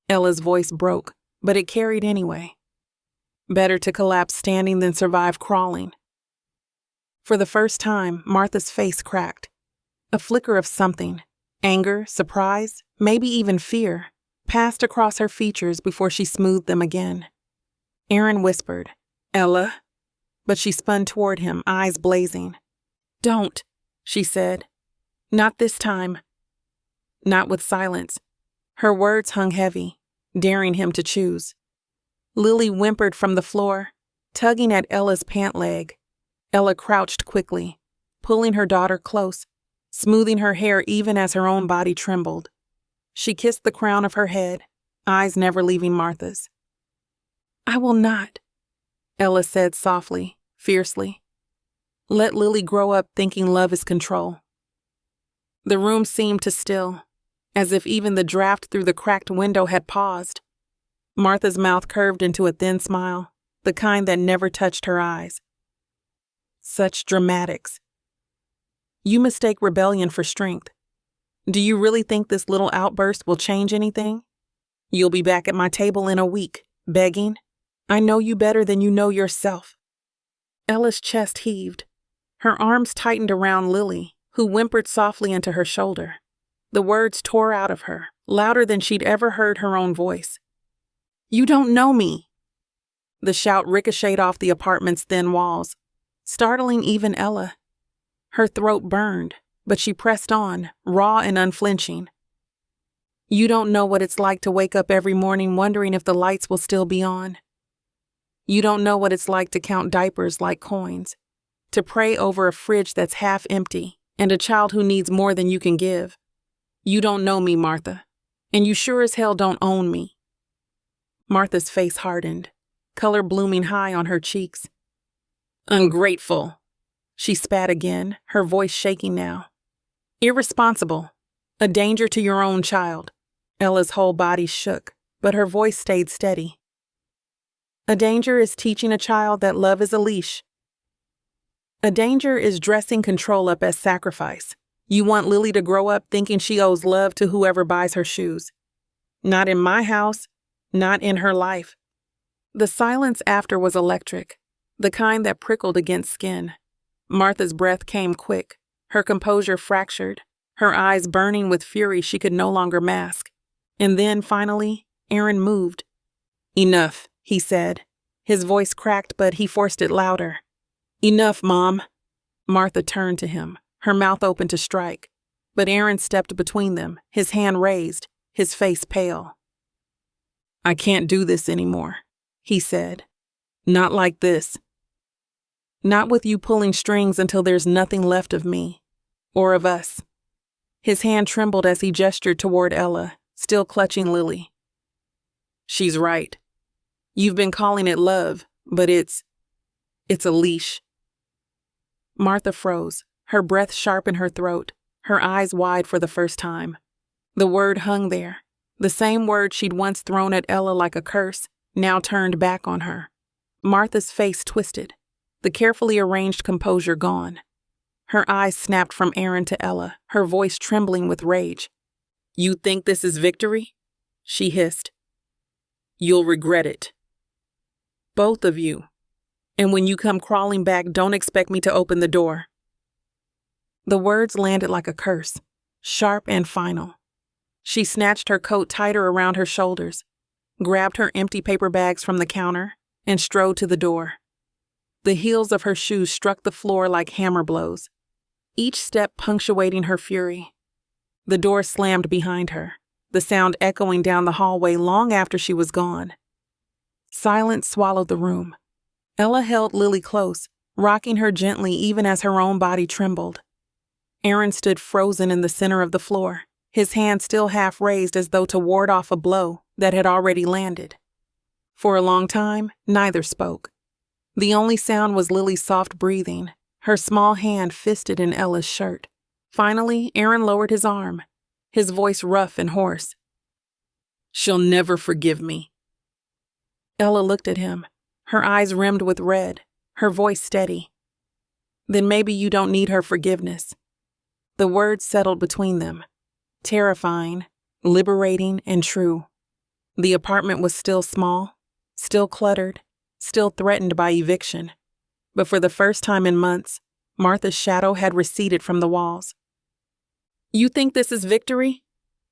Ella's voice broke, but it carried anyway. Better to collapse standing than survive crawling. For the first time, Martha's face cracked. A flicker of something, anger, surprise, maybe even fear, passed across her features before she smoothed them again. Aaron whispered, "Ella," but she spun toward him, eyes blazing. "Don't," she said. "Not this time." Not with silence. Her words hung heavy, daring him to choose. Lily whimpered from the floor, tugging at Ella's pant leg. Ella crouched quickly, pulling her daughter close, smoothing her hair even as her own body trembled. She kissed the crown of her head, eyes never leaving Martha's. I will not, Ella said softly, fiercely. Let Lily grow up thinking love is control. The room seemed to still, as if even the draft through the cracked window had paused. Martha's mouth curved into a thin smile, the kind that never touched her eyes. Such dramatics. You mistake rebellion for strength. Do you really think this little outburst will change anything? You'll be back at my table in a week, begging. I know you better than you know yourself. Ella's chest heaved. Her arms tightened around Lily, who whimpered softly into her shoulder. The words tore out of her, louder than she'd ever heard her own voice. You don't know me. The shout ricocheted off the apartment's thin walls, startling even Ella. Her throat burned, but she pressed on, raw and unflinching. You don't know what it's like to wake up every morning wondering if the lights will still be on. You don't know what it's like to count diapers like coins, to pray over a fridge that's half empty and a child who needs more than you can give. You don't know me, Martha, and you sure as hell don't own me. Martha's face hardened, color blooming high on her cheeks. Ungrateful, she spat again, her voice shaking now. Irresponsible, a danger to your own child. Ella's whole body shook, but her voice stayed steady. A danger is teaching a child that love is a leash. A danger is dressing control up as sacrifice. You want Lily to grow up thinking she owes love to whoever buys her shoes. Not in my house, not in her life. The silence after was electric, the kind that prickled against skin. Martha's breath came quick, her composure fractured, her eyes burning with fury she could no longer mask. And then, finally, Aaron moved. Enough, he said. His voice cracked, but he forced it louder. Enough, Mom. Martha turned to him, her mouth open to strike. But Aaron stepped between them, his hand raised, his face pale. I can't do this anymore, he said. Not like this. Not with you pulling strings until there's nothing left of me, or of us. His hand trembled as he gestured toward Ella, still clutching Lily. She's right. You've been calling it love, but it's a leash. Martha froze, her breath sharp in her throat, her eyes wide for the first time. The word hung there, the same word she'd once thrown at Ella like a curse, now turned back on her. Martha's face twisted, the carefully arranged composure gone. Her eyes snapped from Aaron to Ella, her voice trembling with rage. You think this is victory? She hissed. You'll regret it. Both of you. And when you come crawling back, don't expect me to open the door. The words landed like a curse, sharp and final. She snatched her coat tighter around her shoulders, grabbed her empty paper bags from the counter, and strode to the door. The heels of her shoes struck the floor like hammer blows, each step punctuating her fury. The door slammed behind her, the sound echoing down the hallway long after she was gone. Silence swallowed the room. Ella held Lily close, rocking her gently even as her own body trembled. Aaron stood frozen in the center of the floor, his hand still half raised as though to ward off a blow that had already landed. For a long time, neither spoke. The only sound was Lily's soft breathing, her small hand fisted in Ella's shirt. Finally, Aaron lowered his arm, his voice rough and hoarse. She'll never forgive me. Ella looked at him, her eyes rimmed with red, her voice steady. Then maybe you don't need her forgiveness. The words settled between them, terrifying, liberating, and true. The apartment was still small, still cluttered, still threatened by eviction. But for the first time in months, Martha's shadow had receded from the walls. You think this is victory?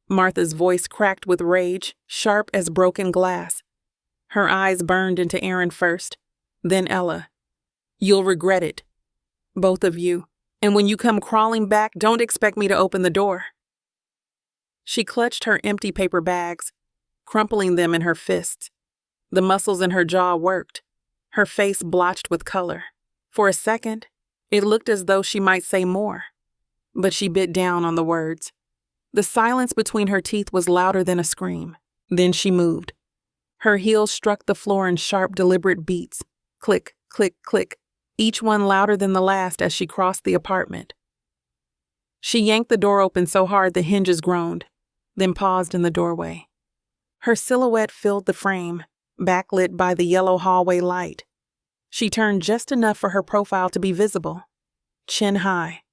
Martha's voice cracked with rage, sharp as broken glass. Her eyes burned into Aaron first, then Ella. You'll regret it. Both of you. And when you come crawling back, don't expect me to open the door. She clutched her empty paper bags, crumpling them in her fists. The muscles in her jaw worked, her face blotched with color. For a second, it looked as though she might say more. But she bit down on the words. The silence between her teeth was louder than a scream. Then she moved. Her heels struck the floor in sharp, deliberate beats. Click, click, click, each one louder than the last as she crossed the apartment. She yanked the door open so hard the hinges groaned, then paused in the doorway. Her silhouette filled the frame, backlit by the yellow hallway light. She turned just enough for her profile to be visible, chin high.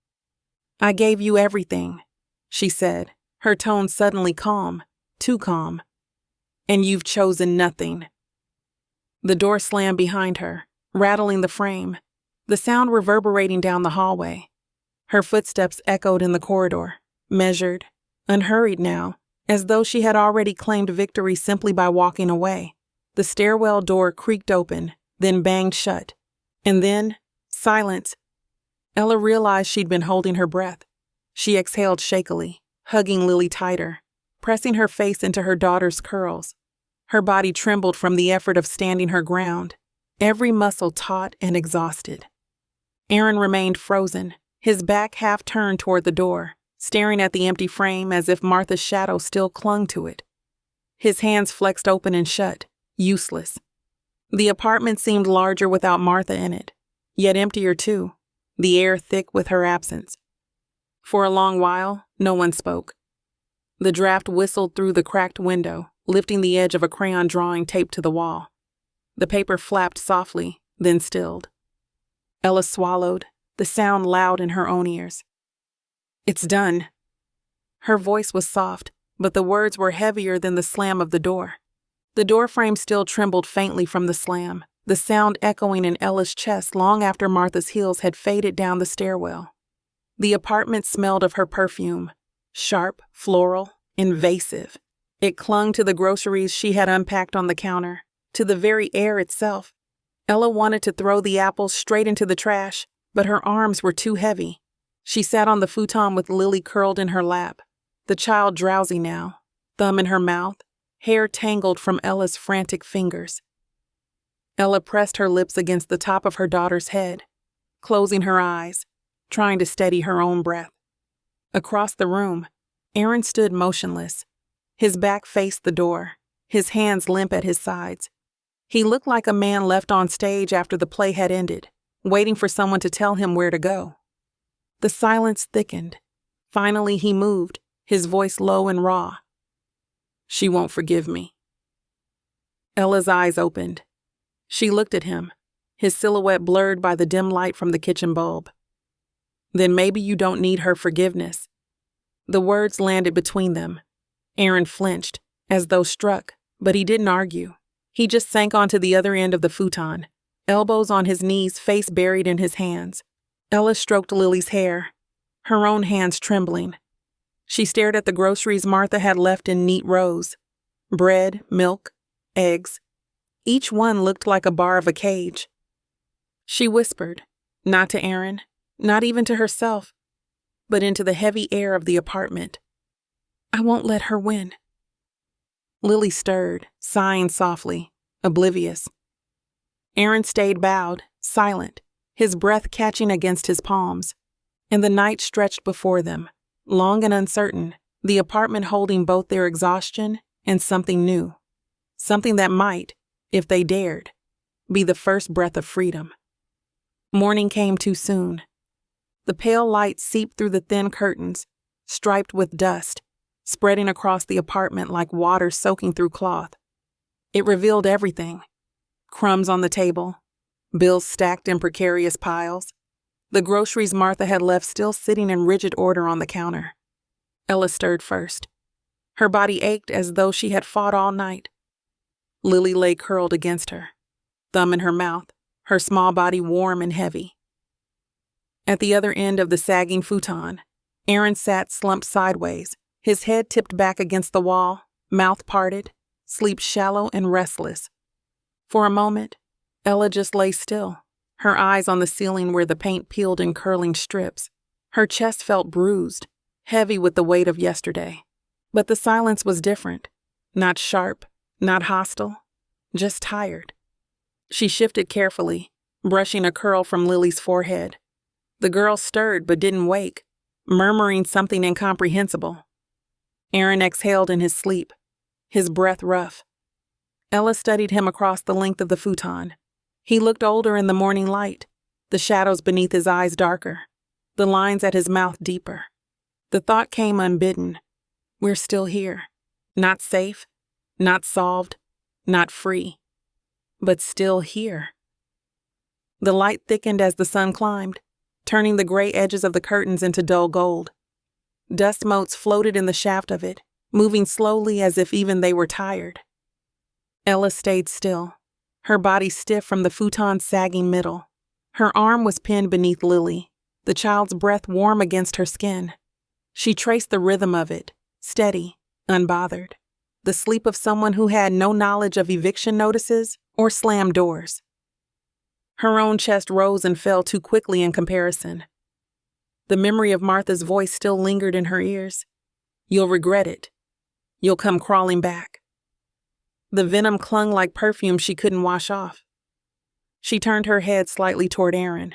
"I gave you everything," she said, her tone suddenly calm, too calm. "And you've chosen nothing." The door slammed behind her, rattling the frame, the sound reverberating down the hallway. Her footsteps echoed in the corridor, measured, unhurried now, as though she had already claimed victory simply by walking away. The stairwell door creaked open, then banged shut. And then, silence. Ella realized she'd been holding her breath. She exhaled shakily, hugging Lily tighter, pressing her face into her daughter's curls. Her body trembled from the effort of standing her ground, every muscle taut and exhausted. Aaron remained frozen, his back half turned toward the door, staring at the empty frame as if Martha's shadow still clung to it. His hands flexed open and shut, useless. The apartment seemed larger without Martha in it, yet emptier too, the air thick with her absence. For a long while, no one spoke. The draft whistled through the cracked window, lifting the edge of a crayon drawing taped to the wall. The paper flapped softly, then stilled. Ella swallowed, the sound loud in her own ears. "It's done." Her voice was soft, but the words were heavier than the slam of the door. The doorframe still trembled faintly from the slam, the sound echoing in Ella's chest long after Martha's heels had faded down the stairwell. The apartment smelled of her perfume, sharp, floral, invasive. It clung to the groceries she had unpacked on the counter, to the very air itself. Ella wanted to throw the apples straight into the trash, but her arms were too heavy. She sat on the futon with Lily curled in her lap, the child drowsy now, thumb in her mouth, hair tangled from Ella's frantic fingers. Ella pressed her lips against the top of her daughter's head, closing her eyes, trying to steady her own breath. Across the room, Aaron stood motionless. His back faced the door, his hands limp at his sides. He looked like a man left on stage after the play had ended, waiting for someone to tell him where to go. The silence thickened. Finally he moved, his voice low and raw. "She won't forgive me." Ella's eyes opened. She looked at him, his silhouette blurred by the dim light from the kitchen bulb. "Then maybe you don't need her forgiveness." The words landed between them. Aaron flinched, as though struck, but he didn't argue. He just sank onto the other end of the futon, elbows on his knees, face buried in his hands. Ella stroked Lily's hair, her own hands trembling. She stared at the groceries Martha had left in neat rows. Bread, milk, eggs. Each one looked like a bar of a cage. She whispered, not to Aaron, not even to herself, but into the heavy air of the apartment. "I won't let her win." Lily stirred, sighing softly, oblivious. Aaron stayed bowed, silent, his breath catching against his palms. And the night stretched before them, long and uncertain, the apartment holding both their exhaustion and something new. Something that might, if they dared, be the first breath of freedom. Morning came too soon. The pale light seeped through the thin curtains, striped with dust, spreading across the apartment like water soaking through cloth. It revealed everything. Crumbs on the table, bills stacked in precarious piles, the groceries Martha had left still sitting in rigid order on the counter. Ella stirred first. Her body ached as though she had fought all night. Lily lay curled against her, thumb in her mouth, her small body warm and heavy. At the other end of the sagging futon, Aaron sat slumped sideways, his head tipped back against the wall, mouth parted, sleep shallow and restless. For a moment, Ella just lay still, her eyes on the ceiling where the paint peeled in curling strips. Her chest felt bruised, heavy with the weight of yesterday. But the silence was different, not sharp, not hostile, just tired. She shifted carefully, brushing a curl from Lily's forehead. The girl stirred but didn't wake, murmuring something incomprehensible. Aaron exhaled in his sleep, his breath rough. Ella studied him across the length of the futon. He looked older in the morning light, the shadows beneath his eyes darker, the lines at his mouth deeper. The thought came unbidden. We're still here. Not safe, not solved, not free, but still here. The light thickened as the sun climbed, turning the gray edges of the curtains into dull gold. Dust motes floated in the shaft of it, moving slowly as if even they were tired. Ella stayed still, her body stiff from the futon's sagging middle. Her arm was pinned beneath Lily, the child's breath warm against her skin. She traced the rhythm of it, steady, unbothered, the sleep of someone who had no knowledge of eviction notices or slammed doors. Her own chest rose and fell too quickly in comparison. The memory of Martha's voice still lingered in her ears. You'll regret it. You'll come crawling back. The venom clung like perfume she couldn't wash off. She turned her head slightly toward Aaron.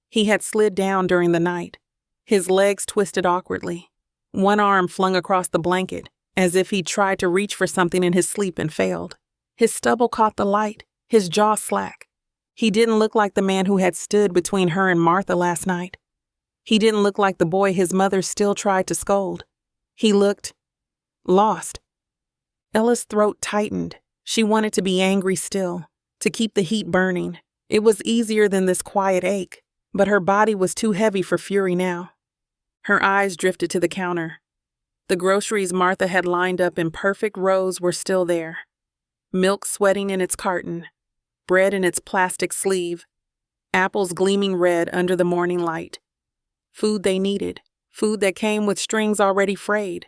He had slid down during the night, his legs twisted awkwardly, one arm flung across the blanket, as if he'd tried to reach for something in his sleep and failed. His stubble caught the light, his jaw slack. He didn't look like the man who had stood between her and Martha last night. He didn't look like the boy his mother still tried to scold. He looked lost. Ella's throat tightened. She wanted to be angry still, to keep the heat burning. It was easier than this quiet ache, but her body was too heavy for fury now. Her eyes drifted to the counter. The groceries Martha had lined up in perfect rows were still there. Milk sweating in its carton, bread in its plastic sleeve, apples gleaming red under the morning light. Food they needed, food that came with strings already frayed.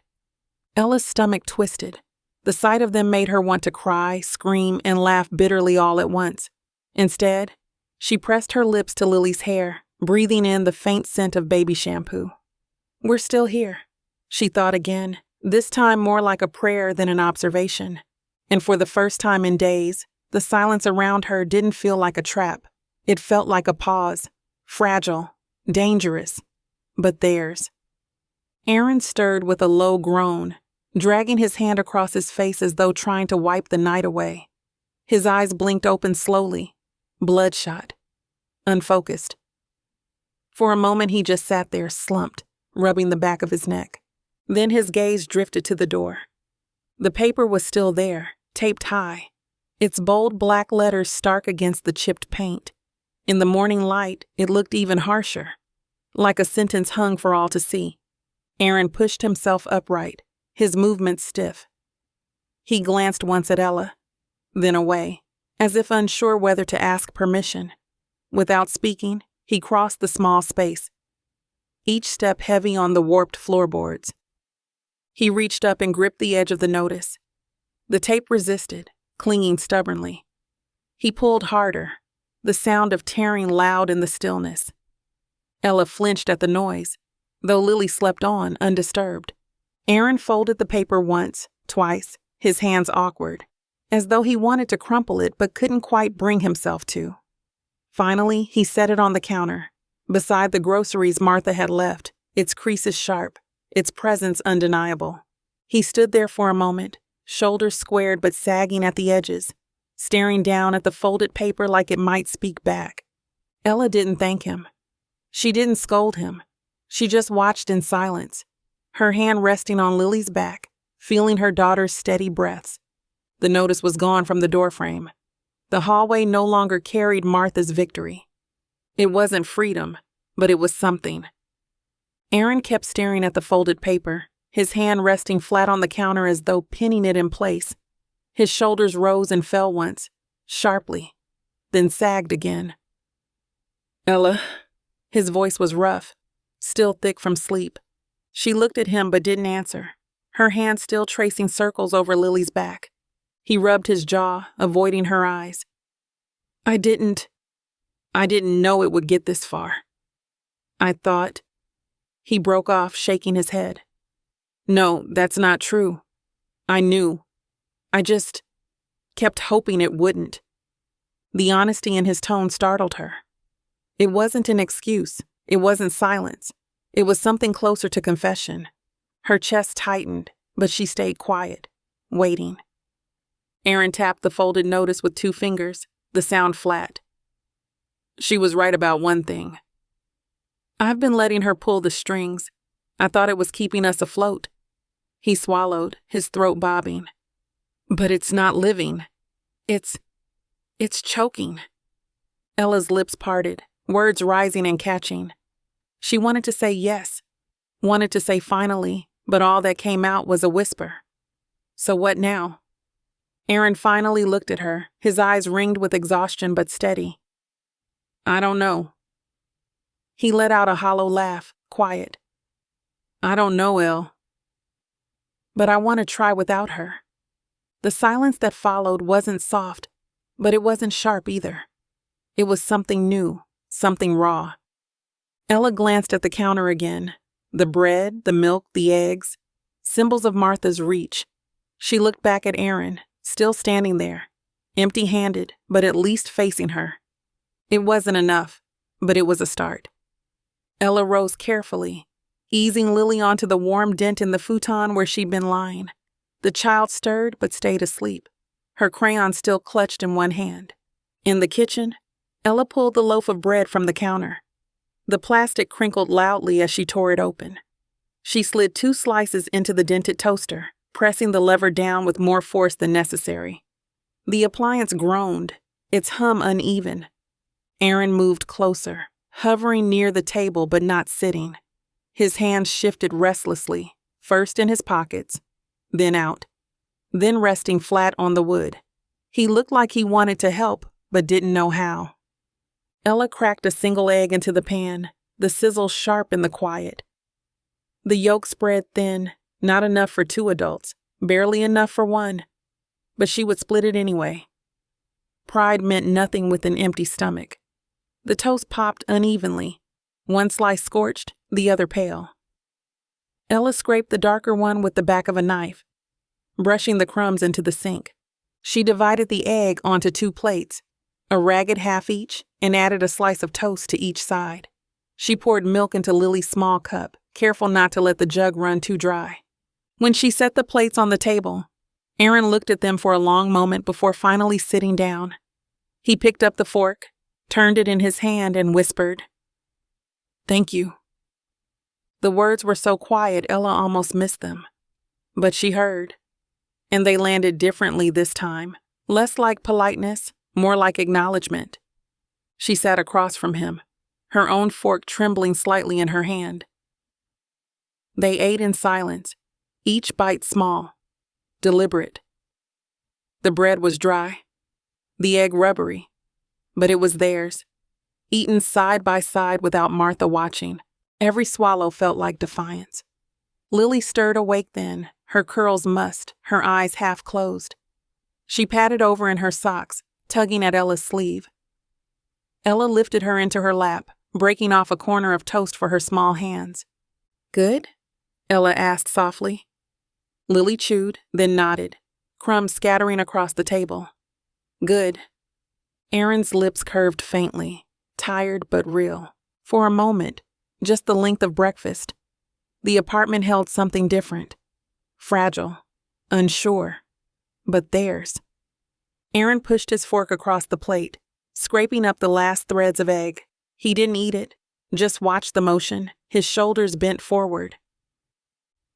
Ella's stomach twisted. The sight of them made her want to cry, scream, and laugh bitterly all at once. Instead, she pressed her lips to Lily's hair, breathing in the faint scent of baby shampoo. We're still here, she thought again, this time more like a prayer than an observation. And for the first time in days, the silence around her didn't feel like a trap. It felt like a pause, fragile, dangerous, but theirs. Aaron stirred with a low groan, dragging his hand across his face as though trying to wipe the night away. His eyes blinked open slowly, bloodshot, unfocused. For a moment he just sat there slumped, rubbing the back of his neck. Then his gaze drifted to the door. The paper was still there, taped high, its bold black letters stark against the chipped paint. In the morning light, it looked even harsher, like a sentence hung for all to see. Aaron pushed himself upright, his movements stiff. He glanced once at Ella, then away, as if unsure whether to ask permission. Without speaking, he crossed the small space, each step heavy on the warped floorboards. He reached up and gripped the edge of the notice. The tape resisted, clinging stubbornly. He pulled harder, the sound of tearing loud in the stillness. Ella flinched at the noise, though Lily slept on, undisturbed. Aaron folded the paper once, twice, his hands awkward, as though he wanted to crumple it but couldn't quite bring himself to. Finally, he set it on the counter, beside the groceries Martha had left, its creases sharp, its presence undeniable. He stood there for a moment, shoulders squared but sagging at the edges, staring down at the folded paper like it might speak back. Ella didn't thank him. She didn't scold him. She just watched in silence, her hand resting on Lily's back, feeling her daughter's steady breaths. The notice was gone from the doorframe. The hallway no longer carried Martha's victory. It wasn't freedom, but it was something. Aaron kept staring at the folded paper, his hand resting flat on the counter as though pinning it in place. His shoulders rose and fell once, sharply, then sagged again. Ella. His voice was rough, still thick from sleep. She looked at him but didn't answer, her hand still tracing circles over Lily's back. He rubbed his jaw, avoiding her eyes. I didn't know it would get this far. I thought. He broke off, shaking his head. No, that's not true. I knew. I just kept hoping it wouldn't. The honesty in his tone startled her. It wasn't an excuse. It wasn't silence. It was something closer to confession. Her chest tightened, but she stayed quiet, waiting. Aaron tapped the folded notice with 2 fingers, the sound flat. She was right about one thing. I've been letting her pull the strings. I thought it was keeping us afloat. He swallowed, his throat bobbing. But it's not living. It's choking. Ella's lips parted, words rising and catching. She wanted to say yes, wanted to say finally, but all that came out was a whisper. So what now? Aaron finally looked at her, his eyes ringed with exhaustion but steady. I don't know. He let out a hollow laugh, quiet. I don't know, Elle. But I want to try without her. The silence that followed wasn't soft, but it wasn't sharp either. It was something new, something raw. Ella glanced at the counter again. The bread, the milk, the eggs, symbols of Martha's reach. She looked back at Aaron, still standing there, empty-handed, but at least facing her. It wasn't enough, but it was a start. Ella rose carefully, easing Lily onto the warm dent in the futon where she'd been lying. The child stirred but stayed asleep, her crayon still clutched in one hand. In the kitchen, Ella pulled the loaf of bread from the counter. The plastic crinkled loudly as she tore it open. She slid 2 slices into the dented toaster, pressing the lever down with more force than necessary. The appliance groaned, its hum uneven. Aaron moved closer, hovering near the table but not sitting. His hands shifted restlessly, first in his pockets, then out, then resting flat on the wood. He looked like he wanted to help, but didn't know how. Ella cracked a single egg into the pan, the sizzle sharp in the quiet. The yolk spread thin, not enough for 2 adults, barely enough for 1. But she would split it anyway. Pride meant nothing with an empty stomach. The toast popped unevenly, one slice scorched, the other pale. Ella scraped the darker one with the back of a knife, brushing the crumbs into the sink. She divided the egg onto 2 plates, a ragged half each, and added a slice of toast to each side. She poured milk into Lily's small cup, careful not to let the jug run too dry. When she set the plates on the table, Aaron looked at them for a long moment before finally sitting down. He picked up the fork, turned it in his hand, and whispered, "Thank you." The words were so quiet Ella almost missed them. But she heard. And they landed differently this time, less like politeness, more like acknowledgement. She sat across from him, her own fork trembling slightly in her hand. They ate in silence, each bite small, deliberate. The bread was dry, the egg rubbery, but it was theirs, eaten side by side without Martha watching. Every swallow felt like defiance. Lily stirred awake then, her curls mussed, her eyes half closed. She patted over in her socks, tugging at Ella's sleeve. Ella lifted her into her lap, breaking off a corner of toast for her small hands. "Good?" Ella asked softly. Lily chewed, then nodded, crumbs scattering across the table. "Good." Aaron's lips curved faintly, tired but real. For a moment, just the length of breakfast. The apartment held something different. Fragile, unsure, but theirs. Aaron pushed his fork across the plate, scraping up the last threads of egg. He didn't eat it, just watched the motion, his shoulders bent forward.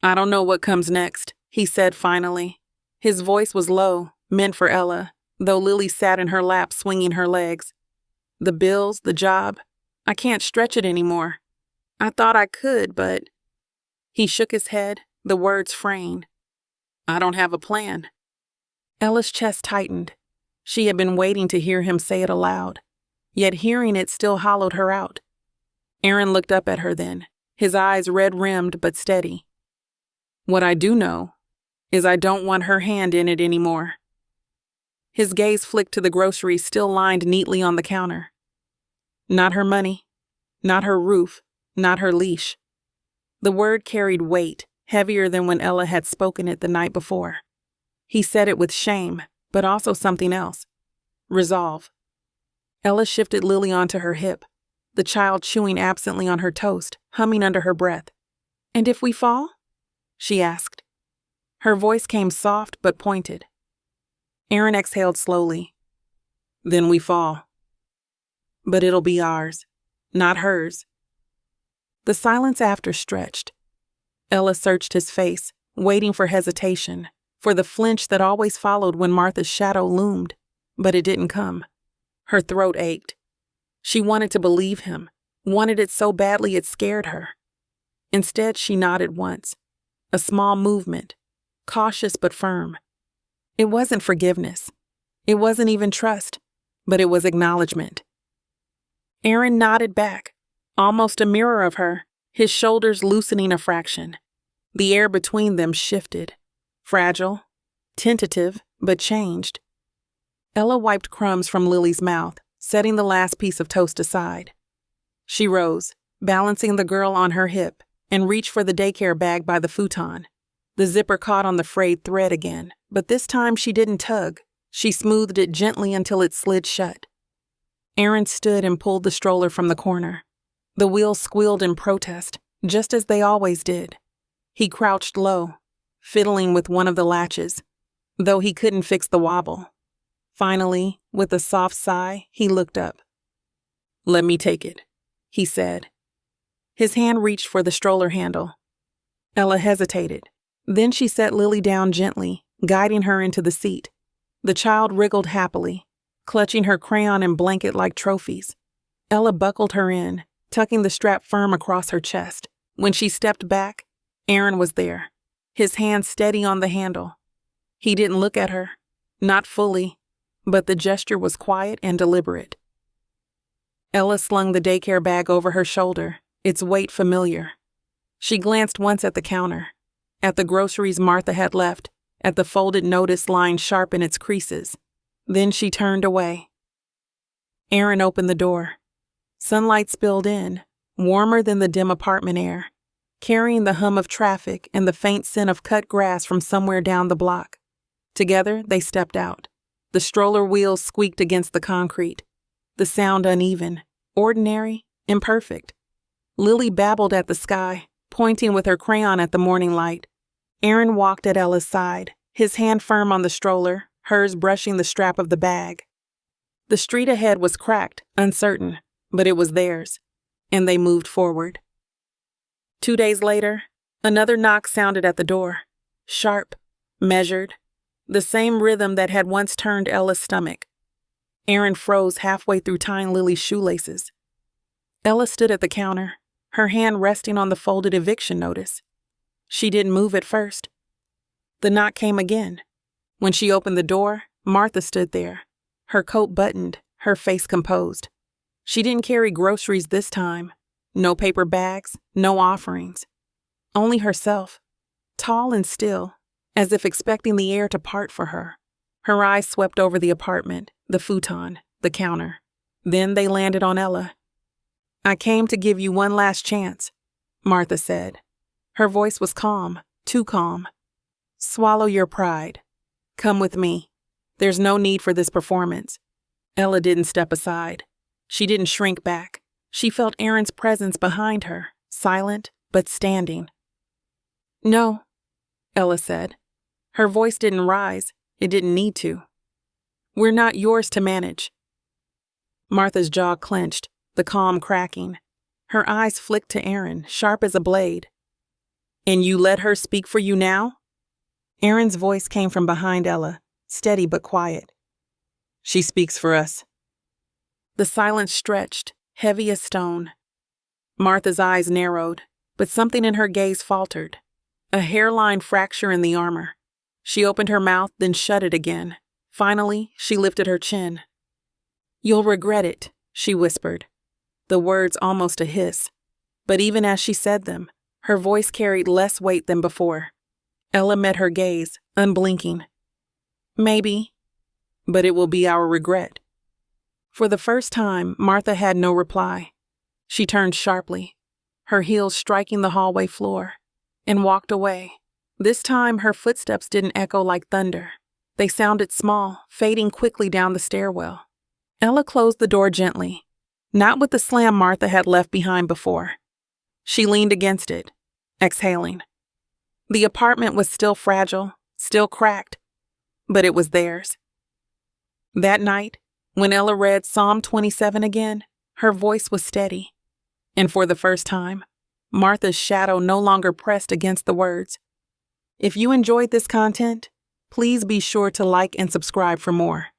"I don't know what comes next," he said finally. His voice was low, meant for Ella, though Lily sat in her lap swinging her legs. "The bills, the job, I can't stretch it anymore. I thought I could, but..." He shook his head, the words fraying. "I don't have a plan." Ella's chest tightened. She had been waiting to hear him say it aloud, yet hearing it still hollowed her out. Aaron looked up at her then, his eyes red-rimmed but steady. "What I do know is I don't want her hand in it anymore." His gaze flicked to the groceries still lined neatly on the counter. Not her money, not her roof, not her leash. The word carried weight, heavier than when Ella had spoken it the night before. He said it with shame, but also something else. Resolve. Ella shifted Lily onto her hip, the child chewing absently on her toast, humming under her breath. "And if we fall?" she asked. Her voice came soft but pointed. Aaron exhaled slowly. Then we fall. But it'll be ours, not hers. The silence after stretched. Ella searched his face, waiting for hesitation, for the flinch that always followed when Martha's shadow loomed, but it didn't come. Her throat ached. She wanted to believe him, wanted it so badly it scared her. Instead, she nodded once, a small movement, cautious but firm. It wasn't forgiveness. It wasn't even trust, but it was acknowledgement. Aaron nodded back, almost a mirror of her, his shoulders loosening a fraction. The air between them shifted, fragile, tentative, but changed. Ella wiped crumbs from Lily's mouth, setting the last piece of toast aside. She rose, balancing the girl on her hip, and reached for the daycare bag by the futon. The zipper caught on the frayed thread again, but this time she didn't tug. She smoothed it gently until it slid shut. Aaron stood and pulled the stroller from the corner. The wheels squealed in protest, just as they always did. He crouched low, fiddling with one of the latches, though he couldn't fix the wobble. Finally, with a soft sigh, he looked up. "Let me take it," he said. His hand reached for the stroller handle. Ella hesitated. Then she set Lily down gently, guiding her into the seat. The child wriggled happily, clutching her crayon and blanket like trophies. Ella buckled her in, tucking the strap firm across her chest. When she stepped back, Aaron was there, his hand steady on the handle. He didn't look at her, not fully, but the gesture was quiet and deliberate. Ella slung the daycare bag over her shoulder, its weight familiar. She glanced once at the counter, at the groceries Martha had left, at the folded notice lying sharp in its creases. Then she turned away. Aaron opened the door. Sunlight spilled in, warmer than the dim apartment air, carrying the hum of traffic and the faint scent of cut grass from somewhere down the block. Together, they stepped out. The stroller wheels squeaked against the concrete. The sound uneven, ordinary, imperfect. Lily babbled at the sky, pointing with her crayon at the morning light. Aaron walked at Ella's side, his hand firm on the stroller, hers brushing the strap of the bag. The street ahead was cracked, uncertain, but it was theirs, and they moved forward. 2 days later, another knock sounded at the door, sharp, measured, the same rhythm that had once turned Ella's stomach. Aaron froze halfway through tying Lily's shoelaces. Ella stood at the counter, her hand resting on the folded eviction notice. She didn't move at first. The knock came again. When she opened the door, Martha stood there, her coat buttoned, her face composed. She didn't carry groceries this time. No paper bags, no offerings. Only herself, tall and still, as if expecting the air to part for her. Her eyes swept over the apartment, the futon, the counter. Then they landed on Ella. "I came to give you one last chance," Martha said. Her voice was calm, too calm. "Swallow your pride. Come with me. There's no need for this performance." Ella didn't step aside. She didn't shrink back. She felt Aaron's presence behind her, silent but standing. "No," Ella said. Her voice didn't rise. It didn't need to. "We're not yours to manage." Martha's jaw clenched, the calm cracking. Her eyes flicked to Aaron, sharp as a blade. "And you let her speak for you now?" Aaron's voice came from behind Ella, steady but quiet. "She speaks for us." The silence stretched, heavy as stone. Martha's eyes narrowed, but something in her gaze faltered. A hairline fracture in the armor. She opened her mouth, then shut it again. Finally, she lifted her chin. "You'll regret it," she whispered, the words almost a hiss. But even as she said them, her voice carried less weight than before. Ella met her gaze, unblinking. "Maybe, but it will be our regret." For the first time, Martha had no reply. She turned sharply, her heels striking the hallway floor, and walked away. This time, her footsteps didn't echo like thunder. They sounded small, fading quickly down the stairwell. Ella closed the door gently, not with the slam Martha had left behind before. She leaned against it, exhaling. The apartment was still fragile, still cracked, but it was theirs. That night, when Ella read Psalm 27 again, her voice was steady. And for the first time, Martha's shadow no longer pressed against the words. If you enjoyed this content, please be sure to like and subscribe for more.